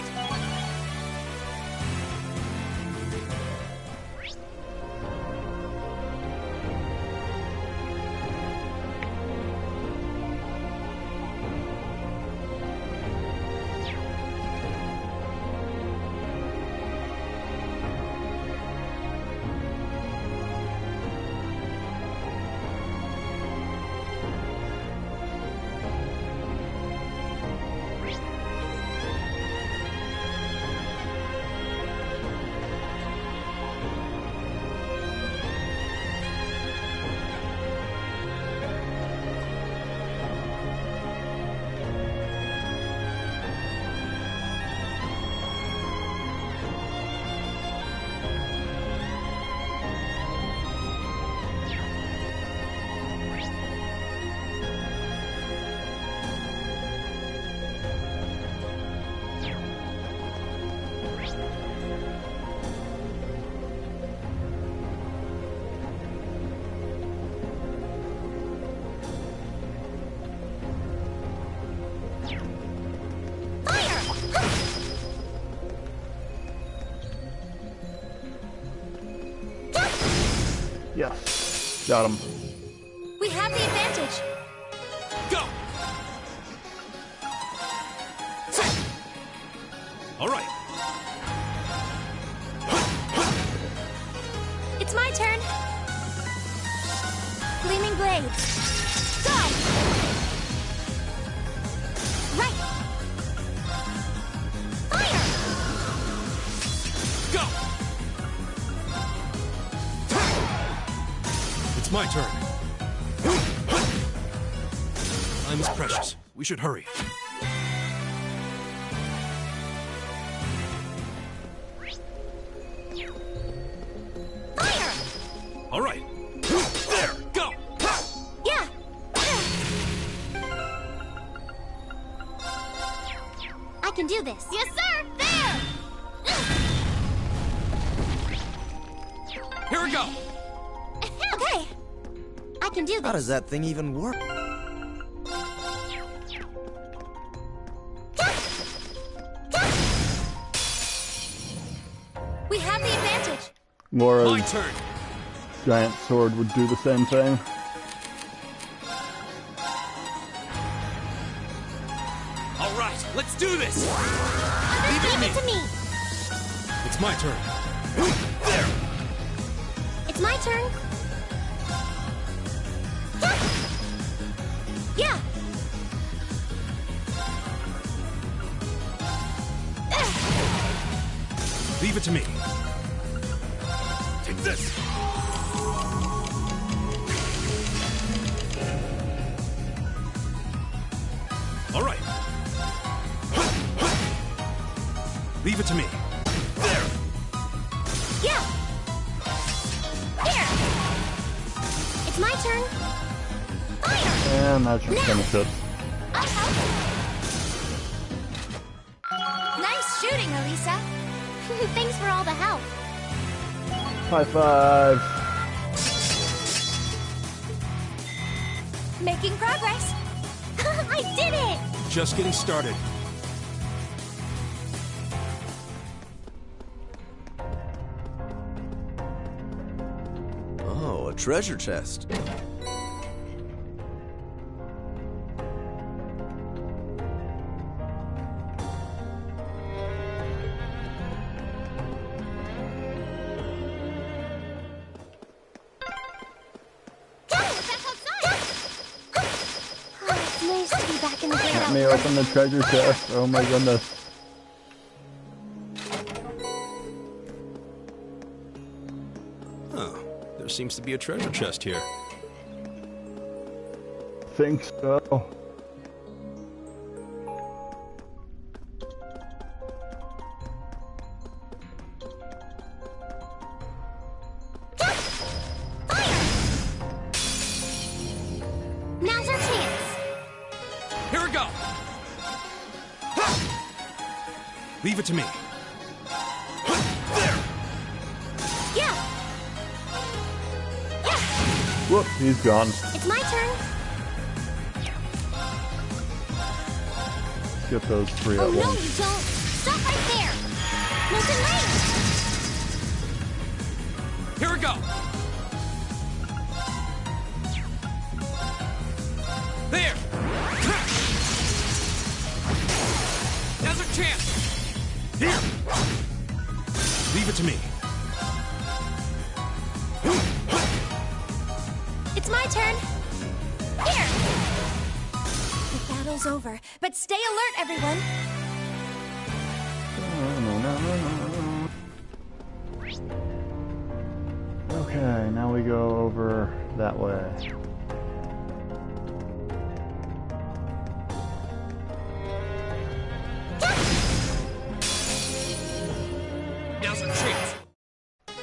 Yes, got him. We have the advantage. Go! All right. It's my turn. Gleaming blades. Go! Right. Fire! Go! It's my turn. Time is precious. We should hurry. Fire! All right. There, go! Yeah. I can do this. Yes, sir. There. Here we go! Okay. I can do this. How does that thing even work? We have the advantage. My Laura's turn. giant sword would do the same thing. All right, let's do this. Leave it to me. It's my turn. There. It's my turn. Yeah. Leave it to me. Take this. All right. Leave it to me. There. Yeah. Here. It's my turn. Fire! And that should finish it. I'll help. Nice shooting, Elisa. Thanks for all the help. High five. Making progress. I did it! Just getting started. Oh, a treasure chest. Nice to be back in the game. Let me open the treasure chest. Oh my goodness. Oh, there seems to be a treasure chest here. Think so. Now's our chance. Here we go! Leave it to me. Yeah. Whoop, he's gone. It's my turn. Get those three Oh at no, you once. don't. Stop right there. Milton, wait. Here we go! There! Now's our chance! Here! Leave it to me. It's my turn. Here. The battle's over, but stay alert, everyone. Okay, now we go over that way. Now's our chance!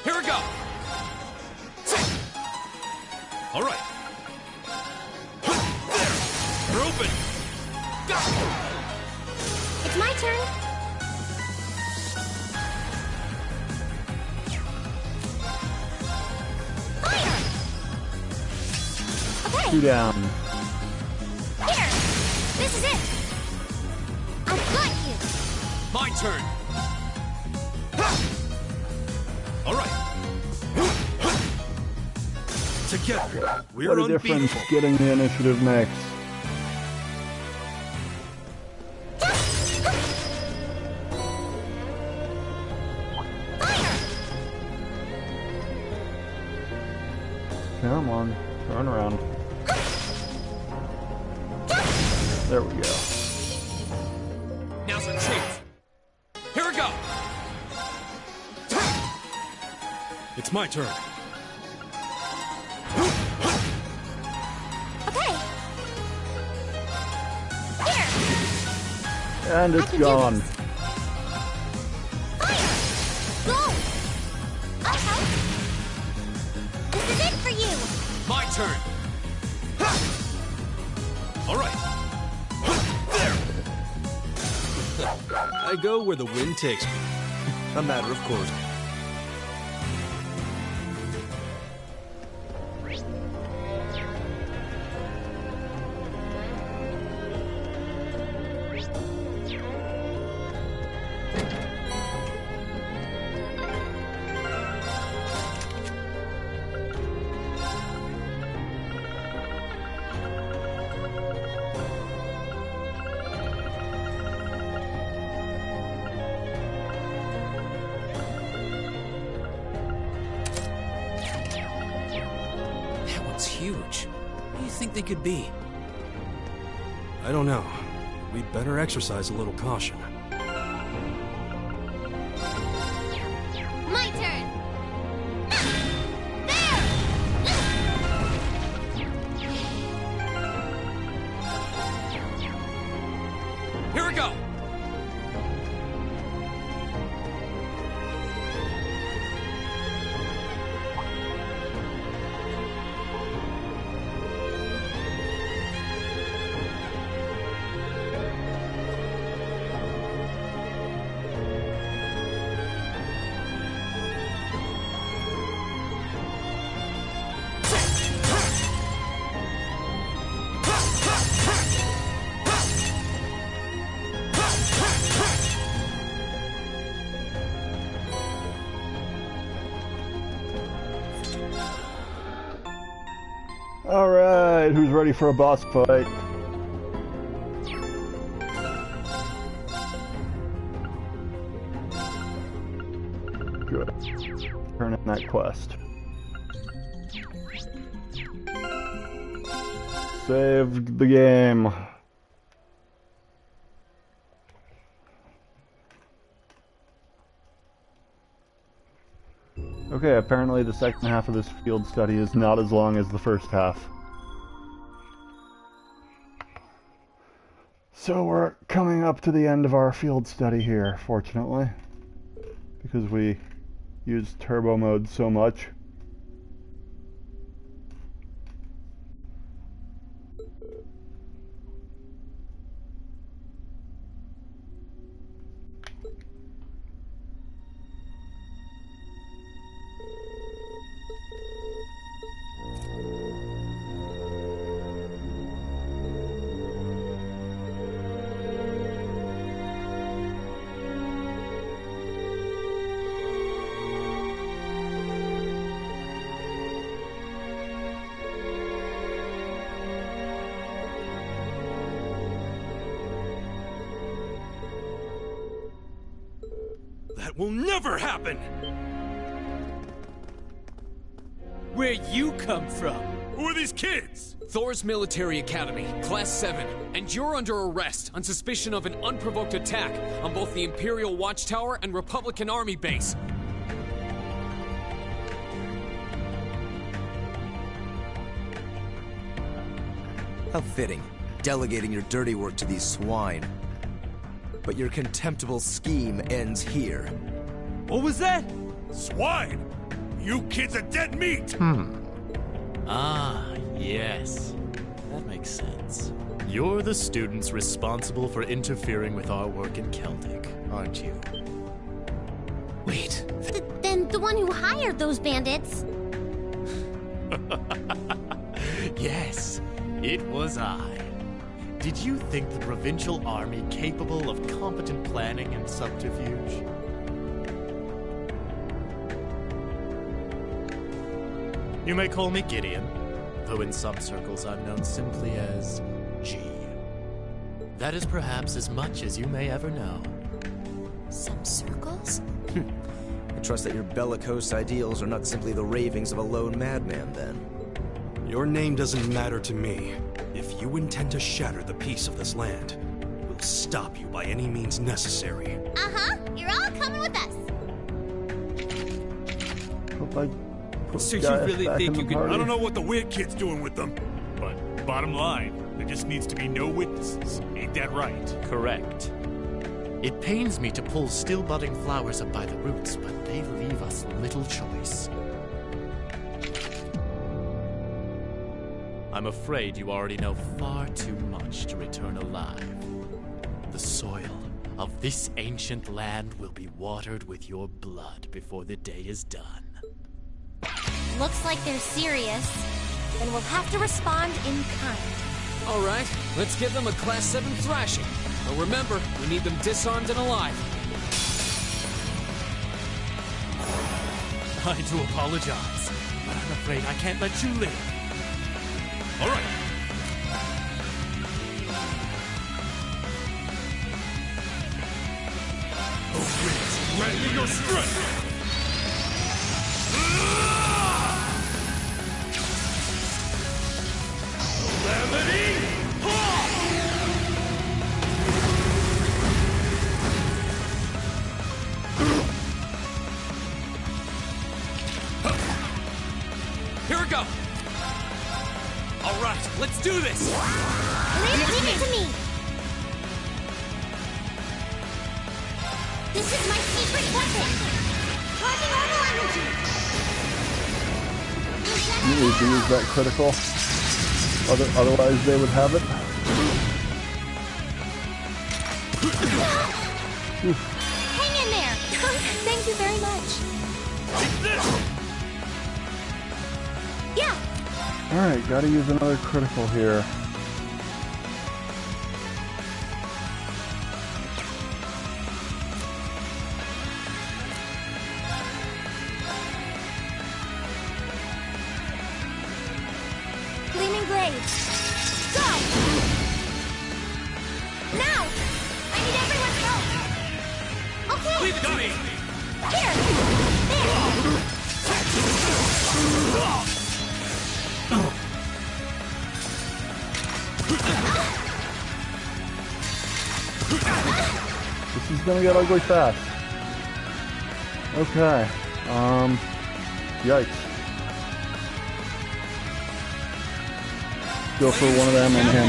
Here we go! All right. There! We're open! Go! It's my turn. Fire! Okay. Two down. Here! This is it! I've got you! My turn! All right. Together, we're What a difference unbeatable. getting the initiative makes. Come on, turn around. There we go. Now's our chance! Here we go! It's my turn. Okay. Here! And I it's can do gone. this. Fire! Go! I'll help. This is it for you! My turn! All right. I go where the wind takes me. A matter of course. That one's huge. What do you think they could be? I don't know. We'd better exercise a little caution. My turn! There! Here we go! Alright, who's ready for a boss fight? Good. Turn in that quest. Save the game. Okay, apparently the second half of this field study is not as long as the first half. So we're coming up to the end of our field study here, fortunately, because we used turbo mode so much. That will never happen! Where you come from? Who are these kids? Thor's Military Academy, Class 7, and you're under arrest on suspicion of an unprovoked attack on both the Imperial Watchtower and Republican Army base. How fitting, delegating your dirty work to these swine. But your contemptible scheme ends here. What was that? Swine! You kids are dead meat! Ah, yes. That makes sense. You're the students responsible for interfering with our work in Celtic, aren't you? Wait. Then the one who hired those bandits. Yes, it was I. Did you think the provincial army capable of competent planning and subterfuge? You may call me Gideon, though in some circles I'm known simply as G. That is perhaps as much as you may ever know. Some circles? I trust that your bellicose ideals are not simply the ravings of a lone madman, then. Your name doesn't matter to me. If you intend to shatter the peace of this land, we'll stop you by any means necessary. Uh-huh. You're all coming with us. Hope I put So you Gaius really back think in you the can- party. I don't know what the weird kid's doing with them, but bottom line, there just needs to be no witnesses. Ain't that right? Correct. It pains me to pull still budding flowers up by the roots, but they leave us little choice. I'm afraid you already know far too much to return alive. The soil of this ancient land will be watered with your blood before the day is done. Looks like they're serious. Then we'll have to respond in kind. All right, let's give them a Class 7 thrashing. But remember, we need them disarmed and alive. I do apologize, but I'm afraid I can't let you live. All right. Oh, Ridge, grant me your strength! Calamity! Here we go. All right, let's do this. Leave it to me. This is my secret weapon. Charging orbital energy. You need to use that critical. Otherwise they would have it. Hang in there. Thank you very much. Yeah. Alright, gotta use another critical here. blades! Go! Now! I need everyone's help! Okay! Leave it to me! Here! There! This is gonna get ugly fast. Okay. Yikes. Go for one of them and him.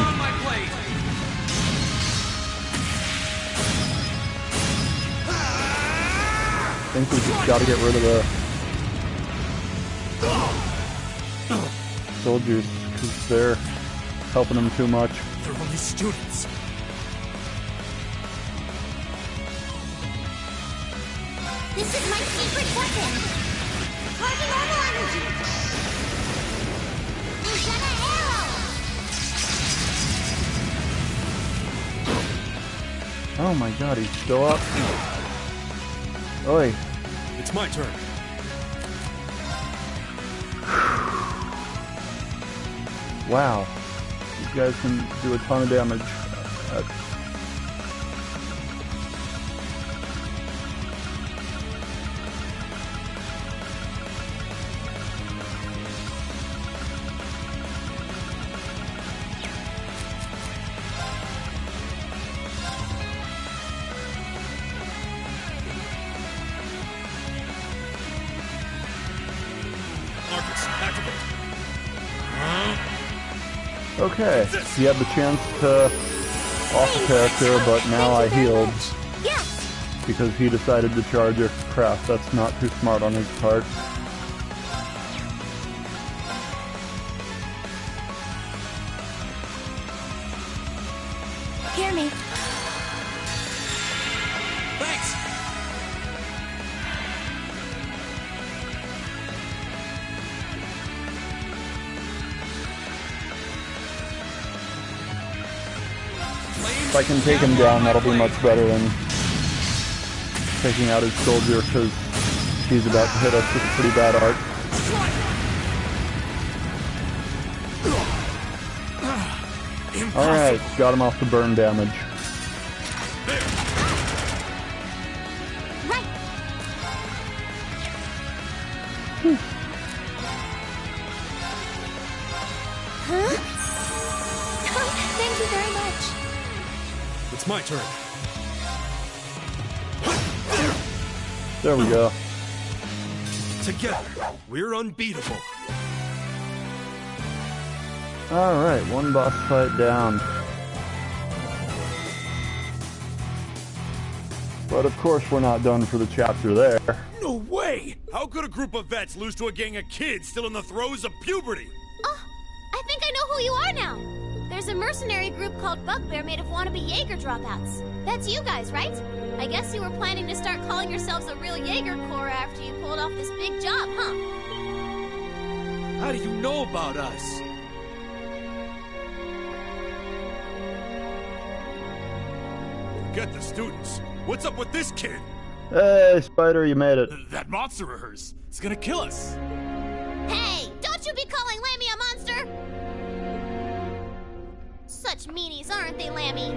I think we just gotta get rid of the soldiers, because they're helping them too much. They're only students. This is my secret weapon! Charging normal energy! Antenna arrow! Oh my god, he's still up. Oi. It's my turn. Wow. These guys can do a ton of damage. Okay, he had the chance to off a character, but now I healed because he decided to charge a craft. That's not too smart on his part. Hear me. Thanks! If I can take him down, that'll be much better than taking out his soldier, because he's about to hit us with a pretty bad arc. Alright, got him off the burn damage. Huh? Thank you very much. It's my turn. There we go. Together, we're unbeatable. Alright, one boss fight down. But of course we're not done for the chapter there. No way! How could a group of vets lose to a gang of kids still in the throes of puberty? Oh, I think I know who you are now. There's a mercenary group called Bugbear made of wannabe Jaeger dropouts. That's you guys, right? I guess you were planning to start calling yourselves a real Jaeger Corps after you pulled off this big job, huh? How do you know about us? Forget the students. What's up with this kid? Hey, Spider, you made it. That monster of hers. It's gonna kill us. Hey, don't you be calling Lammy a monster! Such meanies, aren't they, Lammy?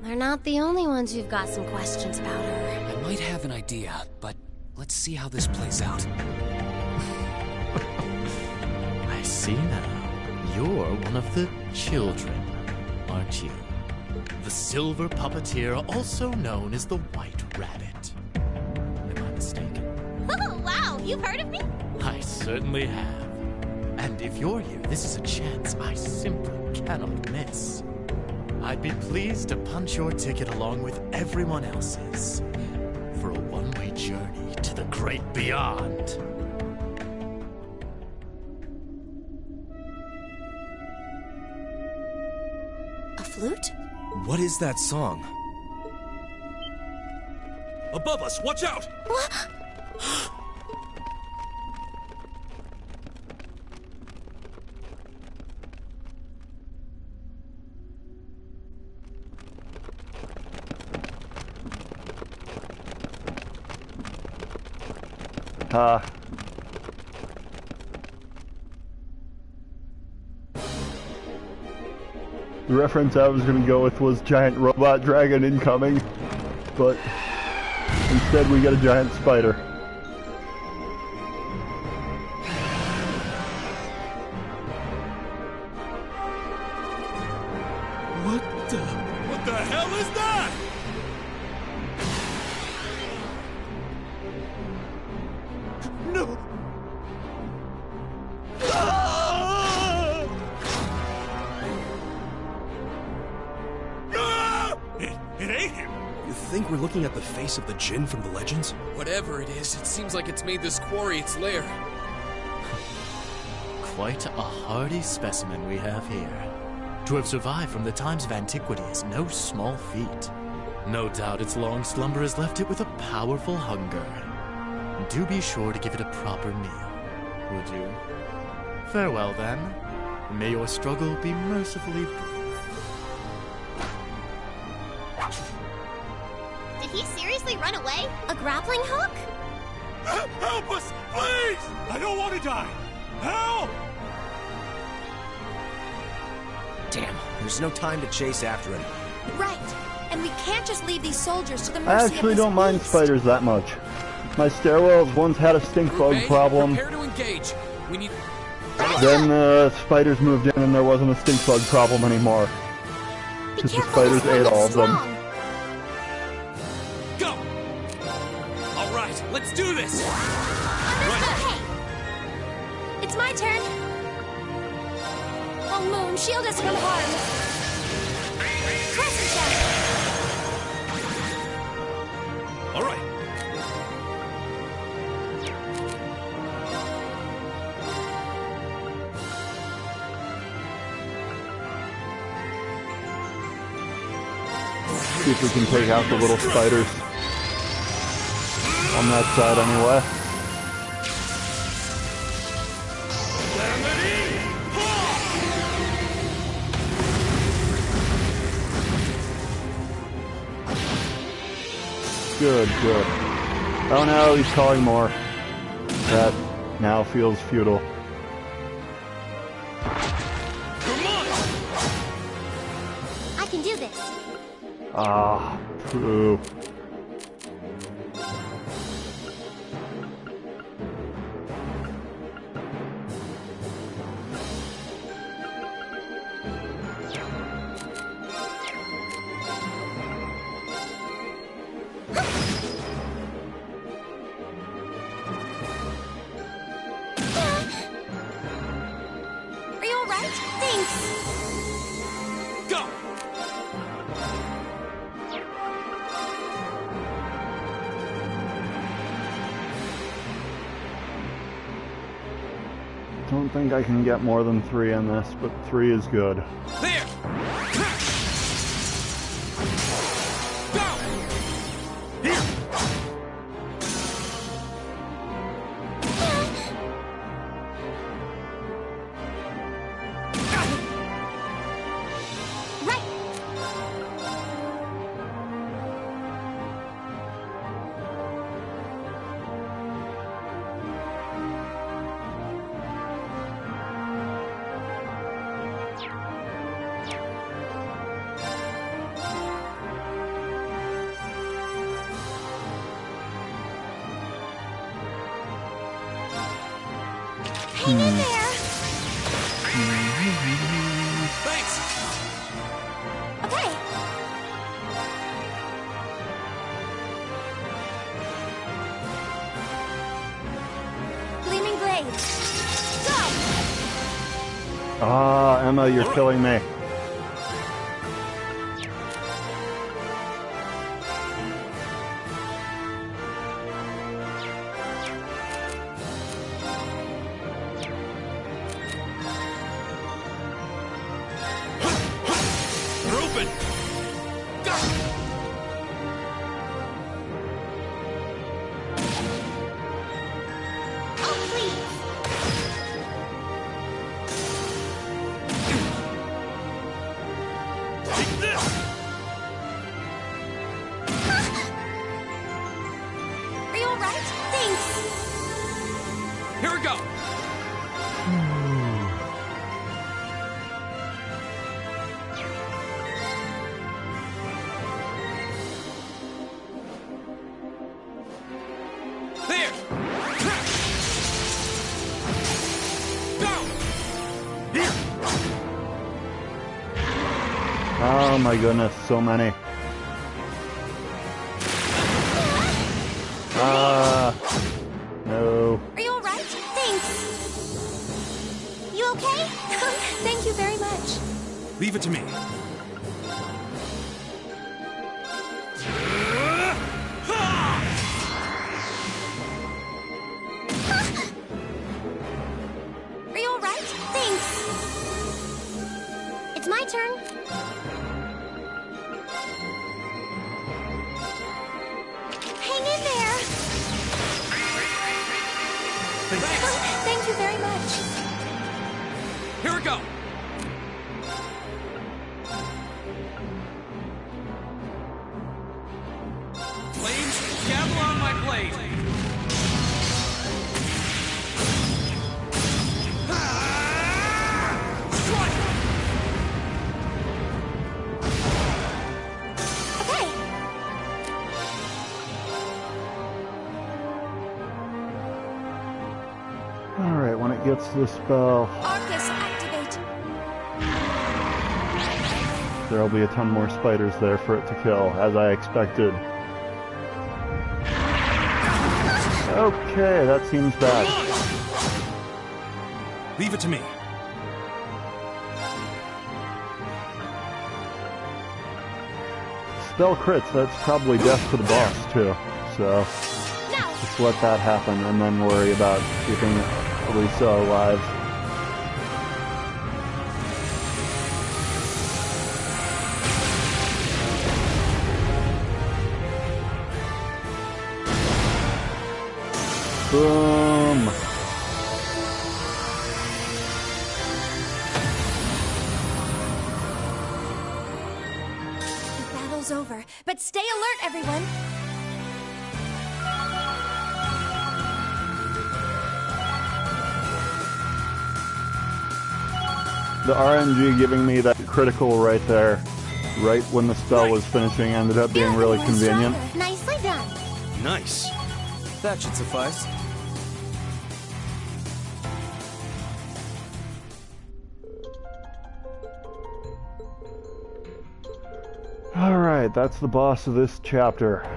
They're not the only ones who've got some questions about her. I might have an idea, but let's see how this plays out. I see now. You're one of the children, aren't you? The Silver Puppeteer, also known as the White Rabbit. Am I mistaken? Oh, wow, you've heard of me? I certainly have. And if you're here, this is a chance I simply cannot miss. I'd be pleased to punch your ticket along with everyone else's for a one-way journey to the great beyond. A flute? What is that song? Above us, watch out! What? The reference I was going to go with was giant robot dragon incoming, but instead we get a giant spider. What the hell is that? No! It ain't him! You think we're looking at the face of the Djinn from the legends? Whatever it is, it seems like it's made this quarry its lair. Quite a hardy specimen we have here. To have survived from the times of antiquity is no small feat. No doubt its long slumber has left it with a powerful hunger. Do be sure to give it a proper meal, would you? Farewell, then. May your struggle be mercifully brief. Did he seriously run away? A grappling hook? Help us, please! I don't want to die! Help! Damn, there's no time to chase after him. Right. And we can't just leave these soldiers to the mercy I of actually this don't mind beast. spiders that much. My stairwells once had a stink Group bug A, problem. prepare to engage. We need... Then spiders moved in and there wasn't a stink bug problem anymore. Because the spiders ate all of them. Go! Alright, let's do this! Hey! It's my turn. Oh, Moon, shield us from harm. Crescent shell. Alright. See if we can take out the little spiders. On that side anyway. Good, good. Oh no, he's calling more. That now feels futile. I can do this. Ah, poo. Are you alright? Thanks. Go! Don't think I can get more than 3 in this, but 3 is good. There! Go! Here! Right. Hang in there. Thanks! Okay. Gleaming blade. Go. Ah, Emma, you're killing me. We're open! Go! Oh, please. Take this! Are you alright? Thanks. Here we go! Oh my goodness, so many. No. Are you alright? Thanks. You okay? Thank you very much. Leave it to me. Are you alright? Thanks. It's my turn. Hang in there. Thank you very much. Here we go. Flames, gavel on my blade. Okay. Alright, when it gets to the spell, Arcus, activate. there'll be a ton more spiders there for it to kill, as I expected. Okay, that seems bad. Leave it to me. Spell crits, that's probably death to the boss, too. So, just let that happen, and then worry about keeping Lisa alive. Boom! The battle's over, but stay alert, everyone. The RNG giving me that critical right there, right when the spell was finishing, ended up being really convenient. Nicely done. Nice. That should suffice. Alright, that's the boss of this chapter.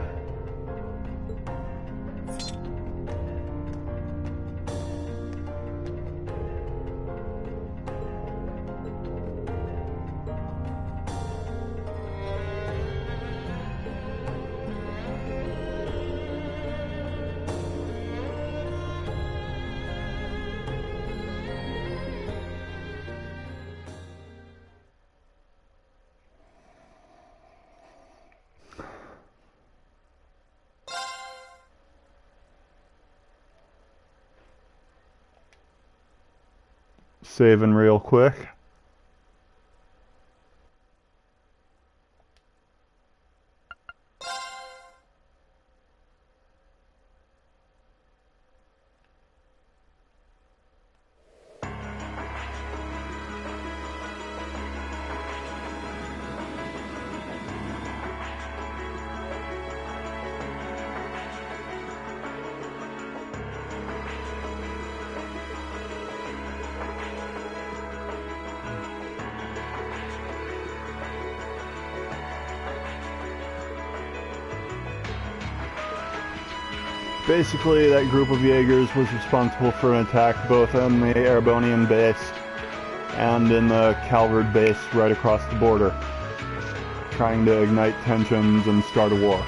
Saving real quick. Basically, that group of Jaegers was responsible for an attack both on the Erebonian base and in the Calvard base right across the border, trying to ignite tensions and start a war.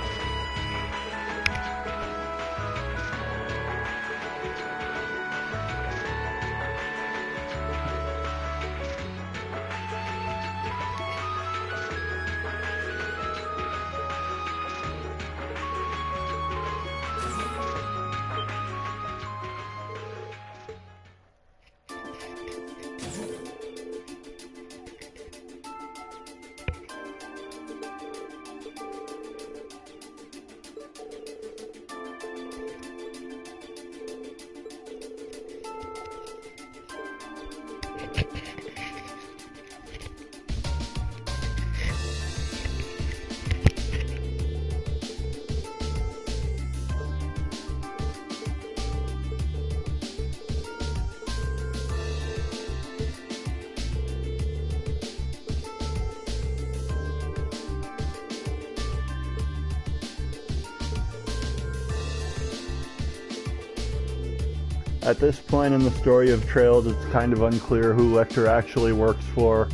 At this point in the story of Trails, it's kind of unclear who Lecter actually works for,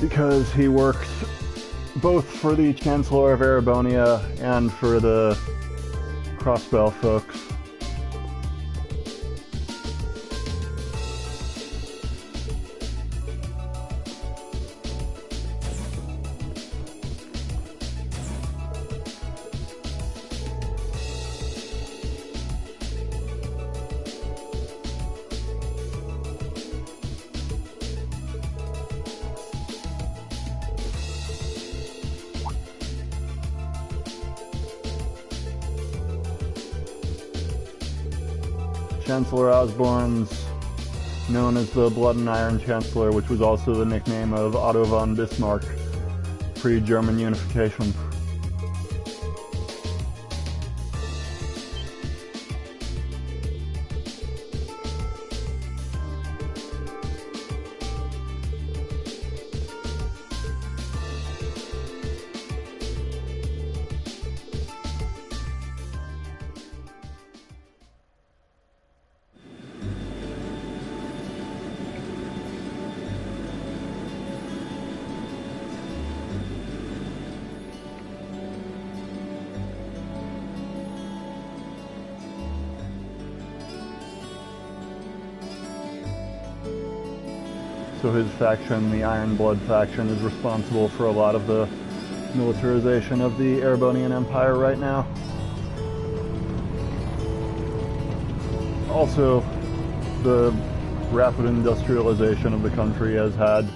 because he works both for the Chancellor of Erebonia and for the Crossbell folks. Chancellor Osborne's known as the Blood and Iron Chancellor, which was also the nickname of Otto von Bismarck, pre-German unification. So his faction, the Iron Blood faction, is responsible for a lot of the militarization of the Erebonian Empire right now. Also, the rapid industrialization of the country has had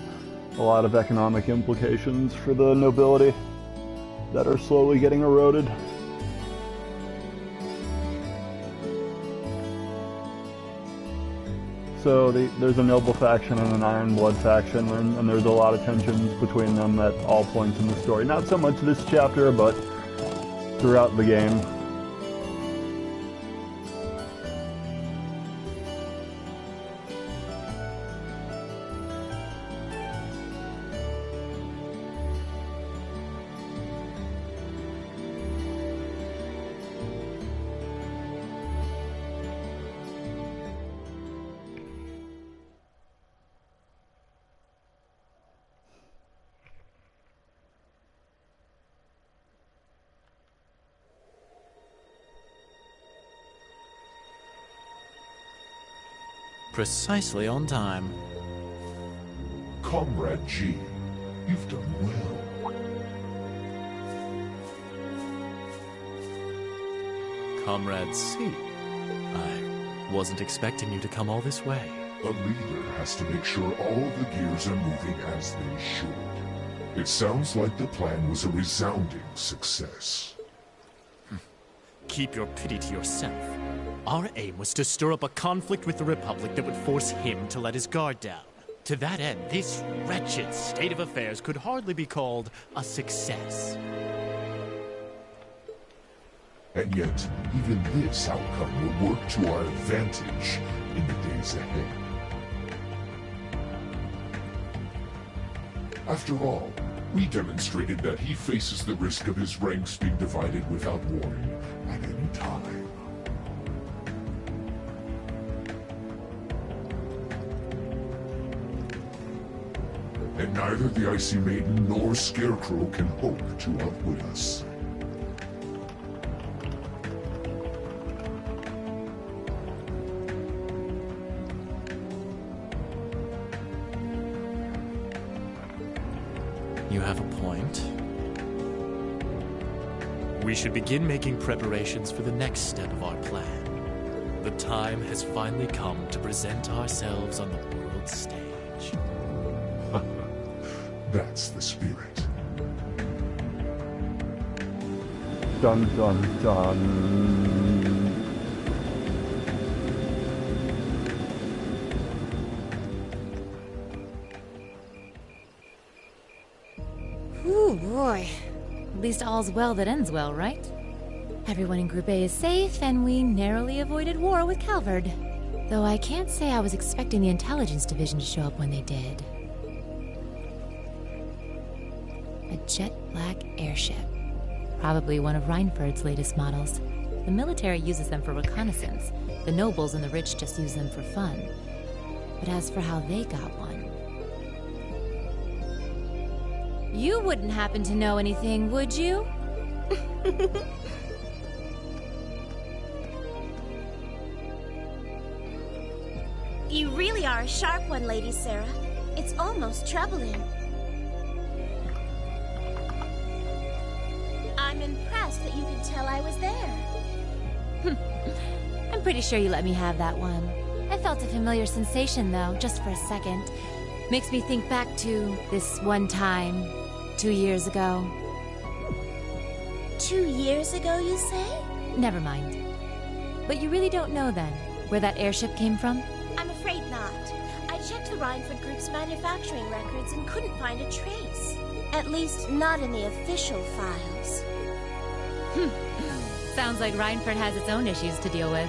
a lot of economic implications for the nobility that are slowly getting eroded. So there's a noble faction and an Iron Blood faction, and there's a lot of tensions between them at all points in the story. Not so much this chapter, but throughout the game. Precisely on time. Comrade G, you've done well. Comrade C, I wasn't expecting you to come all this way. A leader has to make sure all the gears are moving as they should. It sounds like the plan was a resounding success. Keep your pity to yourself. Our aim was to stir up a conflict with the Republic that would force him to let his guard down. To that end, this wretched state of affairs could hardly be called a success. And yet, even this outcome will work to our advantage in the days ahead. After all, we demonstrated that he faces the risk of his ranks being divided without warning at any time. And neither the Icy Maiden nor Scarecrow can hope to outwit us. You have a point. We should begin making preparations for the next step of our plan. The time has finally come to present ourselves on the world stage. That's the spirit. Dun dun dun. Ooh, boy. At least all's well that ends well, right? Everyone in Group A is safe, and we narrowly avoided war with Calvard. Though I can't say I was expecting the Intelligence Division to show up when they did. A jet black airship. Probably one of Reinford's latest models. The military uses them for reconnaissance. The nobles and the rich just use them for fun. But as for how they got one... You wouldn't happen to know anything, would you? You really are a sharp one, Lady Sarah. It's almost troubling. I'm impressed that you could tell I was there. I'm pretty sure you let me have that one. I felt a familiar sensation, though, just for a second. Makes me think back to this one time, 2 years ago. 2 years ago, you say? Never mind. But you really don't know, then, where that airship came from? I'm afraid not. I checked the Rhineford Group's manufacturing records and couldn't find a trace. At least, not in the official files. Sounds like Rhineford has its own issues to deal with.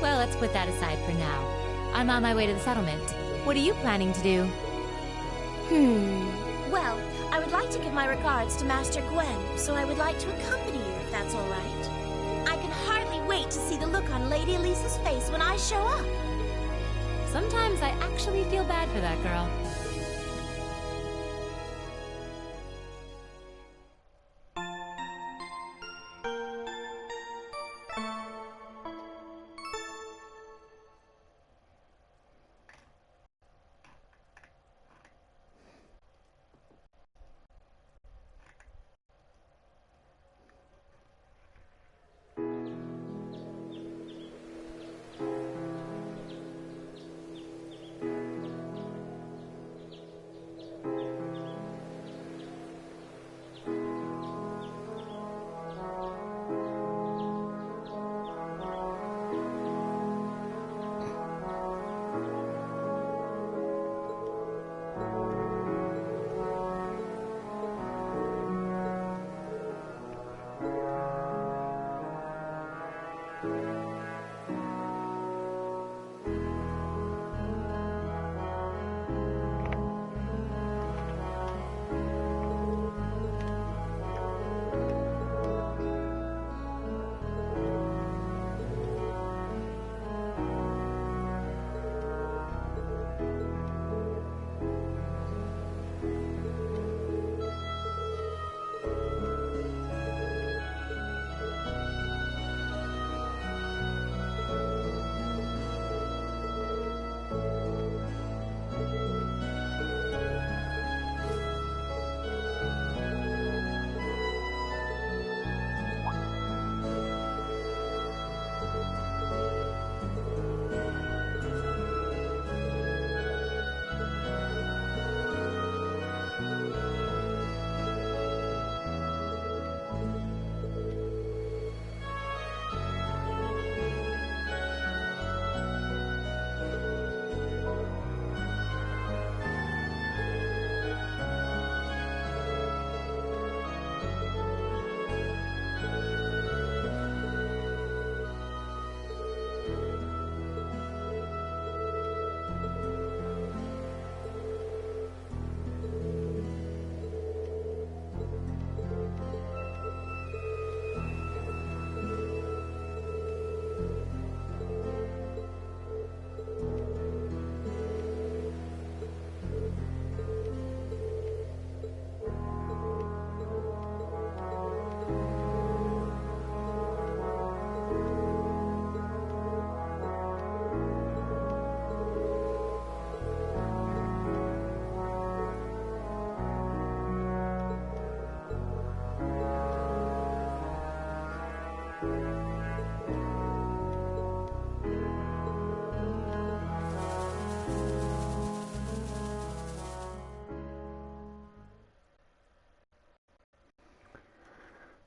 Well, let's put that aside for now. I'm on my way to the settlement. What are you planning to do? Well, I would like to give my regards to Master Gwen, so I would like to accompany you if that's all right. I can hardly wait to see the look on Lady Elisa's face when I show up. Sometimes I actually feel bad for that girl.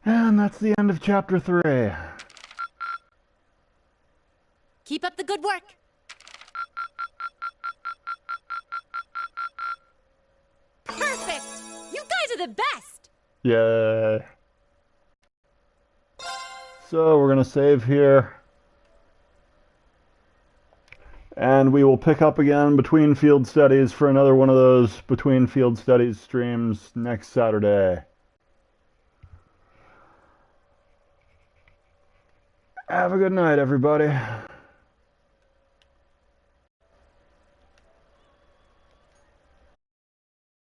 And that's the end of Chapter 3. Keep up the good work. Perfect! You guys are the best! Yay. So we're going to save here. And we will pick up again between field studies for another one of those between field studies streams next Saturday. Have a good night, everybody.